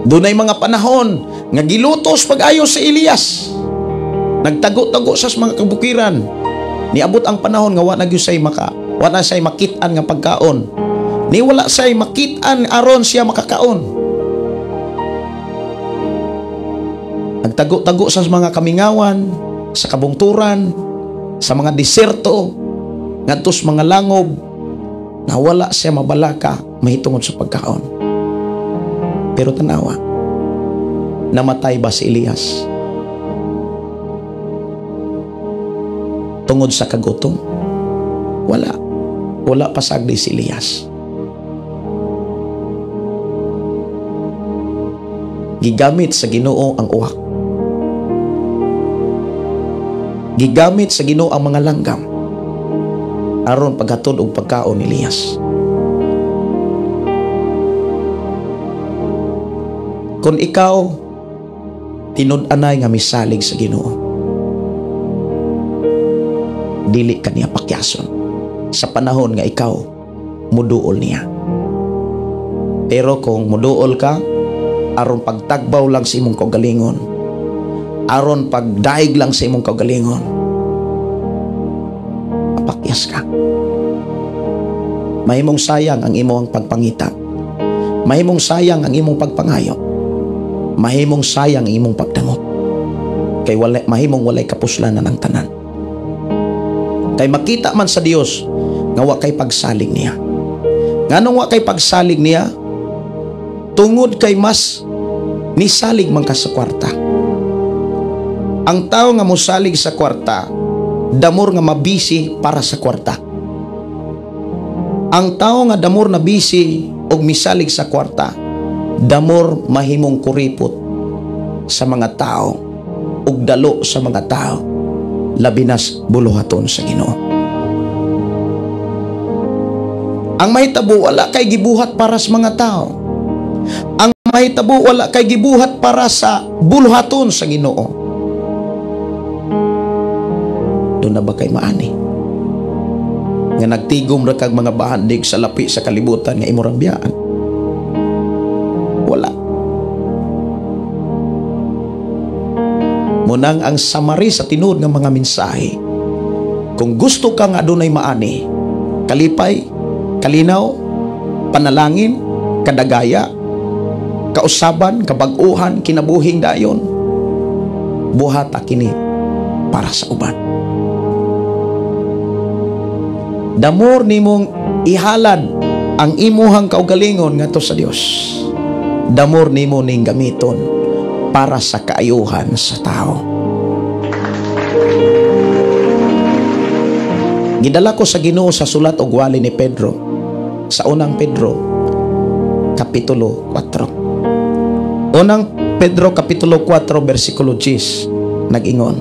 Dunay mga panahon nga gilutos pag-ayo sa Elias. Nagtago-tago sa mga kabukiran. Niabot ang panahon nga wala say makitaan nga pagkaon. Ni wala say makitaan aron siya makakaon. Nagtago-tago sa mga kamingawan, sa kabungturan, sa mga diserto, ngadtos mga langob, na wala siya mabalaka mahitungod sa pagkaon. Pero tanawa, namatay ba si Elias tungod sa kagutom? Wala pasagdi si Elias. Gigamit sa Ginoo ang uwak. Gigamit sa Ginoo ang mga langgam aron paghatod og pagkaon ni Elias. Kung ikaw tinud-anay nga misalig sa Ginoo, dili ka niya pakyason sa panahon nga ikaw muduol niya. Pero kung muduol ka aron pagtagbaw lang sa imong kaugalingon, aron pagdaig lang sa imong kaugalingon, papakyas ka. Mahimong sayang ang imong pagpangita. Mahimong sayang ang imong pagpangayo. Mahimong sayang ang imong pagdangop. Kay mahimong walay kapuslanan ang tanan. Kay makita man sa Dios nga wa kay pagsalig niya. Nganong wa kay pagsalig niya? Tungod kay mas nisalig man ka sa kwarta. Ang tao nga mosalig sa kwarta, damor nga mabisi para sa kwarta. Ang tao nga damor na bisi og misalig sa kwarta, damor mahimong kuripot sa mga tao ug dalo sa mga tao, labi nas buluhaton sa Ginoo. Ang mahitabo wala kay gibuhat para sa mga tao. Ang mahitabo wala kay gibuhat para sa buluhaton sa Ginoo. Doon na ba kay maani nga nagtigom ra kag mga bahandig sa lapi sa kalibutan nga imong biyaan? Wala. Munang ang samari sa tinuod nga mga mensahe, kung gusto ka nga dunay maani, kalipay, kalinaw, panalangin, kadagaya, kausaban, kabag-uhan, kinabuhing dayon, buhata kini para sa uban. Damor nimong ihalad ang imuhang kaugalingon ngadto sa Dios. Damor nimo ning gamiton para sa kaayuhan sa tao. Gidala ko sa Ginoo sa sulat og wali ni Pedro sa unang Pedro kapitulo 4. Unang Pedro kapitulo 4 bersikulo 10 nag-ingon,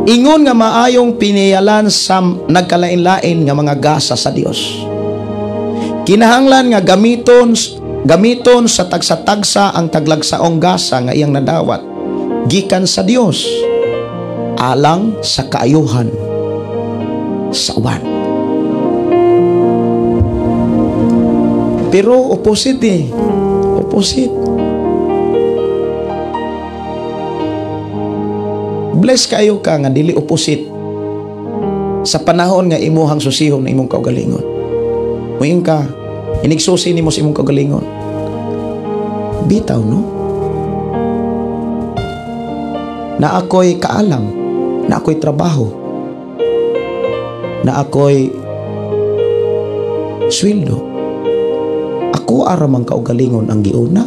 ingon nga maayong piniyalan sa nagkalain-lain nga mga gasa sa Dios. Kinahanglan nga gamiton sa tagsa-tagsa ang taglagsaong gasa nga iyang nadawat gikan sa Dios alang sa kaayuhan sa uban. Pero opposite. Mabless kayo ka nga dili opposite sa panahon nga imuhang susihon na imong kaugalingon. Muing ka, inigsusi nimo sa imong kaugalingon. Bitaw, no? Na ako'y kaalam, na ako'y trabaho, na ako'y sweldo. Ako aramang kaugalingon ang giuna.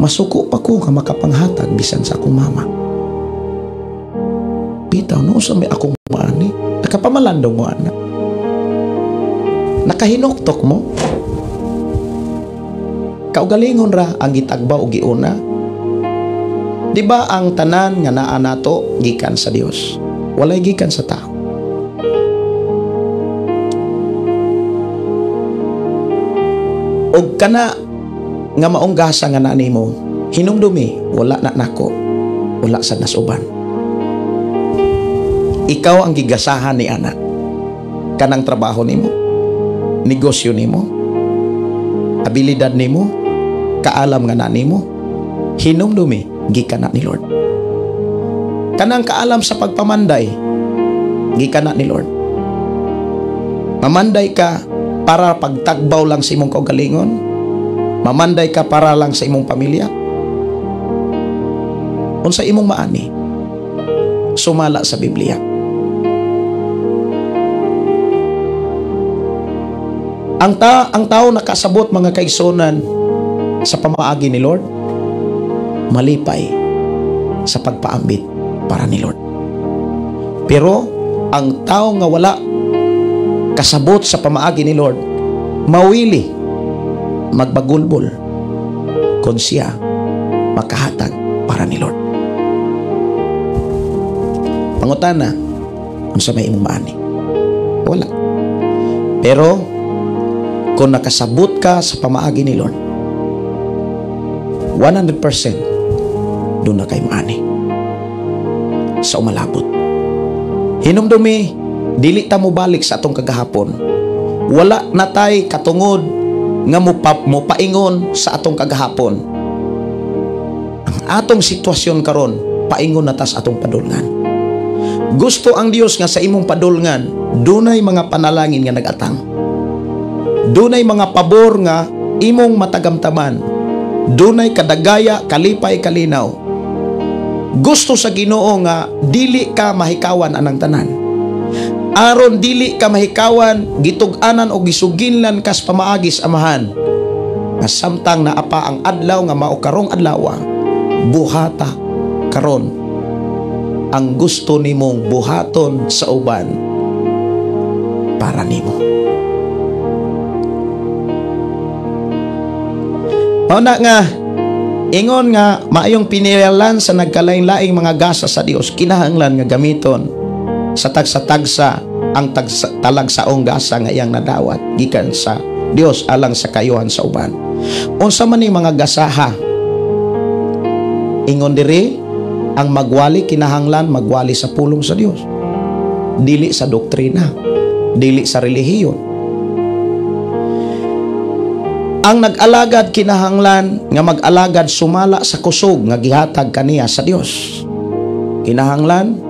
Masuko pa ko nga makapanghatag bisan sa akong mama. Bitaw, no? Sa may akong maani. Nakapamalandong mo, anak. Nakahinoktok mo. Kaugalingon ra ang gitagbaw o giuna. Di ba ang tanan nga naa nato gikan sa Dios? Walay gikan sa tao. Og kana nga maong gasa nga nani mo, hinumdumi, wala na nako, wala sa nasuban. Ikaw ang gigasahan ni anak. Kanang trabaho nimo, negosyo nimo, abilidad nimo, kaalam nga nani mo, hinumdumi, gikan na ni Lord. Kanang kaalam sa pagpamanday, gikan na ni Lord. Mamanday ka para pagtagbaw lang sa imong kaugalingon, mamanday ka para lang sa imong pamilya, unsa imong maani, sumala sa Biblia. Ang tao nakasabot mga kaigsonan sa pamaagi ni Lord, malipay sa pagpaambit para ni Lord. Pero ang tao nga wala kasabot sa pamaagi ni Lord, mawili magbagulbol kung siya makahatag para ni Lord. Pangutana, kung sa may imong maani, wala. Pero kung nakasabot ka sa pamaagi ni Lord, 100% doon na kay maani sa umalabot. Hinumdumi, dili ta mo balik sa atong kagahapon. Wala na tay katungod nga mo paingon sa atong kagahapon. Ang atong sitwasyon karon, paingon na tas atong padulngan. Gusto ang Dios nga sa imong padulngan, dunay mga panalangin nga nagatang. Dunay mga pabor nga imong matagamtaman. Dunay kadagaya, kalipay, kalinaw. Gusto sa Ginoo nga dili ka mahikawan anang tanan. Aron dili ka mahikawan, gitug-anan o gisuginlan kas pamaagis amahan. Nga samtang naapa ang adlaw nga mao karong adlaw, buhata karon ang gusto nimong buhaton sa uban para nimo. Mauna nga, ingon nga maayong pinirialan sa nagkalain-laing mga gasa sa Dios, kinahanglan nga gamiton sa tagsa-tagsa ang talagsaong gasa nga iyang nadawat gikan sa Dios alang sa kayuhan sa uban. Unsa man ni mga gasaha? Ingon diri, ang magwali kinahanglan magwali sa pulong sa Dios. Dili sa doktrina, dili sa relihiyon. Ang nag-alagad kinahanglan nga mag-alagad sumala sa kusog nga gihatag kaniya sa Dios. Kinahanglan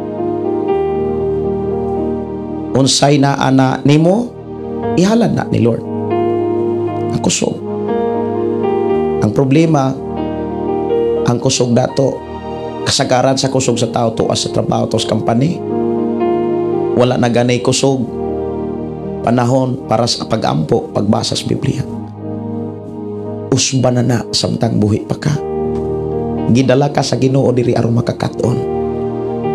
unsay na ana nimo, ihalad na ni Lord ang kusog. Ang problema, ang kusog dato, kasagaran sa kusog sa tao tuwa sa trabaho to sa company, wala na ganay kusog panahon para sa pagampo pagbasa sa Biblia. Usban na samtang buhi pa ka, gidala ka sa Ginoo diri aron makakaton,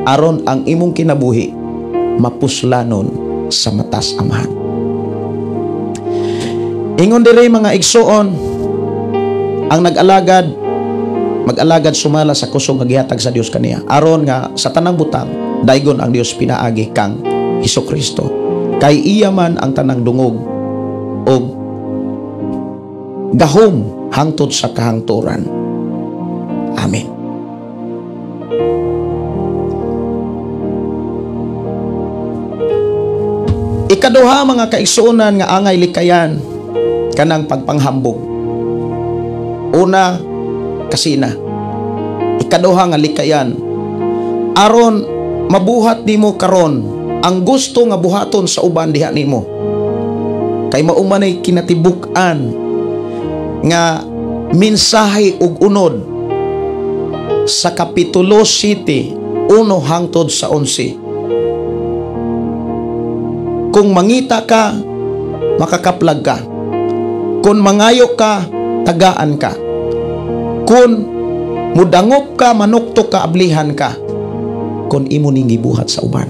aron ang imong kinabuhi mapuslanon sa matas amahan. Ingon diri mga igsuon, ang nag-alagad mag-alagad sumala sa kusog nga gihatag sa Dios kaniya, aron nga sa tanang butang daygon ang Dios pinaagi kang Hesukristo, kay iya man ang tanang dungog og gahom hangtod sa kahangturan. Amen. Ikaduha mga kaigsuonan nga angay likayan kanang pagpanghambog. Una, kasina. Ikaduha nga likayan aron mabuhat nimo karon ang gusto nga buhaton sa uban diha nimo. Kay maumanay kinatibuk-an nga mensahe ug unod sa Kapitulo 7, 1 hangtod sa 11. Kung mangita ka, makakaplag ka. Kung mangayo ka, tagaan ka. Kung mudangop ka, manuktok ka, ablihan ka. Kung imo ning gibuhat sa uban.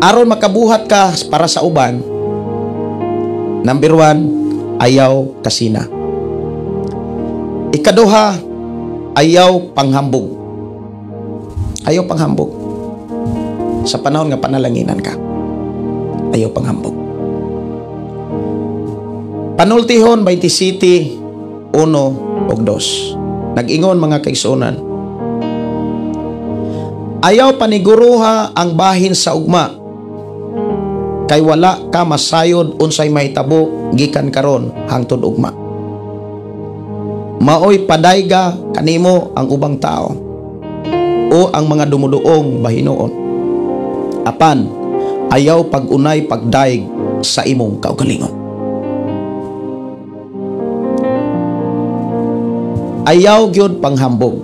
Aron makabuhat ka para sa uban, number 1, ayaw kasina. Ikaduha, ayaw panghambog. Ayaw panghambog. Sa panahon nga panalanginan ka, ayaw panghambog. Panultihon 27, 1 ug 2. Nag-ingon mga kaigsuonan, ayaw paniguruha ang bahin sa ugma, kay wala ka masayod unsay mahitabo gikan karon hangtod ugma. Maoy padayga kanimo ang ubang tao o ang mga dumuduong bahinoon. Apan ayaw pag-unay pagdaig sa imong kaugalingon. Ayaw gyud panghambog.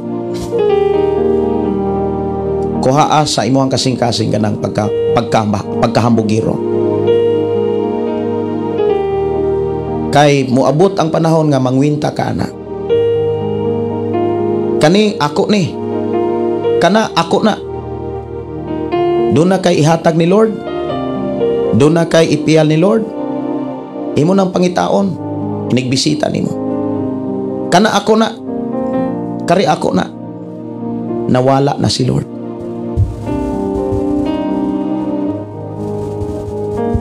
Kuhaa sa imong kasing-kasing kanang pagkahambugiro. Kay muabot ang panahon nga mangwinta ka na. Kani ako ni. Kana ako na. Doon na kay ihatag ni Lord. Doon na kay ipiyal ni Lord. Imo nang pangitaon. Inigbisita nimo. Kana ako na. Kari ako na. Nawala na si Lord.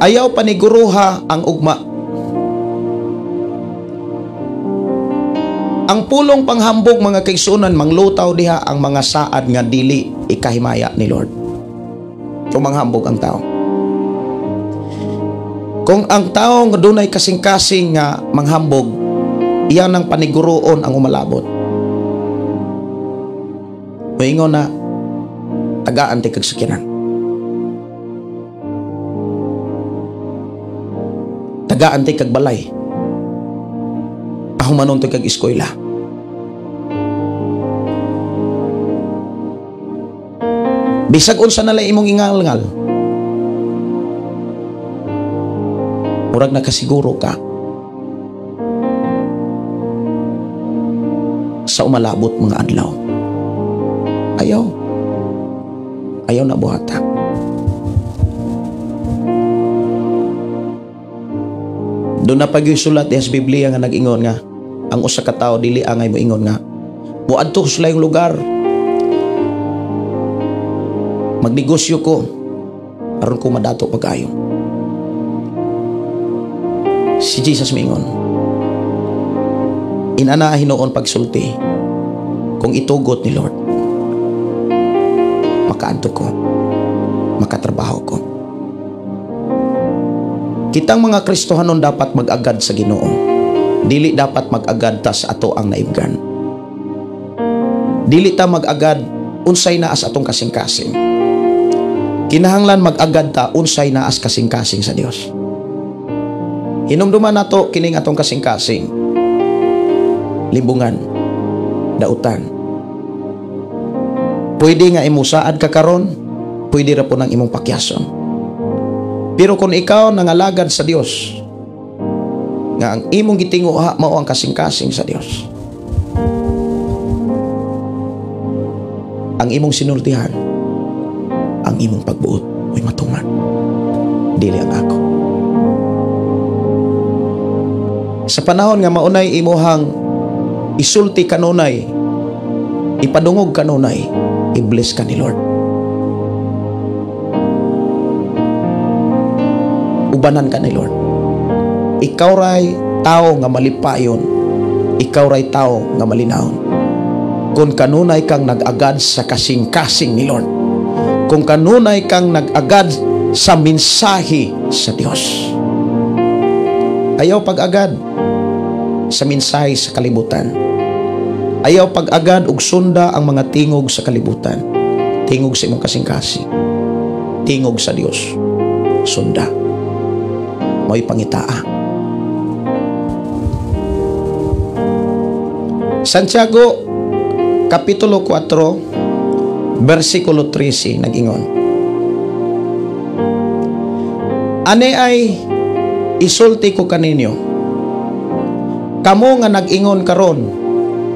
Ayaw paniguruha ang ugma. Ang pulong panghambog mga kaigsuonan, manglutaw diha ang mga saad nga dili ikahimaya ni Lord. Kung manghambog ang tao. Kung ang tao nga dunay kasing-kasing nga manghambog, iyan ang paniguroon ang umalabot. Moingon na tagaan ti kagsakinan. Tagaan ti kagbalay. Ahumanon ti kag eskwela. Bisag unsa na lang imong ingal-ngal, murag nakasiguro ka sa umalabot mga adlaw. Ayaw na buhata. Doon na pag-isulat sa Biblia nga nag-ingon nga ang usa ka tawo dili angay mo ingon nga muadto sa layong lugar, magnegosyo ko aron ko madato pag-ayo. Si Jesus mingon, inana hinuon pagsulti kung itugot ni Lord, makaadto ko, makatrabaho ko. Kitang mga Kristohanon dapat mag-agad sa Ginoo. Dili dapat mag-agad ta sa ato ang naibgan. Dili ta mag-agad unsay naas atong kasing-kasing. Kinahanglan mag-agad ta unsay naas kasing-kasing sa Dios. Hinumduman nato kining atong kasing-kasing. Limbungan, dautan. Pwede nga imusaad ka karon, pwede ra po nang imong pakyason. Pero kung ikaw nangalagad sa Dios, nga ang imong gitinguha mao ang kasing-kasing sa Dios, ang imong sinultihan, ang imong pagbuot mo'y matuman, dili ang ako. Sa panahon nga maunay imuhang isulti kanunay, ipadungog kanunay, i-bless ka ni Lord. Ubanan ka ni Lord. Ikaw ray tao nga malipayon, ikaw ray tao nga malinahon. Kung kanunay kang nag-agad sa kasing-kasing ni Lord, kung kanunay kang nag-agad sa mensahe sa Dios, ayaw pag-agad sa mensahe sa kalibutan. Ayaw pag-agad og sunda ang mga tingog sa kalibutan. Tingog sa imong kasing-kasing. Tingog sa Dios. Sunda. Mo'y pangitaa. Santiago Kapitulo 4 versikulo 13 nag-ingon, ani ay isulti ko kaninyo, kamo nga nag-ingon karon,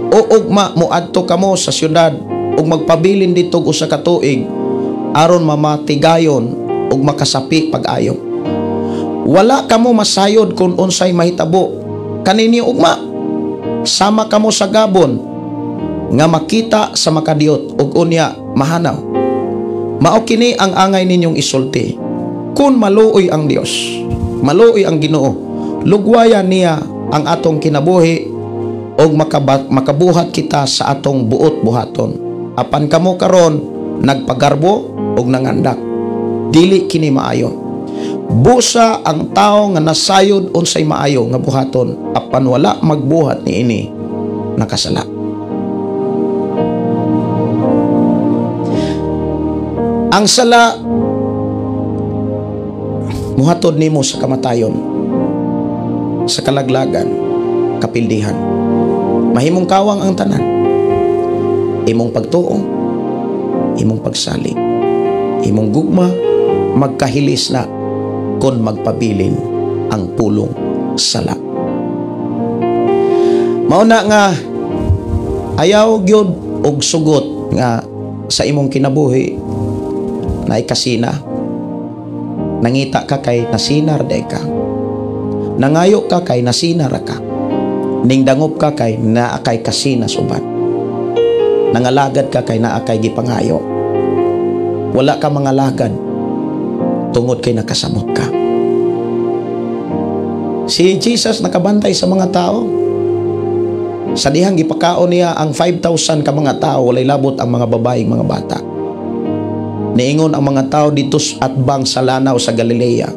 o ugma muadto kamo sa syudad ug magpabilin dito usa ka tuig aron mamatigayon ug makasapi pag-ayo. Wala kamo masayod kung unsay mahitabo kaninyo ugma. Sama kamo sa gabon nga makita sa makadiyot ug unya mahanaw. Mao kini ang angay ninyong isulti. Kun maluoy ang Dios, maluoy ang Ginoo, lugwayan niya ang atong kinabuhi ug makabuhat kita sa atong buot buhaton. Apan kamo karon nagpagarbo ug nangandak, dili kini maayo. Busa ang tao nga nasayod unsay maayo nga buhaton, apan wala magbuhat niini nakasala. Ang sala muhatod nimo sa kamatayon, sa kalaglagan, kapildihan. Mahimong kawang ang tanan. Imong pagtuo, imong pagsali, imong gugma, magkahilis na kon magpabilin ang pulong sala. Mauna nga ayaw gyud og sugot nga sa imong kinabuhi na ikasina. Nangita ka kay nasinar day ka. Nangayo ka kay nasinar ka. Ningdangop ka kay naa kay kasina subat. Nangalagad ka kay naa kay gipangayo. Wala ka mga lagad tungod kay nakasamot ka. Si Jesus nakabantay sa mga tao. Sa dihang gipakaon niya ang 5,000 ka mga tao, walay labot ang mga babaeng mga bata. Niingon ang mga tao dito at bang sa lanaw sa Galilea,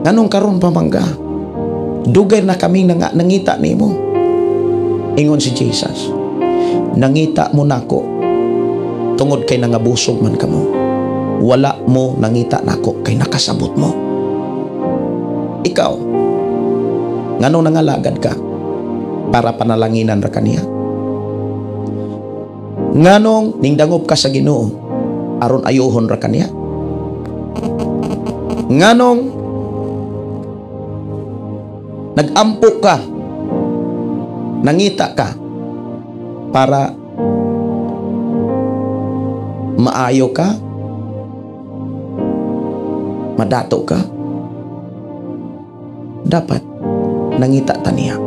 nganong karon pamangga? Dugay na kaming nangita nimo. Ingon si Jesus, nangita mo nako tungod kay nangabusog man kamo. Wala mo nangita nako kay nakasabot mo. Ikaw, nganong nangalagad ka para panalanginan ra kaniya? Nganong ningdangop ka sa Ginoo aron ayohon ra kaniya? Nganong nagampo ka, nangita ka para maayo ka, madato ka? Dapat nangita taniya,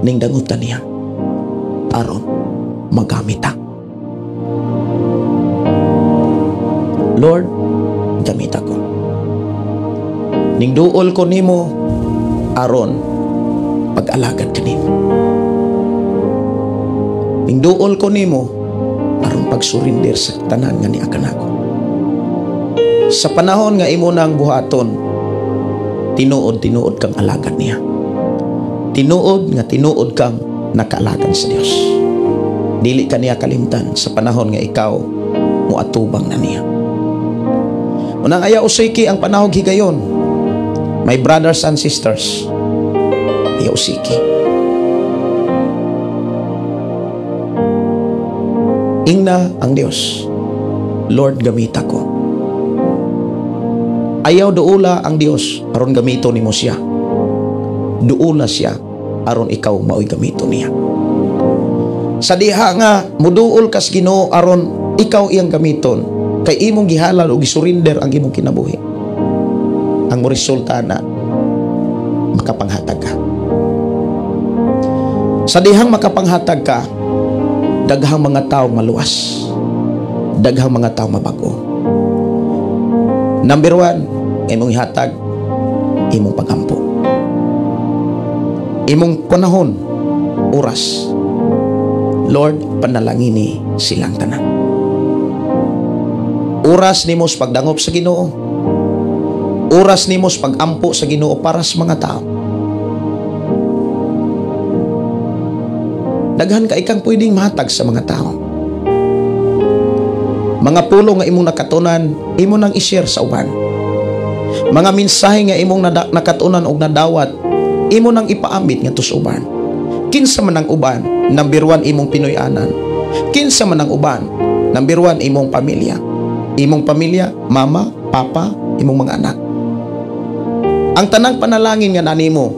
ningdangot taniya aron magamit ta. Lord, gamit ako. Ning duol ko nimo aron pag-alagad kanimo. Ning duol ko nimo aron pagsurrender sa tanan nga niakan ako. Sa panahon nga imo nang buhaton, tinuod kang alagad niya. Tinuod kang nakaalagad sa Dios. Dili ka niya kalimtan sa panahon nga ikaw muatubang na niya. Unang ayaw usiki ang panahon higayon. My brothers and sisters, ayaw usiki. Ingna ang Dios, Lord, gamita ko. Ayaw duula ang Dios aron gamito nimo siya. Duula siya aron ikaw maoy gamito niya. Sa diha nga muduol kas Ginoo aron ikaw iyang gamiton, kay imong gihalal o gisurrender ang imong kinabuhi. Ang mo resulta na makapanghatag ka. Sa dihang makapanghatag ka, daghang mga tao maluwas, daghang mga tao mabago. Number 1, imong ihatag imong pagampo, imong panahon, oras. Lord, panalangini silang tanan. Oras nimo sa pagdangop sa Ginoo, oras nimo sa pagampo sa Ginoo para sa mga tao. Daghan ka ikang pwedeng matag sa mga tao. Mga pulong nga imong nakatunan, imo nang i-share sa uban. Mga mensahe nga imong nakatunan og nadawat, imo nang ipaambit nga sa uban. Kinsa man ang uban, number 1 imong Pinoy-anan. Kinsa man ang uban, number 1 imong pamilya. Imong pamilya, mama, papa, imong mga anak. Ang tanang panalangin nga nanimo,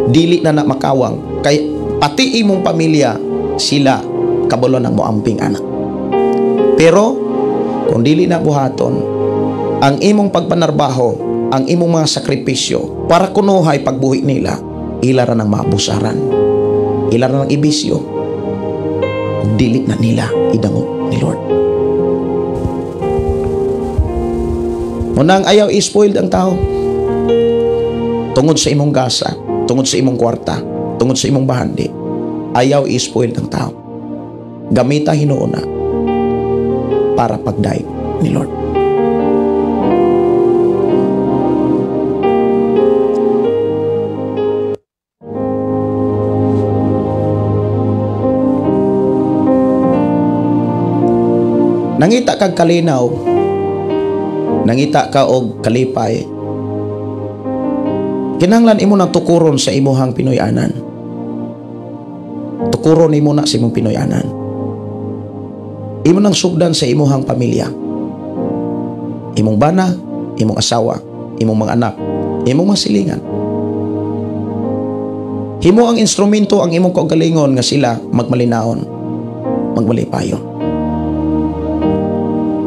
dili na makawang, kay pati imong pamilya, sila kabalo ng moamping anak. Pero kung dili na buhaton, ang imong pagpanarbaho, ang imong mga sakripisyo para kunuhay pagbuhi nila, ila ra ng maabusaran, ila ra ng ibisyo, kung dili na nila idangog ni Lord. Unang ayaw i-spoiled ang tao tungod sa imong gasa, tungod sa imong kwarta, tungod sa imong bahandi. Ayaw i-spoiled ang tao. Gamita hinuuna para pagdaig ni Lord. Nangita kag kalinaw, nangita ka og kalipay, kinahanglan imo nang tukuron sa imuhang Pinoy-anan. Tukuron imo na sa imong Pinoy-anan. Imo nang sugdan sa imuhang pamilya. Imong bana, imong asawa, imong mga anak, imong mga silingan. Himo ang instrumento ang imong kaugalingon nga sila magmalinaon, magmalipayon.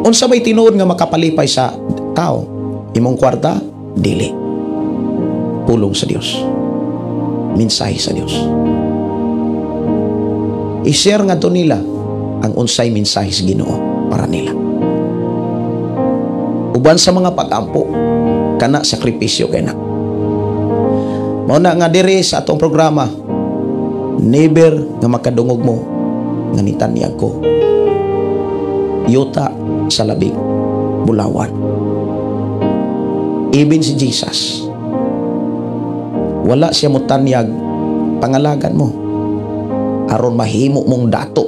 Unsa may tinuod nga makapalipay sa tao? Imong kwarta, dili. Pulong sa Dios. Mensahe sa Dios. I-share nga to nila ang unsay mensahe sa Ginoo para nila. Uban sa mga pag-ampo, kana sakripisyo kay na. Mao na nga diri sa atong programa, never nga makadungog mo nga nitanyag ko. Yuta sa labing bulawan. Even si Jesus, wala siya mutanyag pangalagan mo aron mahimo mong dato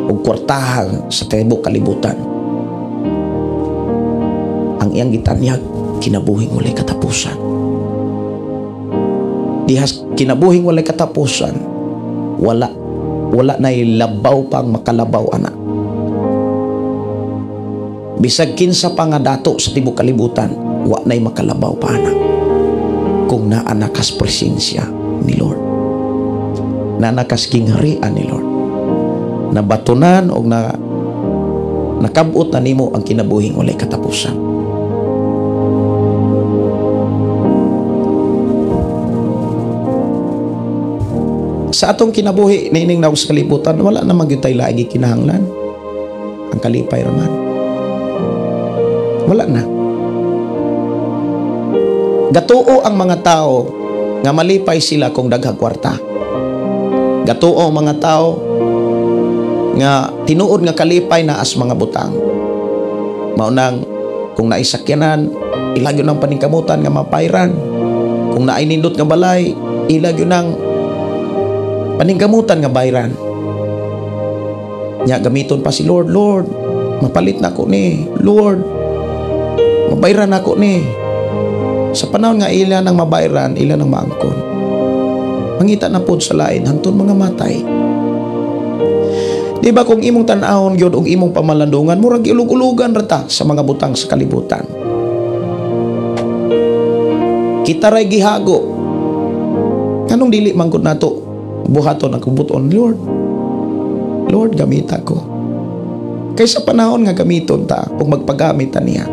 ug kwartahan sa tibok kalibutan. Ang iyang gitanyag kinabuhing walay katapusan. Dihas kinabuhing walay katapusan, wala na labaw pang makalabaw ana. Bisag kinsa pa nga dato sa tibok kalibutan, wa na'y makalabaw pa na kung naanakas presensya ni Lord, naanakas kingharian ni Lord, nabatunan o nakabot na nimo ang kinabuhing walay katapusan. Sa atong kinabuhi nining naog sa kalibutan, wala na magyutay lagi kinahanglan ang kalipay raman. Wala na. Gatuo ang mga tao nga malipay sila kung daghang kwarta. Gatuo ang mga tao nga tinuod nga kalipay na as mga butang. Maunang kung naisakyanan, ilagyo ng paningkamutan nga mapayran. Kung nainindot nga balay, ilagyo ng paningkamutan nga bayran. Nya gamiton pa si Lord, Lord, mapalit na ko ni. Lord, mabayran ako ni. Sa panahon nga ila nang mabayran, ila nang maangkon. Mangita na po sa lain, hangtod mga matay. Di ba kung imong tan-ahon yun, o imong pamalandungan, murag ilug-ulugan rata sa mga butang sa kalibutan. Kita ray gihago. Anong dili mangkod nato? Buhaton ang kubuton, Lord. Lord, gamita ko. Kaysa panahon nga gamiton ta, kung magpagamit ta niya,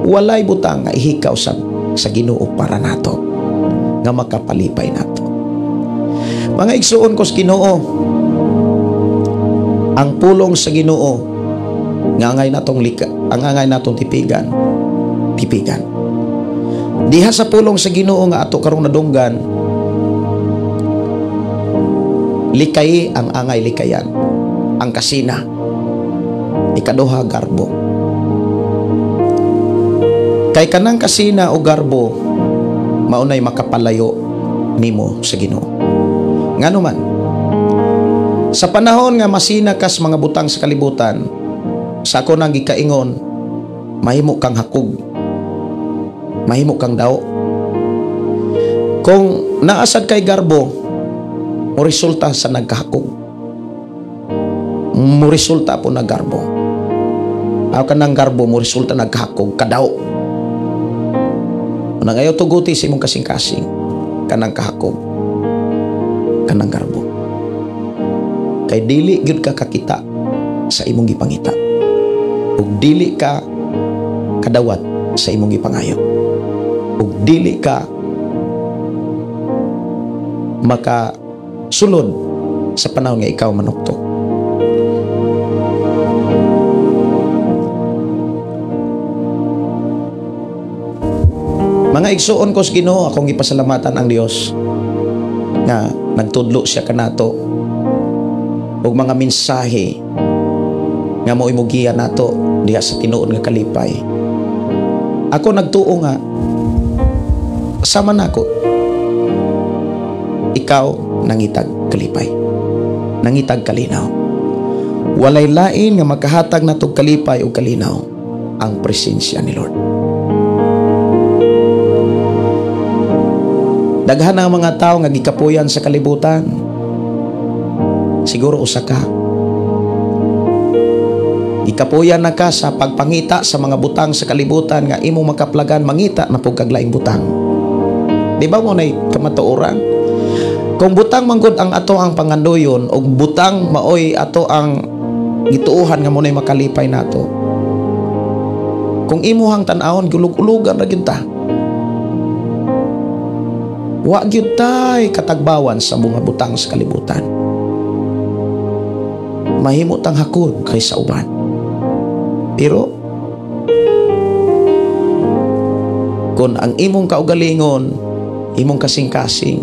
walay butang nga ihikaw sa Ginoo para nato, nga makapalipay nato. Mga igsuon ko sa Ginoo, ang pulong sa Ginoo nga angay natong tipigan. Diha sa pulong sa Ginoo nga ato karong nadunggan, likay ang angay likayan, ang kasina, ikaduha garbo. Kay kanang kasina o garbo, maunay makapalayo nimo sa Ginoo. Ngano man, Sa panahon nga masina kas mga butang sa kalibutan, sa ako nang gikaingon, mahimo kang hakog, mahimo kang daw. Kung naasad kay garbo, mo resulta sa nagkahakog, mo resulta po na garbo. Aw kanang garbo mo resulta nagkahakog kadaw. Nang ayaw tuguti sa imong kasing-kasing, kanang kahakog, kanang garbo. Kay dili gyud ka kakita sa imong gipangita, ug dili ka kadawat sa imong gipangayo, ug dili ka makasulod sa panahon nga ikaw manukto. Mga igsuon ko sa Ginoo, akong gipasalamatan ang Dios nga nagtudlo siya kanato og mga mensahe nga mo imugiya nato diha sa tinuod nga kalipay. Ako nagtuo nga sama nako ikaw nangitag kalipay, nangitag kalinaw. Walay lain nga makahatag natog kalipay o kalinaw, ang presensya ni Lord. Daghan ang mga tao nga gikapuyan sa kalibutan. Siguro usa ka. Gikapuyan na ka sa pagpangita sa mga butang sa kalibutan nga imo makaplagan mangita na pug kaglaing butang. Di ba mo nay kamatuoran? Kung butang manggod ang ato ang pangandoyon o butang maoy ato ang gituuhan nga mo nay makalipay nato. Kung imuhang tan-awon gulug-ulugan ra gyud ta. Wa gyud tay katagbawan sa mga butang sa kalibutan. Mahimo tang hakod kaysa uban. Pero kung ang imong kaugalingon, imong kasing-kasing,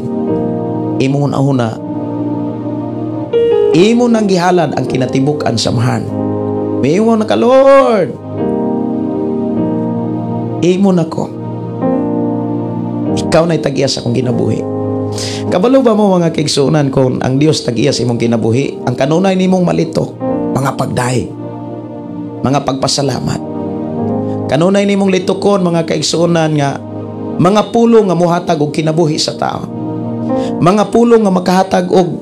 imong una, imo nang gihalad ang kinatibuk-an samahan. Imo na ka, Lord. Imo na ko. Ikaw na'y tag-iya sa akong kinabuhi. Kabalo ba mo mga kaigsunan kung ang Dios tag-iya sa imong kinabuhi? Ang kanunay nimong malito, mga pagdahi, mga pagpasalamat. Kanunay nimong litukon mga kaigsunan nga mga pulong nga mohatag og kinabuhi sa tao. Mga pulong nga makahatag og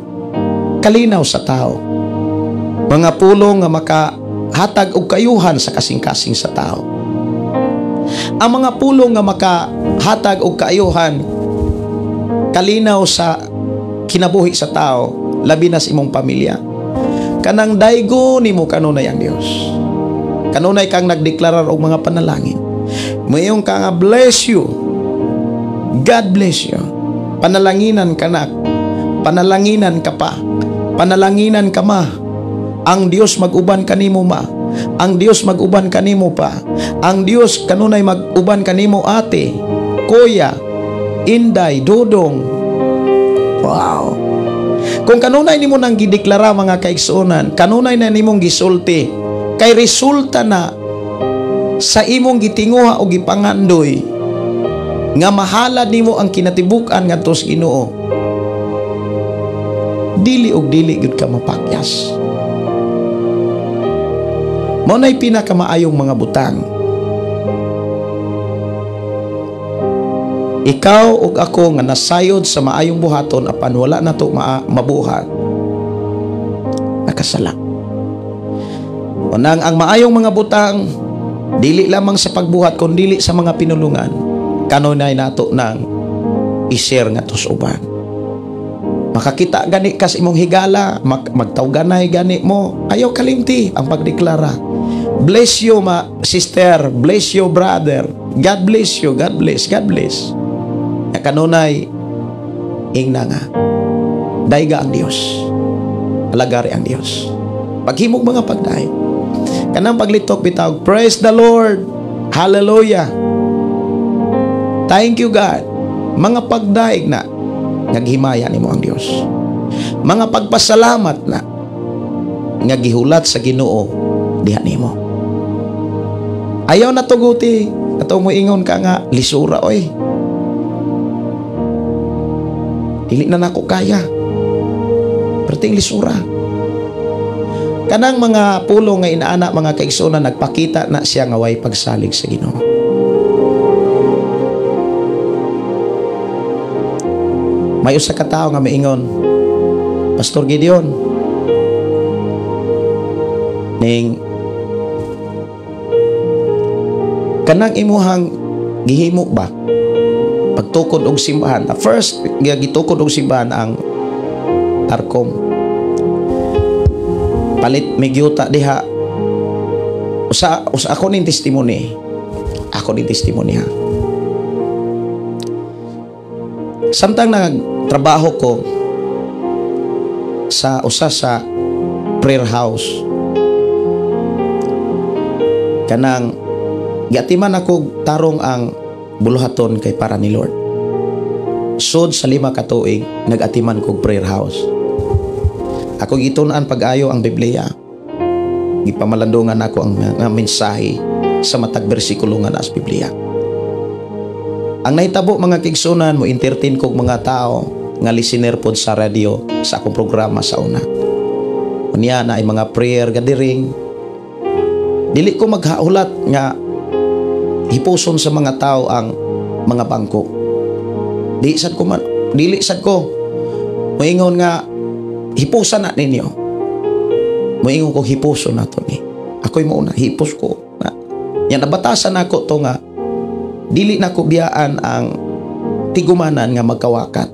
kalinaw sa tao. Mga pulong nga makahatag og kayuhan sa kasing-kasing sa tao. Ang mga pulong nga makahatag og kaayuhan, kalinaw sa kinabuhi sa tao, labi na sa imong pamilya. Kanang daygo nimo kanunay ang Dios. Kanunay kang nagdeklarar og mga panalangin. Mayong ka nga bless you. God bless you. Panalanginan ka na. Panalanginan ka pa. Panalanginan ka ma. Ang Dios mag-uban kanimo ma. Ang Dios mag-uban kanimo pa. Ang Dios kanunay mag-uban kanimo ate, kuya, inday, dodong. Wow. Kung kanunay nimo nang gideklara mga kaigsuonan, kanunay na nimong gisulti, kay resulta na sa imong gitinguha o gipangandoy nga mahalad nimo ang kinatibuk-an ngadto sa Ginoo. Dili og dili gud ka mapakyas. Mao nay pinakamaayong mga butang. Ikaw ug ako nga nasayod sa maayong buhaton apan wala nato mabuhat, nakasala. Unang ang maayong mga butang dili lamang sa pagbuhat kundi sa mga pinulungan. Kanunay nato nang i-share nga tos uban. Makakita gani kas imong higala, magtawganay gani mo. Ayaw kalimti ang pagdeklara. Bless you ma sister, bless you brother. God bless you, God bless, God bless. Kanunay ingna nga dayga ang Dios, alagari ang Dios. Paghimog mga pagdahi, kanang paglitok bitawag, praise the Lord, hallelujah, thank you God. Mga pagdaig na naghimaya nimo ang Dios, mga pagpasalamat na nga gihulat sa Ginoo diha nimo. Ayaw na tuguti ato mo ingon ka nga lisura oy, dili na nako kaya perting lisura. Kanang mga pulong nga inaana mga kaigsunan nagpakita na siya nga way pagsalig sa Ginoo. May usa ka tawo nga maingon, Pastor Gideon, ning kanang imuhang gihimo ba pagtukod og simbahan? First, gitukod og simbahan ang Arkom. Palit may giyuta diha. Usa ako ning testimony. Ako ning testimony ha. Samtang nagtrabaho ko sa usa sa prayer house, kanang giatiman ako tarong ang buluhaton kay para ni Lord. Sud sa 5 ka tuig nagatiman kog prayer house. Ako gitun-an pag-ayo ang Biblia. Gipamalandungan ako ang mga mensahe sa matag bersikulo nga nas Biblia. Ang nahitabo mga kigsunan mo entertain kog mga tao nga listener pod sa radio sa akong programa sa una. Unya na ay mga prayer gathering. Dili ko maghahulat nga hipuson sa mga tao ang mga bangko. Dili sad ko moingon nga hipusan na ninyo. Moingon ko hipuson na to ni. Ako'y mauna, hipos ko. Yan, nabatasan ako to nga, dili na ko biyaan ang tigumanan nga magkawakat.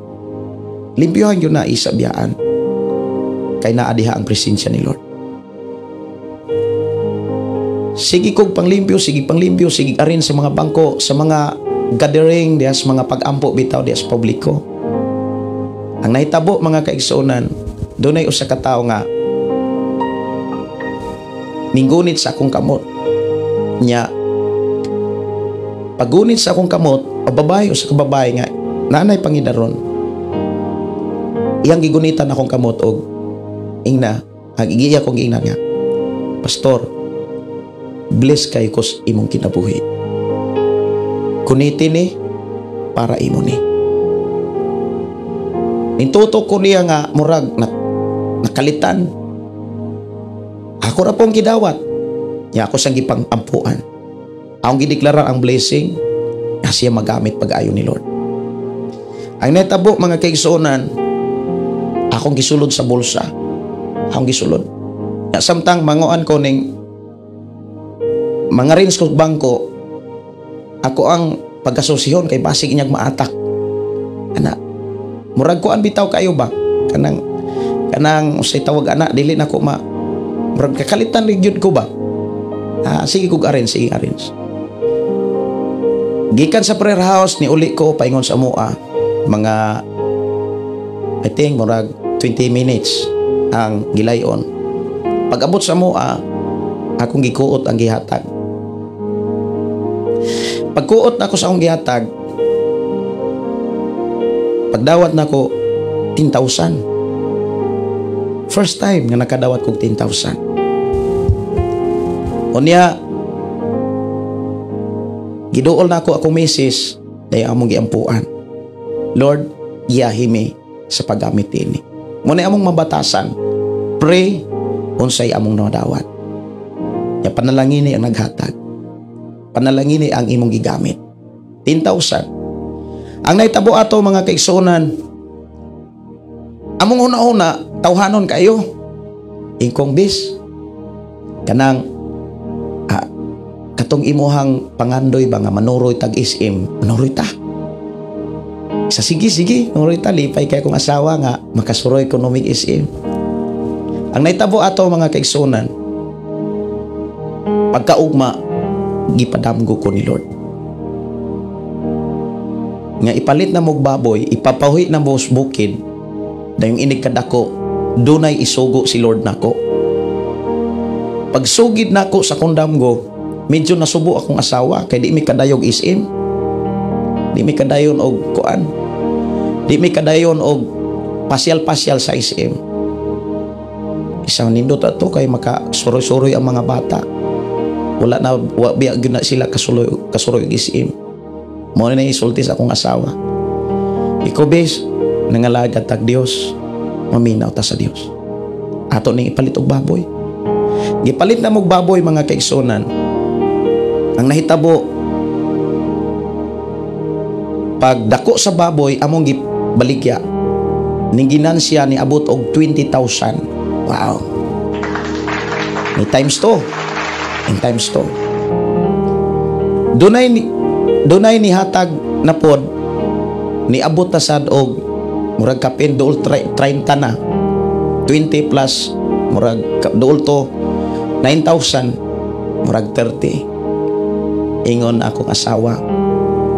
Limpyohan yun na isa biyaan. Kay naadiha ang presensya ni Lord. Sige kong panglimpyo, sige arin sa mga bangko, sa mga gathering, diya sa mga pag-ampo bitaw diya sa publiko. Ang nahitabo mga kaigsunan, doon ay usa ka tao nga minggunit sa akong kamot nya. Pagunit sa akong kamot o babae o sa kababae nga nanay pangidaron, iyang gigunitan akong kamot og ingna, agigiya kong ingna nga, Pastor, bless kay kos imong kinabuhi, kuniti ni para imo ni. Nintutok ko niya nga murag nakalitan. Ako ra pong gidawat. Ya ako sang gipang-ampuan. Akong gideklara ang blessing na siya magamit pag-ayo ni Lord. Ang netabo mga kaigsunan, akong gisulod sa bulsa. Akong gisulod. Ya samtang manguan ko ning mga rins ko bangko, ako ang pag-asosyon kay basig inyag maatak. Ana, murag ko an bitaw kayo ba? Kanang usay tawag ana dili na ko murag kakalitan gyud ko ba? Sige kog arrange, sige arrange. Gikan sa prayer house ni uli ko paingon sa mua mga I think murag 20 minutes ang gilayon. Pag-abot sa mua, akong gikuot ang gihatag. Pagkuot na ko sa akong gihatag, pagdawat na ko 10,000. First time nga nakadawat kog 10,000. Unya giduol na ako akong misis dahil among giampuan. Lord, iyahimi sa paggamit ini. Muna among mabatasan, pray unsay among nadawat. Ya panalangin ni ang naghatag. Panalangin ni ang imong gigamit. 10,000. Ang naitabo ato mga kaigsunan, among una-una tawhanon kayo. Ingkong bis kanang katong imuhang pangandoy ba nga manuroy tag isim, manuroy ta. Sige, manuroy ta, lipay kay kong asawa nga makasuroy economic isim. Ang naitabo ato mga kaigsunan, pagkaugma gipadamgo ko ni Lord nga ipalit na mog baboy, ipapawi na mo bukid dayong inig kadako, dunay isugo si Lord nako. Pagsugid nako sa kondamgo, medyo nasubo akong asawa kay di mi kadayog isim, di mi kadayon og kuan, di mi kadayon og pasyal sa isim. Isang nindot ato kay makasuroy-suroy ang mga bata. Wala na biya gyud na sila kasuroy og isim. Mao na isulti sa akong asawa. Ikaw bes nangalagad tag Dios, maminaw ta sa Dios. Ato ning ipalit og baboy. Gipalit na mong baboy mga kaigsunan. Ang nahitabo, pag dako sa baboy, among gibaligya, ning ginansya ni abot og 20,000. Wow. Ni times 2. In times 2. Dunay ni hatag na pod ni abot na sad og murag kapin dool 30 na. 20 plus murag dool to 9,000 murag 30. Ingon akong asawa,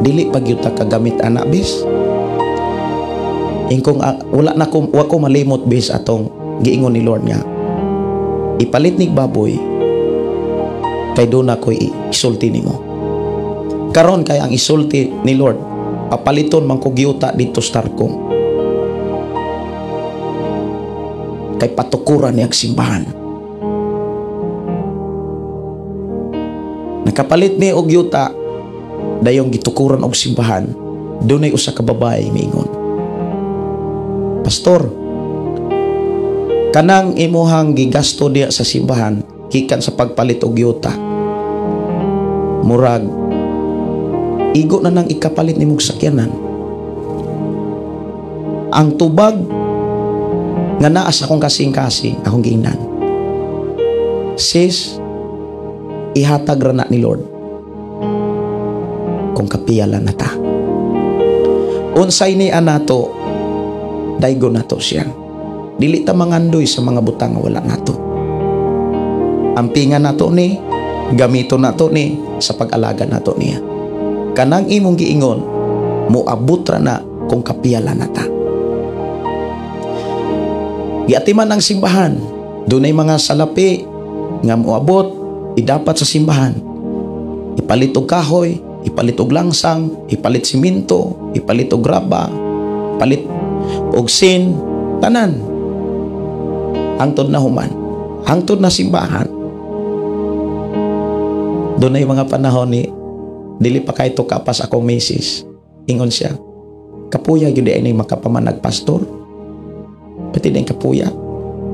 dili pa gyud ta kagamit anak bis. Ingkong wala ko malimot bis atong giingon ni Lord nga. Ipalit nig baboy kay do na ko'y isulti nimo. Karon kay ang isulti ni Lord, papaliton man ko giyuta dito sa tarkong. Kay patukuran niyang simbahan. Nakapalit ni og yuta dayong gitukuran og simbahan. Dunay usa ka babae miingon, Pastor, kanang imuhang gigasto diya sa simbahan gikan sa pagpalit og yuta, murag igo na nang ikapalit nimong sakyanan. Ang tubag nga naa sa akong kasing-kasing, akong giingnan, sis, ihatag ra na ni Lord kung kapiyalan na ta. Unsay ni anato, daygo nato siya. Dili ta mangandoy sa mga butang nga wala nato. Ampingan nato ni, gamito nato ni sa pag-alaga nato niya. Kanang imong giingon, muabot ra na kung kapiyalan na ta. Giatiman ang simbahan, dunay mga salapi nga muabot, idapat sa simbahan. Ipalit og kahoy, ipalit og langsang, ipalit siminto, ipalit og graba, palit og sin, tanan. Hangtod na human, hangtod na simbahan. Dunay mga panahon ni dili pa kay to kapas akong misis. Ingon siya, kapuya gyud ay makapamanag pastor. Pati din kapuya,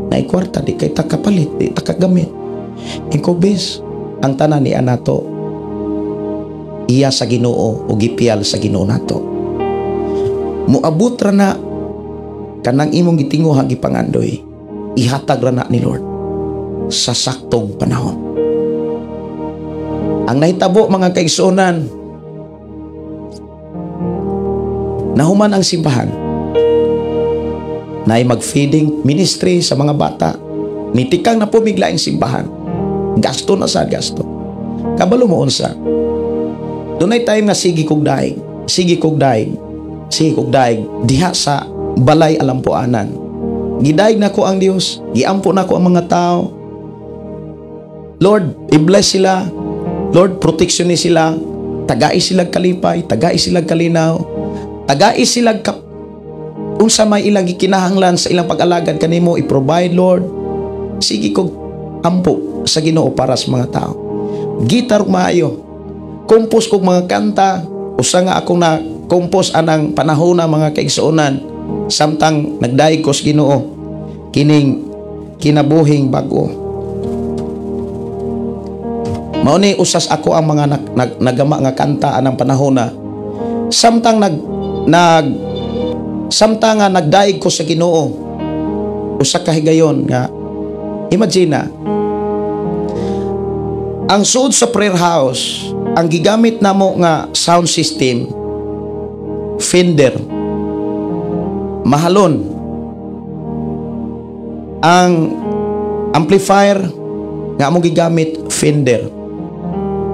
na ikwarta di kay takapalit, di takagamit. Ingko bis, ang tanan ni anato, iya sa Ginoo o gipiyal sa Ginoo nato. Muabot ra na kanang imong gitinguha gipangandoy, ihatag ra na ni Lord sa saktong panahon. Ang nahitabo mga kaigsuonan, nahuman ang simbahan, naay mag-feeding ministry sa mga bata, nitikang na pumigla ang simbahan, gasto na sa gasto. Kabalo mo unsa, dunay time na sige kog daig diha sa balay alampuanan. Gidaig na ko ang Dios, giampo na ko ang mga tao. Lord, i-bless sila. Lord, protection ni sila. Tagai sila kalipay, tagai sila kalinaw, tagai sila unsa may ilang gikinahanglan sa ilang pag-alagad kanimo, i-provide Lord. Sige kog ampo sa Ginoo para sa mga tao. Gitar maayo, kompos kog mga kanta, usa nga akong na kompos anang panahon na mga kaigsuonan, samtang nagdaig ko sa Ginoo kining kinabuhing bago. Mao ni usas ako ang mga nagama nga kanta anang panahon na samtang samtang nga nagdaig ko sa Ginoo, usa ka higayon nga imagine na ang suod sa prayer house, ang gigamit namo nga sound system, Fender, mahalon. Ang amplifier nga among gigamit, Fender.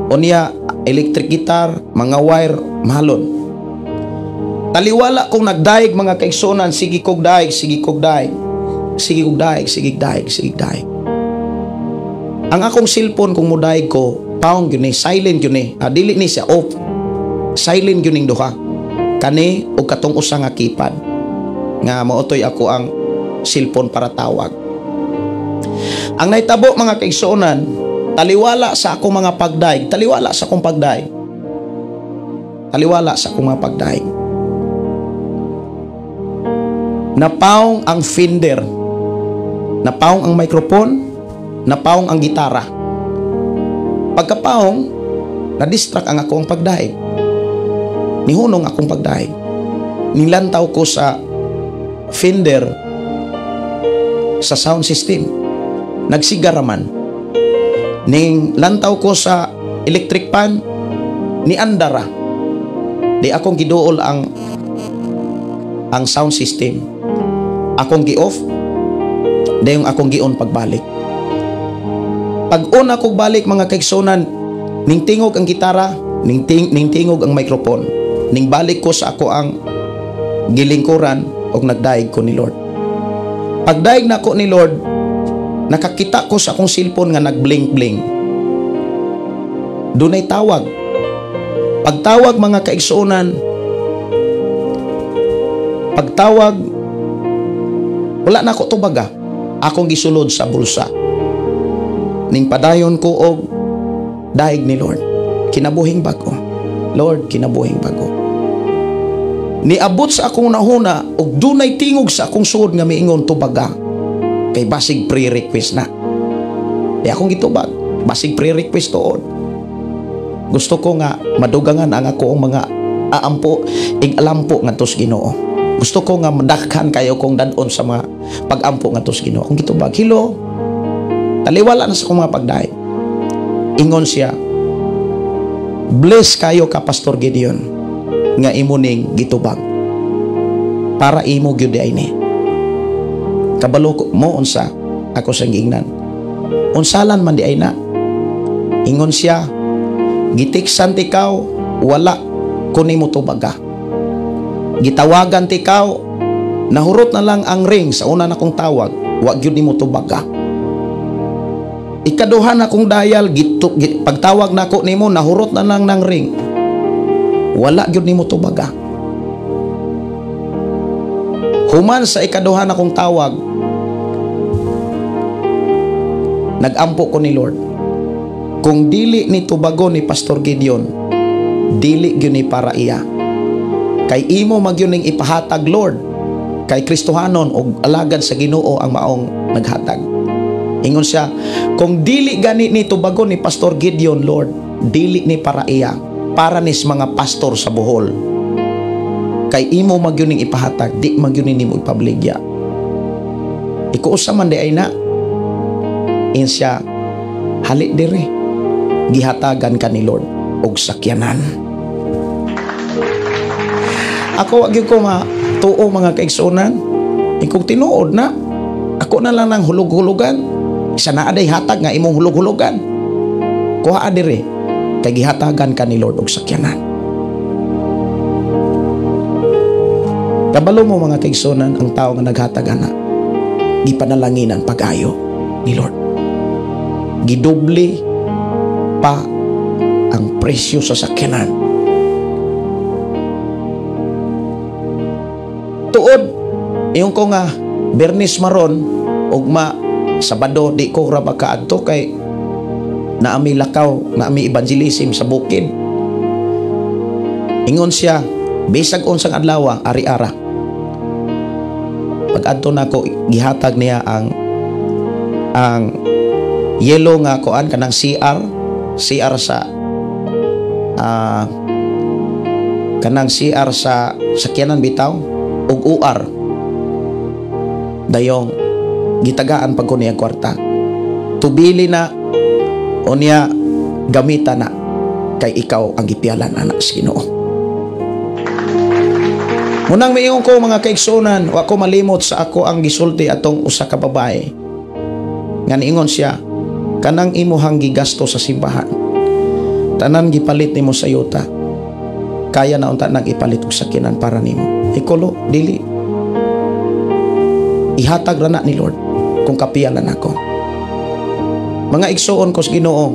Unya electric guitar, mga wire, mahalon. Taliwala kung nagdaig mga kaigsuonan, sige kog daig. Ang akong cellphone kung mudaig ko, paong yun silent yun dili ni siya off. Silent yun yung duha. Kani o katong usa nga keypad. Nga mautoy ako ang cellphone para tawag. Ang naitabo mga kaigsuonan, taliwala sa akong mga pagdaig. Taliwala sa akong pagdaig. Napaong ang Fender, napaong ang microphone, napaong ang gitara. Pagkapaong, na-distract ang akong pagdaig. Nihunong akong pagdaig. Nilantaw ko sa fender sa sound system. Nagsigaraman. Ning lantaw ko sa electric pan, ni andara. Di akong giduol ang sound system. Akong gi-off, dayong akong gi-on pagbalik. Pag-on ako balik mga kaigsunan, ning tingog ang gitara, ning tingog ang microphone. Ning balik ko sa ako ang gilingkuran og nagdaig ko ni Lord. Pagdaig na ko ni Lord, nakakita ko sa akong cellphone nga nagblink-blink. Dunay tawag. Pagtawag mga kaigsunan, pagtawag, wala na ko tubaga. Akong gisulod sa bulsa. Ning padayon ko og daig ni Lord. Kinabuhing bago. Lord, kinabuhing bago. Niabot sa akong nahuna og dunay tingog sa akong suod nga miingon tubaga. Kay basig pre-request na. Di akong gitubag. Basig pre-request tuod. Gusto ko nga madugangan ang ako ang mga aampo, ig-alampo nga tos Ginoo. Gusto ko nga madakhan kayo kong dadon sa mga pag-ampo nga tos Ginoo. Kung gitubag, hilo, taliwala na sa akong mga pagdaig. Ingon siya, bless kayo ka Pastor Gideon nga imuning gitubag para imo gyud ay ni. Kabalo mo unsa ako sang giingnan. Unsalan man di ay na. Ingon siya, gitiksan tikaw wala kunin mo tubaga. Gitawagan tikaw nahurot na lang ang ring sa una na kong tawag, wa gyud nimo tubaga. Ikaduha na kong dial, pagtawag na ko nimo nahurot na lang ng ring. Wala gyud nimo tubaga. Human sa ikaduha na kong tawag, nagampo ko ni Lord. Kung dili ni tubago ni Pastor Gideon, dili gyud ni para iya. Kay imo magyuning ipahatag Lord, kay Kristohanon og alagad sa Ginoo ang maong naghatag. Ingon siya, kung dili gani ni tubago ni Pastor Gideon, Lord, dili ni para iya, para nis mga pastor sa Bohol. Kay imo magyuning ipahatag, di magyuning nimo ipabligya. Ikuusa man di ay na. In siya, hali dire, gihatagan ka ni Lord og sakyanan. Ako wag ko matuo mga kaigsunan. Ikong tinuod na, ako na lang ng hulog-hulugan. Isa na aday hatag nga imong hulog-hulugan. Kuha adire, kay gihatagan ka ni Lord og sakyanan. Kabalo mo mga kaigsunan, ang tao nga naghatagan na, gipanalanginan pag-ayo ni Lord. Gidoble pa ang presyo sa sakyanan. Tuod, yung ko nga, Bernis maron, ugma, Sabado, di ko raba kaadto kay naami lakaw, naami evangelism sa bukid. Ingon siya, bisag unsang adlaw, ari-ara. Pag-adto na ko, gihatag niya ang yellow nga kuan kanang CR sa kanang CR sa sakyanan bitaw ug UR dayong gitagaan pag ko niya kwarta tubili na o niya gamita na kay ikaw ang gipialan anak sa Ginoo. Munang miingon ko mga kaigsunan, wa ko malimot sa ako ang gisulti atong usa ka babae nga niingon siya, kanang imuhang gigasto sa simbahan tanan gipalit nimo sa yuta, kaya na unta nang ipalit og sakyanan para nimo. Ikulo dili, ihatag ra na ni Lord kung kapialan ako. Mga igsuon ko sa Ginoo,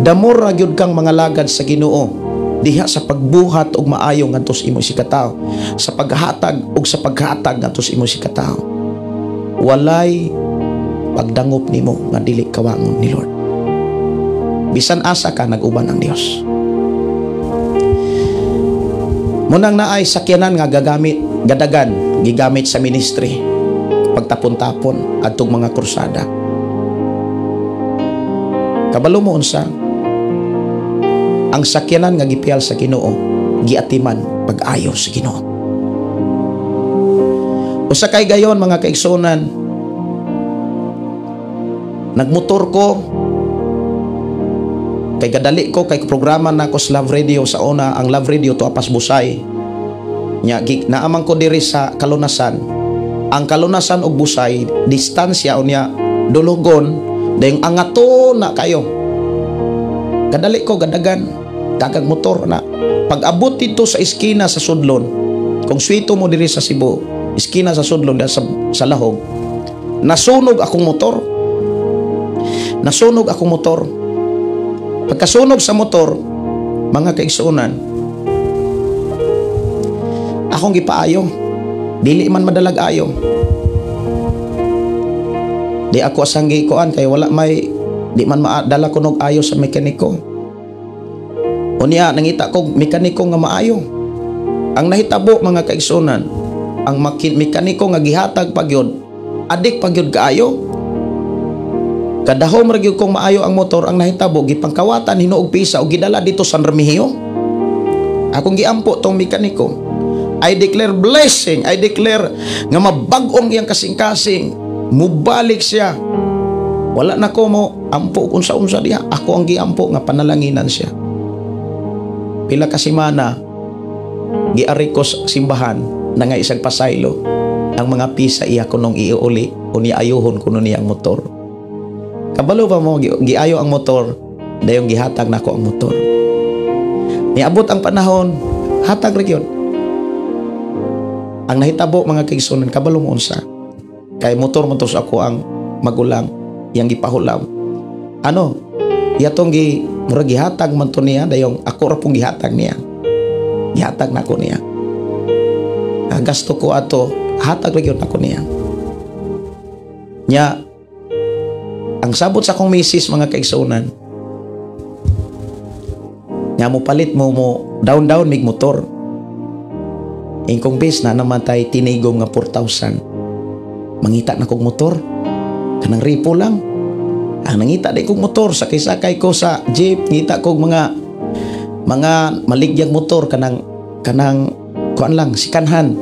damor ra gyud kang mga lagad sa Ginoo diha sa pagbuhat og maayo ngadto sa imo sikataw, sa paghatag og sa paghatag ngadto sa imo sikataw. Walay pagdangop nimo nga dili kawangon ni Lord. Bisan asa ka nag-uban ang Dios. Munang naay sakyanan nga gagamit gigamit sa ministry pagtapon-tapon adtong mga krusada. Kabalo mo unsa? Ang sakyanan nga gipiyal sa Ginoo, giatiman pag-ayo sa Ginoo. Usa kay gayon mga kaigsunan, nagmotor ko, kay gadali ko, kay programa na ko sa Love Radio sa una, ang Love Radio to Apas Busay. Naamang ko diri sa Kalunasan. Ang Kalunasan og Busay, distansya unya dulugon, dayong angato na kayo. Gadali ko, gadagan, dagag motor na. Pag abot dito sa iskina sa Sudlon, kung swito mo diri sa Cebu, iskina sa Sudlon sa Lahog, nasunog akong motor. Nasunog akong motor. Pagkasunog sa motor, mga kaigsunan, akong gipaayo. Dili man madalag ayo. Di ako asanggi koan kay wala may, di man maadala ko nog ayo sa mekaniko. Unya nangita ko mekaniko nga maayo. Ang nahitabo mga kaigsunan, ang mekaniko nga gihatag pagyod, adik pagyod kaayo. Kadahom ra gyud kong maayo ang motor, ang nahitabo gipangkawatan hinuog pisa o gidala dito sa Remigio. Akong giampo tong mekaniko. I declare blessing, I declare nga mabag-ong iyang kasing-kasing, mubalik siya. Wala na ko mo ampo kung sa-unsa diha. Ako ang giampo nga panalanginan siya. Pila ka semana giari ko sa simbahan na nga isang pasaylo. Ang mga pisa iya ko nung iuli o niayuhon ko nun niyang motor. Kabalo ba mo giayo ang motor, dayong gihatag nako ang motor. Niabot ang panahon, hatag ra gyud. Ang nahitabo mga kaigsunan, kabalo mo unsa? Kay motor mo to sa ako ang magulang, yang gipahulam. Ano? Iyatong murag gihatag man to niya, dayong ako ra pong gihatag niya. Gihatag nako niya. Gasto ko ato, hatag ra gyud nako niya. Nya ang sabot sa akong misis mga kaigsunan, nga mo palit mo down mig motor. Ingkong base na namatay tinigom nga 4,000. Mangita na kong motor. Kanang ripo lang. Ang nangita di kong motor, sakay-sakay ko sa jeep, ngita kong mga maligyang motor kanang kuan lang sikanhan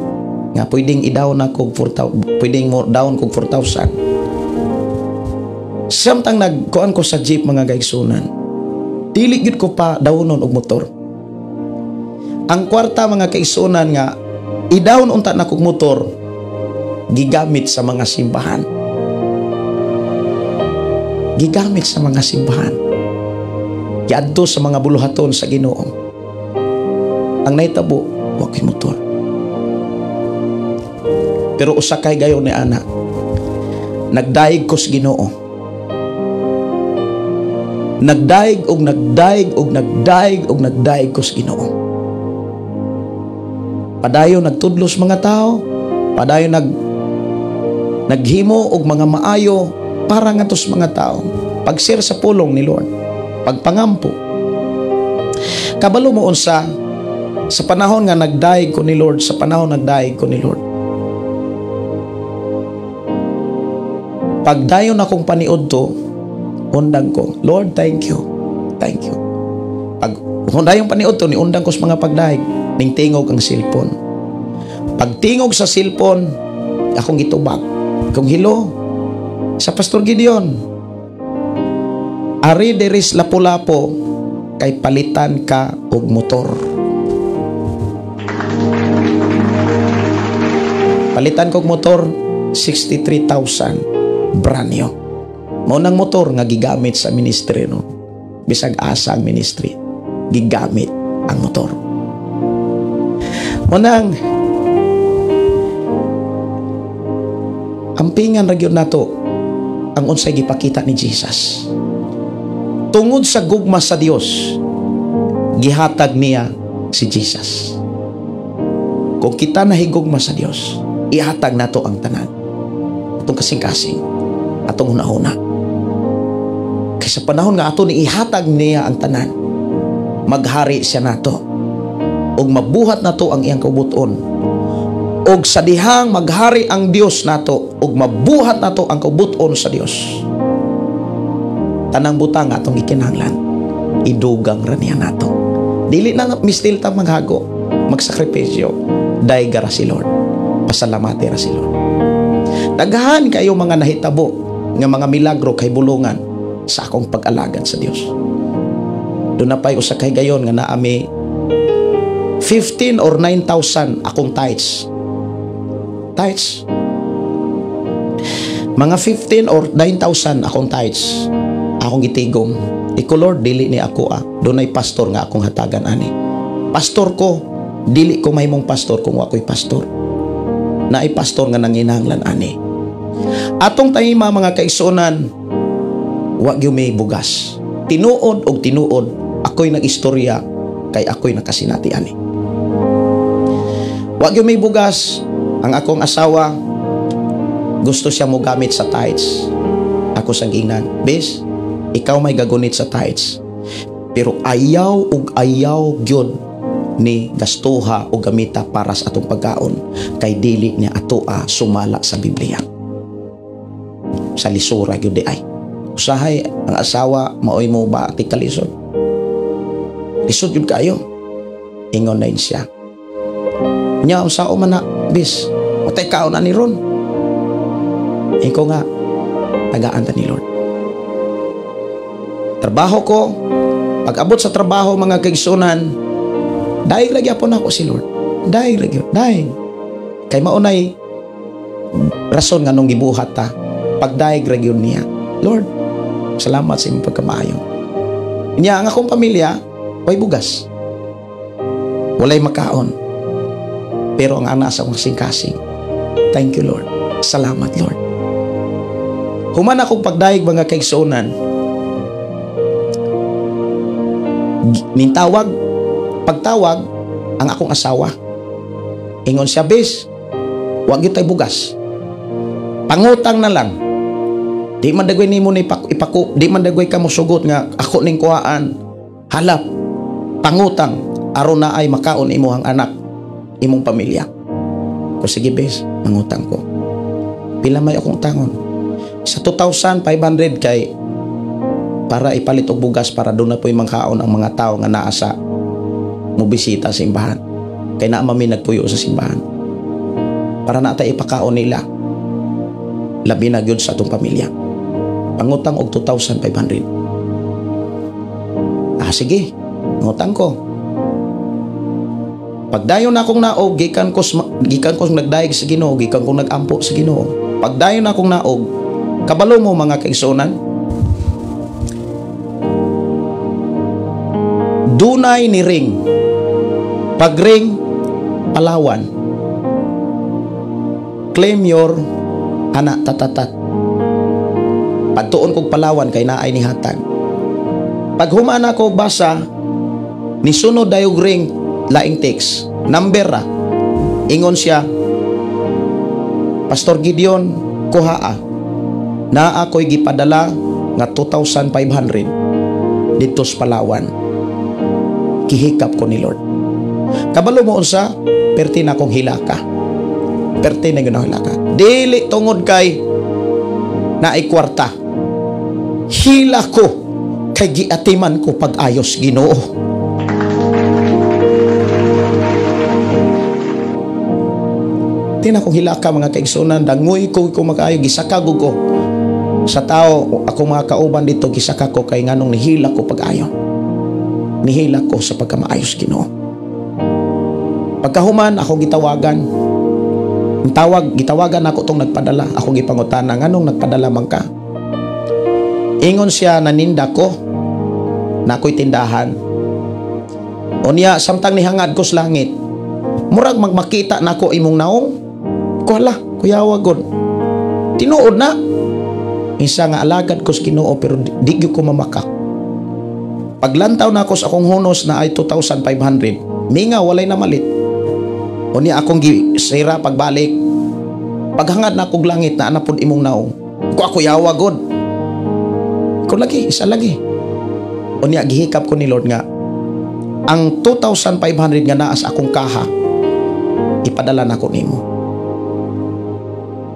nga pwedeng i-down na kog 4,000, pwedeng mo down kog 4,000. Samtang nagkuan ko sa jeep mga kaigsunan, dili gyud ko pa dawnon og motor. Ang kwarta mga kaigsunan nga i-down unta na kog motor, gigamit sa mga simbahan. Gigamit sa mga simbahan. Giadto sa mga buluhaton sa Ginoo. Ang nahitabo, wa koy motor. Pero usa kay gayon ni ana, nagdaig ko sa Ginoo. Nagdaig ko sa Ginoo. Padayon nagtudlos mga tao, padayon naghimo og mga maayo para nga tos mga tao. Pag-share sa pulong ni Lord, pagpangampo. Kabalo mo unsa sa panahon nga nagdaig ko ni Lord, pagdayon akong paniudto, undang ko, Lord, thank you. Pag hundayong paniudto, ni undang ko sa mga pagdaig, ning tingog ang cellphone. Pag tingog sa cellphone, akong gitubak. Kung hilo, sa Pastor Gideon, ari deris lapu-lapo, kay palitan ka og motor. Palitan kog motor, 63,000, brand new. Maunang motor nga gigamit sa ministry no. Bisag asa ang ministry, gigamit ang motor. Maunang ampingan ra gyud nato ang unsay gipakita ni Jesus. Tungod sa gugma sa Dios, gihatag niya si Jesus. Kung kita nahigugma sa Dios, ihatag nato ang tanan. Atong kasing-kasing, atong una-una. Kaysa panahon nga ato ni ihatag niya ang tanan, maghari siya nato. Og mabuhat nato ang iyang kabuton. Og sa dihang maghari ang Dios nato, og mabuhat nato ang kabuton sa Dios. tanang butang nga atong gikinahanglan idugang ra niya nato. Dili na mistil ta maghago, magsakripisyo, dayga ra si Lord, pasalamati ra si Lord. Daghan kayo mga nahitabo nga mga milagro kay bulungan sa akong pag-alagad sa Dios. Doon na pa'y usa kay gayon nga naami 15 or 9,000 akong tithes. Tithes. Mga 15 or 9,000 akong tithes. Akong gitigom. Iko Lord, dili ni ako Doon ay pastor nga akong hatagan ani. Pastor ko, dili ko mahimong pastor kung wako'y pastor. Na ay pastor nga nanginahanglan ani. Atong tayima mga kaigsuonan, wa gyud may bugas. Tinuod og tinuod, ako'y nag-istorya kay ako'y nakasinati ani. Wa gyud may bugas, ang akong asawa gusto siya mo gamit sa tithes. Ako sa ginan, bes, ikaw may gagunit sa tithes. Pero ayaw ug ayaw gyud ni gastuha o gamita para sa atong pagkaon kay dili niya atoa sumala sa Biblia. Sa lisura gyud di ay. Usahay ang asawa maoy mo ba ti kalisod. Lisod gyud kayo. Ingon na siya. Nya usao man na bis. Matay kaon ani ron. Iko nga tagaan ta ni Lord. Trabaho ko, pag-abot sa trabaho mga kaigsunan, daig lagi po na ako si Lord. Daig lagi. Daig. Kay maunay rason nga nung gibuhat ta. Pagdaig region niya. Lord, salamat sa imong pagkamaayo. Niya ang akong pamilya, way bugas. Walay makaon. Pero ang anak sa akong kasing-kasing. Thank you, Lord. Salamat, Lord. Human akong pagdaig mga kaigsunan. Pagtawag ang akong asawa. Ingon siya, bes, wag yun tayo bugas. Pangutang na lang. Di man dagway nimo ni ipako, di man dagway ka mo sugot nga ako ning kuhaan. Halap, pangutang aron na ay makaon imuhang anak, imong pamilya. Ko sige bes, mangutang ko. Pila may akong tangon? Sa 2,500 kay para ipalit og bugas para doon na po yung mangkaon ang mga tao nga naa sa mubisita sa simbahan. Kay naa mami nagpuyo sa simbahan. Para na tayo ipakaon nila. Labi na gyud sa atong pamilya. Pangutang og 2,500. Sige, ngutang ko. Pagdayon akong naog, gikan ko nagdaig sa Ginoo, gikan ko nagampo sa Ginoo. Pagdayon akong naog, kabalo mo mga kaigsuonan, dunay ni ring. Pag-ring, Palawan. Claim your anak tatatat. Pagtuon kong Palawan kay naay ni hatag. Pag humana ko basa, ni sunod dayog ring laing text. Number ra. Ingon siya, Pastor Gideon, kuhaa. Na ako'y gipadala nga 2,500 dito sa Palawan. Kihikap ko ni Lord. Kabalo mo unsa, perti na akong hilaka. Perti na yun hilaka. Dili tungod kay naay kwarta. Hila ko kay giatiman ko pag-ayos Ginoo. Tina kong hilaka mga kaigsunan, dangoy ko mag-ayo, gisakagog ko. Sa tao, ako mga kauban dito, gisaka ko kay nganong nihila ko pag-ayo. Nihila ko sa pagkamaayos Ginoo. Pagkahuman ako gitawagan. Gitawagan ako tong nagpadala. Ako gipangutana, nganong nagpadala man ka? Ingon siya, naninda ko na ako'y tindahan. Unya samtang nihangad ko sa langit. Murag magmakita na ako imong naong. Kuhala, kuyawagon. Tinuod na. Isa nga alagad ko sa Ginoo pero di ko mamakak. Paglantaw na ako sa akong hunos na ay 2,500, minga walay na malit. Unya akong gisira pagbalik. Paghangad na akong langit na anapod imong naong. Ako yawa god. Ko lagi, isa lagi. Unya gihikap ko ni Lord nga ang 2,500 nga naa sa akong kaha ipadala na ko nimo.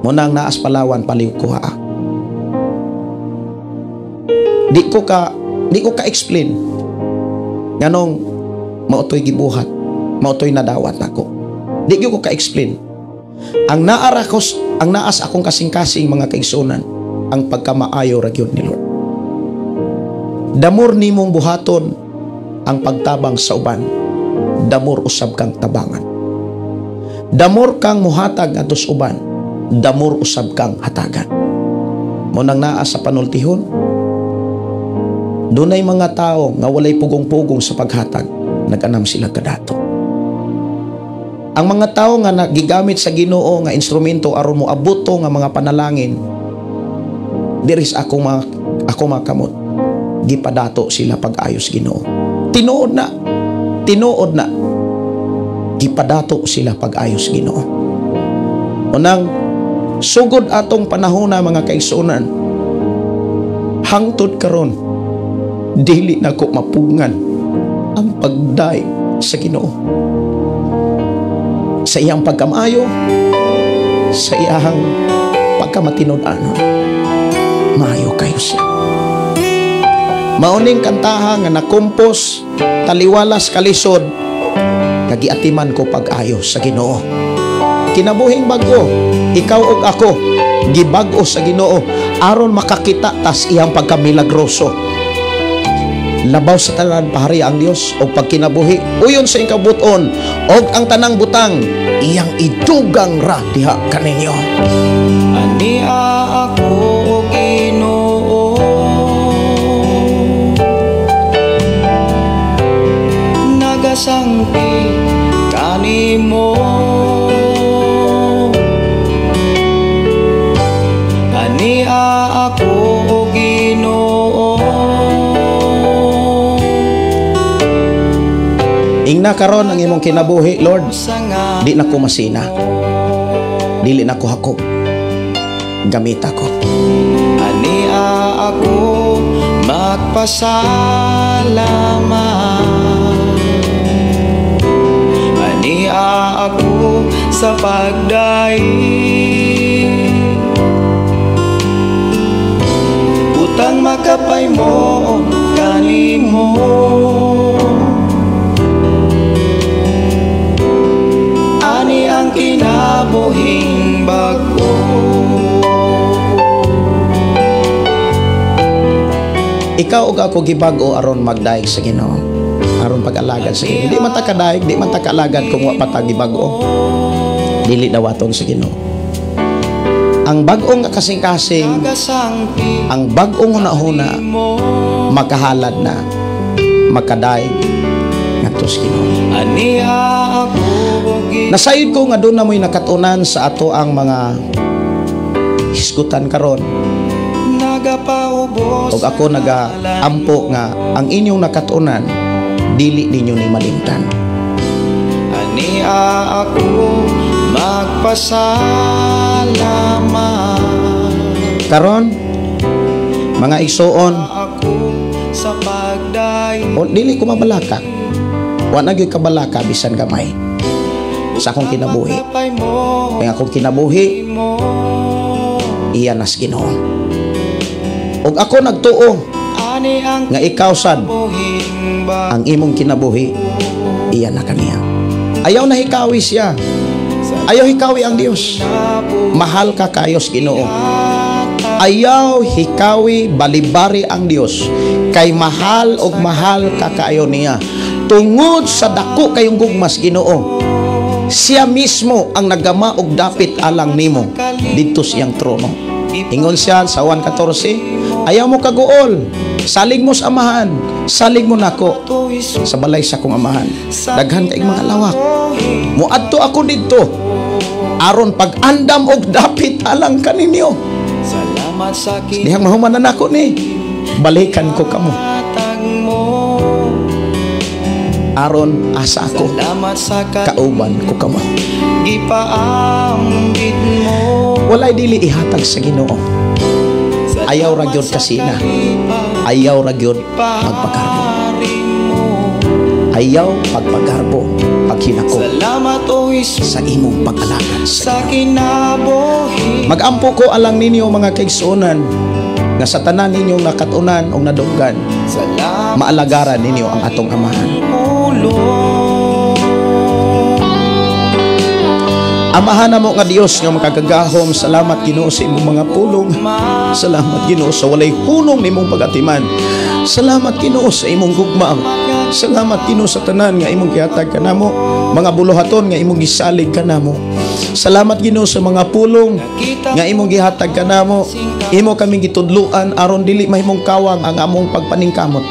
Munang naas Palawan paliw ko ha. Di ko ka explain nganong mautoy gibuhat, mautoy nadawat nako. Di ko ka explain. Ang naas akong kasing-kasing mga kaigsunan, ang pagkamaayo ra gyud ni Lord. Damor nimong buhaton ang pagtabang sa uban, damor usab kang tabangan. Damor kang muhatag ngadto sa uban, damor usab kang hatagan. Mo nang naa sa panultihon, dunay mga tao nga walay pugong-pugong sa paghatag, nag-anam sila kadato. Ang mga tao nga nagigamit sa Ginoo nga instrumento aron mo abuto nga mga panalangin, diris ako makamot, gipadato sila pag-ayos Ginoo. Tinuod na gipadato sila pag-ayos Ginoo. Unang sugod atong panahon na mga kaigsunan, hangtod karon dili na ko mapungan ang pagday sa Ginoo. Sa iyang pagkamayo, sa iyang pagkamatinud-anon, maayo kayo siya. Mauning kantaha nga nakumpos, taliwalas kalisod, kagiatiman ko pag-ayo sa Ginoo. Kinabuhing bago, ikaw ug ako, gibag-o sa Ginoo, aron makakita tas iyang pagkamilagroso. Labaw sa tanan pahari ang Dios o pagkinabuhi uyon sa ikabuton og ang tanang butang iyang idugang ra diha kaninyo. Ania ako Ginoo, nagasangpi kanimo. Ania ako Ginoo, ingna karon ang imong kinabuhi, Lord. Di na ko masina, dili na ko hakop, gamit ako. Ania ako magpasalamat, ania ako sa pagdaig, utang makapay mo kanimo. Ani ang kinabuhing bago. Ikaw ug ako gibag-o aron magdaig sa Ginoo, aron pag-alagad sa Ginoo. Di man ta kadaig, di man ta kaalagad kung wa pa ta gibag-o. Dili dawaton sa Ginoo. Ang bag-ong kasing-kasing, ang bag-ong una-una, makahalad na, makadaig ngadto sa Ginoo. Nasayod ko nga doon na mo'y nakatunan sa ato ang mga hisgutan karon. O ako nagaampo nga ang inyong nakatunan dili ninyo ni malimtan. Ania ako magpasalamat Karon mga igsuon, ako sa pagdaig. o dili ko mabalaka, wa na gyud kabalaka bisan gamay sa akong kinabuhi. Kaya akong kinabuhi iya nas Ginoo. Og ako nagtuo nga ikaw sad ang imong kinabuhi iya na kaniya. Ayaw na hikawi siya, ayaw hikawi ang Dios. Mahal ka kayos Ginoo. Ayaw hikawi balibari ang Dios, kay mahal og mahal ka kaayo niya. Tungod sa dako kayong gugmas Ginoo, siya mismo ang nagama og dapit alang nimo didto siyang trono. Ingon siya sa 1:14, ayaw mo kaguol, salig mo sa amahan, salig mo nako sa balay sa kong amahan. Daghan kaing mga lawak, muadto ako didto aron pag-andam og dapit alang kaninyo. Salamat sa Dihang mahuman na nako ni, balikan ko kamo aron asa ako kauban ko kamo. Gipaambit mo, Walay dili ihatag sa Ginoo. Ayaw ra gyud kasina, ayaw ra gyud magpagarbo, ayaw pagpagarbo paghinako salamat o Isus sa imong pag-alagad sa sa kinabuhi. Magampo ko alang ninyo mga kaigsuonan nga sa tanan ninyong nakatunan o nadunggan, maalagaran ninyo ang atong amahan. Amahan na mo nga Dios nga makagagahom, salamat Ginoo sa imong mga pulong. Salamat Ginoo sa walay hunong nimong pagatiman. Salamat Ginoo sa imong gugma. Salamat Ginoo sa tanan nga imong gihatag kanamo, mga buluhaton nga imong gisalig kanamo. Salamat Ginoo sa mga pulong nga imong gihatag kanamo. Imo kaming gitudluan aron dili mahimong kawang ang among pagpaningkamot,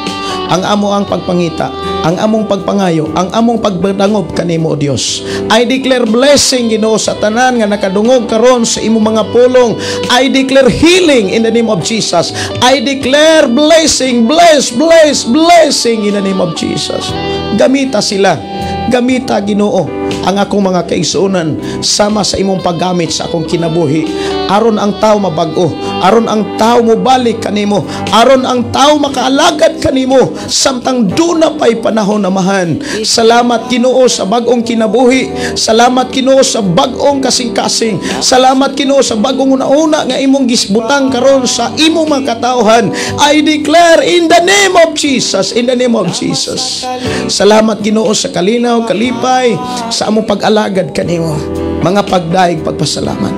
ang amo ang pagpangita, ang among pagpangayo, ang among pagbandangob kanimo o Dios. I declare blessing Ginoo sa tanan nga nakadungog karon sa imong mga pulong. I declare healing in the name of Jesus. I declare blessing, blessing in the name of Jesus. Gamita sila, gamita Ginoo ang akong mga kaigsuonan sama sa imong paggamit sa akong kinabuhi, aron ang tao mabag-o, aron ang tao mobalik kanimo, aron ang tao makaalagad kanimo samtang duna pay panahon namahan. Salamat Ginoo sa bag-ong kinabuhi. Salamat Ginoo sa bag-ong kasing-kasing. Salamat Ginoo sa bag-ong una nga imong gisbutang karon sa imong mga katawhan. I declare in the name of Jesus, in the name of Jesus. Salamat Ginoo sa kalinaw, kalipay, sa among pag-alagad kanimo. Mga pagdaig pagpasalamat,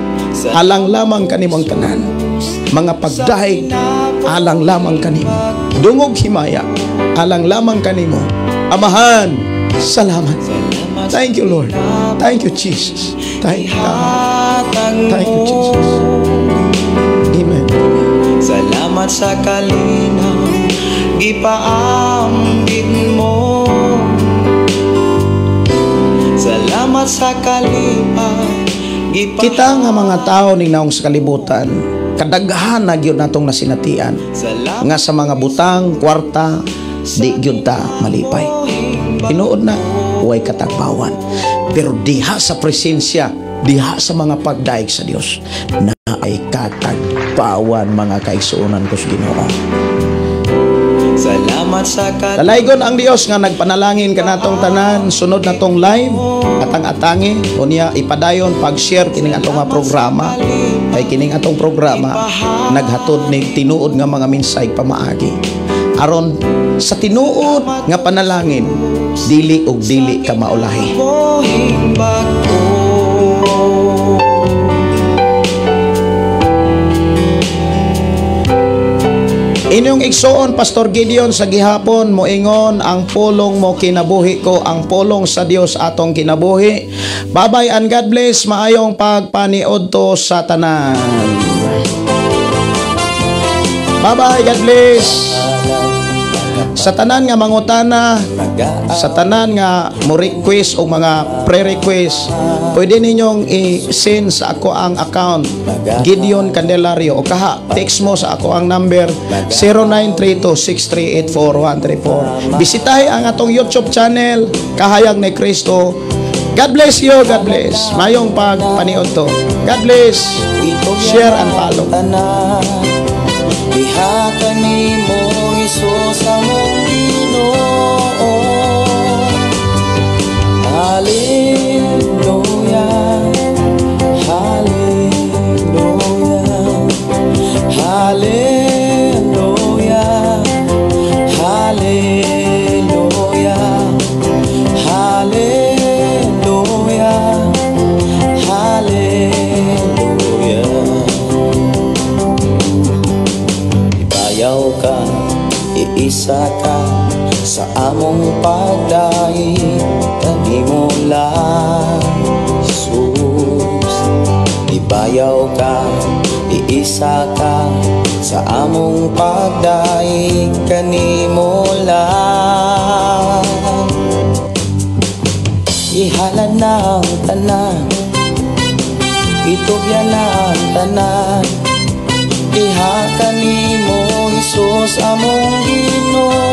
alang lamang kanimo ang tanan. Mga pagdaig, alang lamang kanimo. Dungog himaya, alang lamang kanimo. Amahan, salamat. Thank you Lord. Thank you Jesus. Thank you God. Thank you Jesus. Amen. Salamat sa kalinaw, gipaambit mo. Salamat sa kalipay, Kita nga mga tao ning naong sa kalibutan, kadaghan na gyud natong nasinatian nga sa mga butang, kwarta, di gyud ta malipay. Tinuod na way katagbawan. Pero diha sa presensya, diha sa mga pagdaig sa Dios, na ay katagbawan mga kaigsuonan ko sa Ginoo. salamat sa kalipay. Dalaygon ang Dios nga nagpanalangin kanatong tanan, sunod natong live atang-atangi unya ipadayon pag-share kining atong nga programa. Kay kining atong programa naghatod ning tinuod nga mga mensay pamaagi, aron sa tinuod nga panalangin dili og dili ka maulahi. Inyong igsuon Pastor Gideon sa gihapon moingon ang pulong mo kinabuhi ko, ang pulong sa Dios atong kinabuhi. Bye-bye and God bless. Maayong pagpaniod to sa tanan. Bye-bye, God bless. Sa tanan nga mangutana, sa tanan nga mo request o mga pre-request, pwede ninyong i-send sa ako ang account Gideon Candelario o kaha text mo sa ako ang number 0932-6384134. Bisitahi ang atong YouTube channel Kahayag ni Kristo. God bless you, God bless. Mayong pagpaniod to. God bless. Share and follow. Diha kanimo Hesus among Ginoo. Hallelujah, hallelujah, hallelujah, hallelujah, hallelujah, hallelujah. Ibayaw ka, iisa ka sa among pagdaig, kanimo lang Jesus. Ibayaw ka, iisa ka sa among pagdaig, kanimo lang. Ihalan na ang tanan, itubyan na ang tanan, diha kanimo Hesus among Ginoo.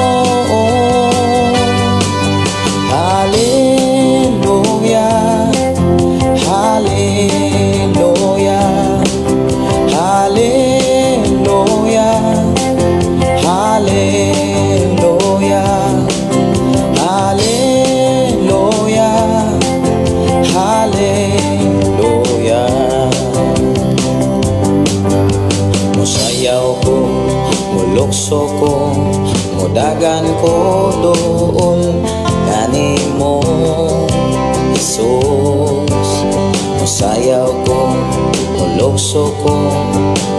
Hallelujah, hallelujah, hallelujah, hallelujah, hallelujah, hallelujah. Musayaw ko mulokso ko, mudagan ko doon kanimo Jesus. Musayaw ko, mulokso ko,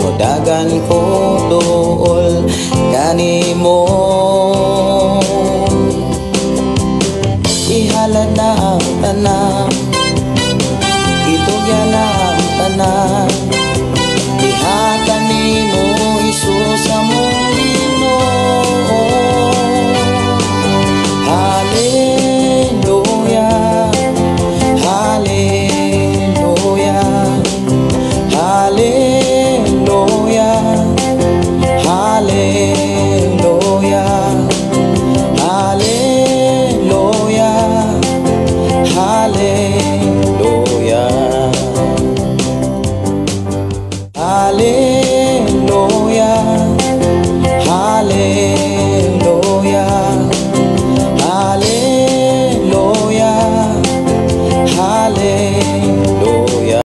mudagan ko doon kanimo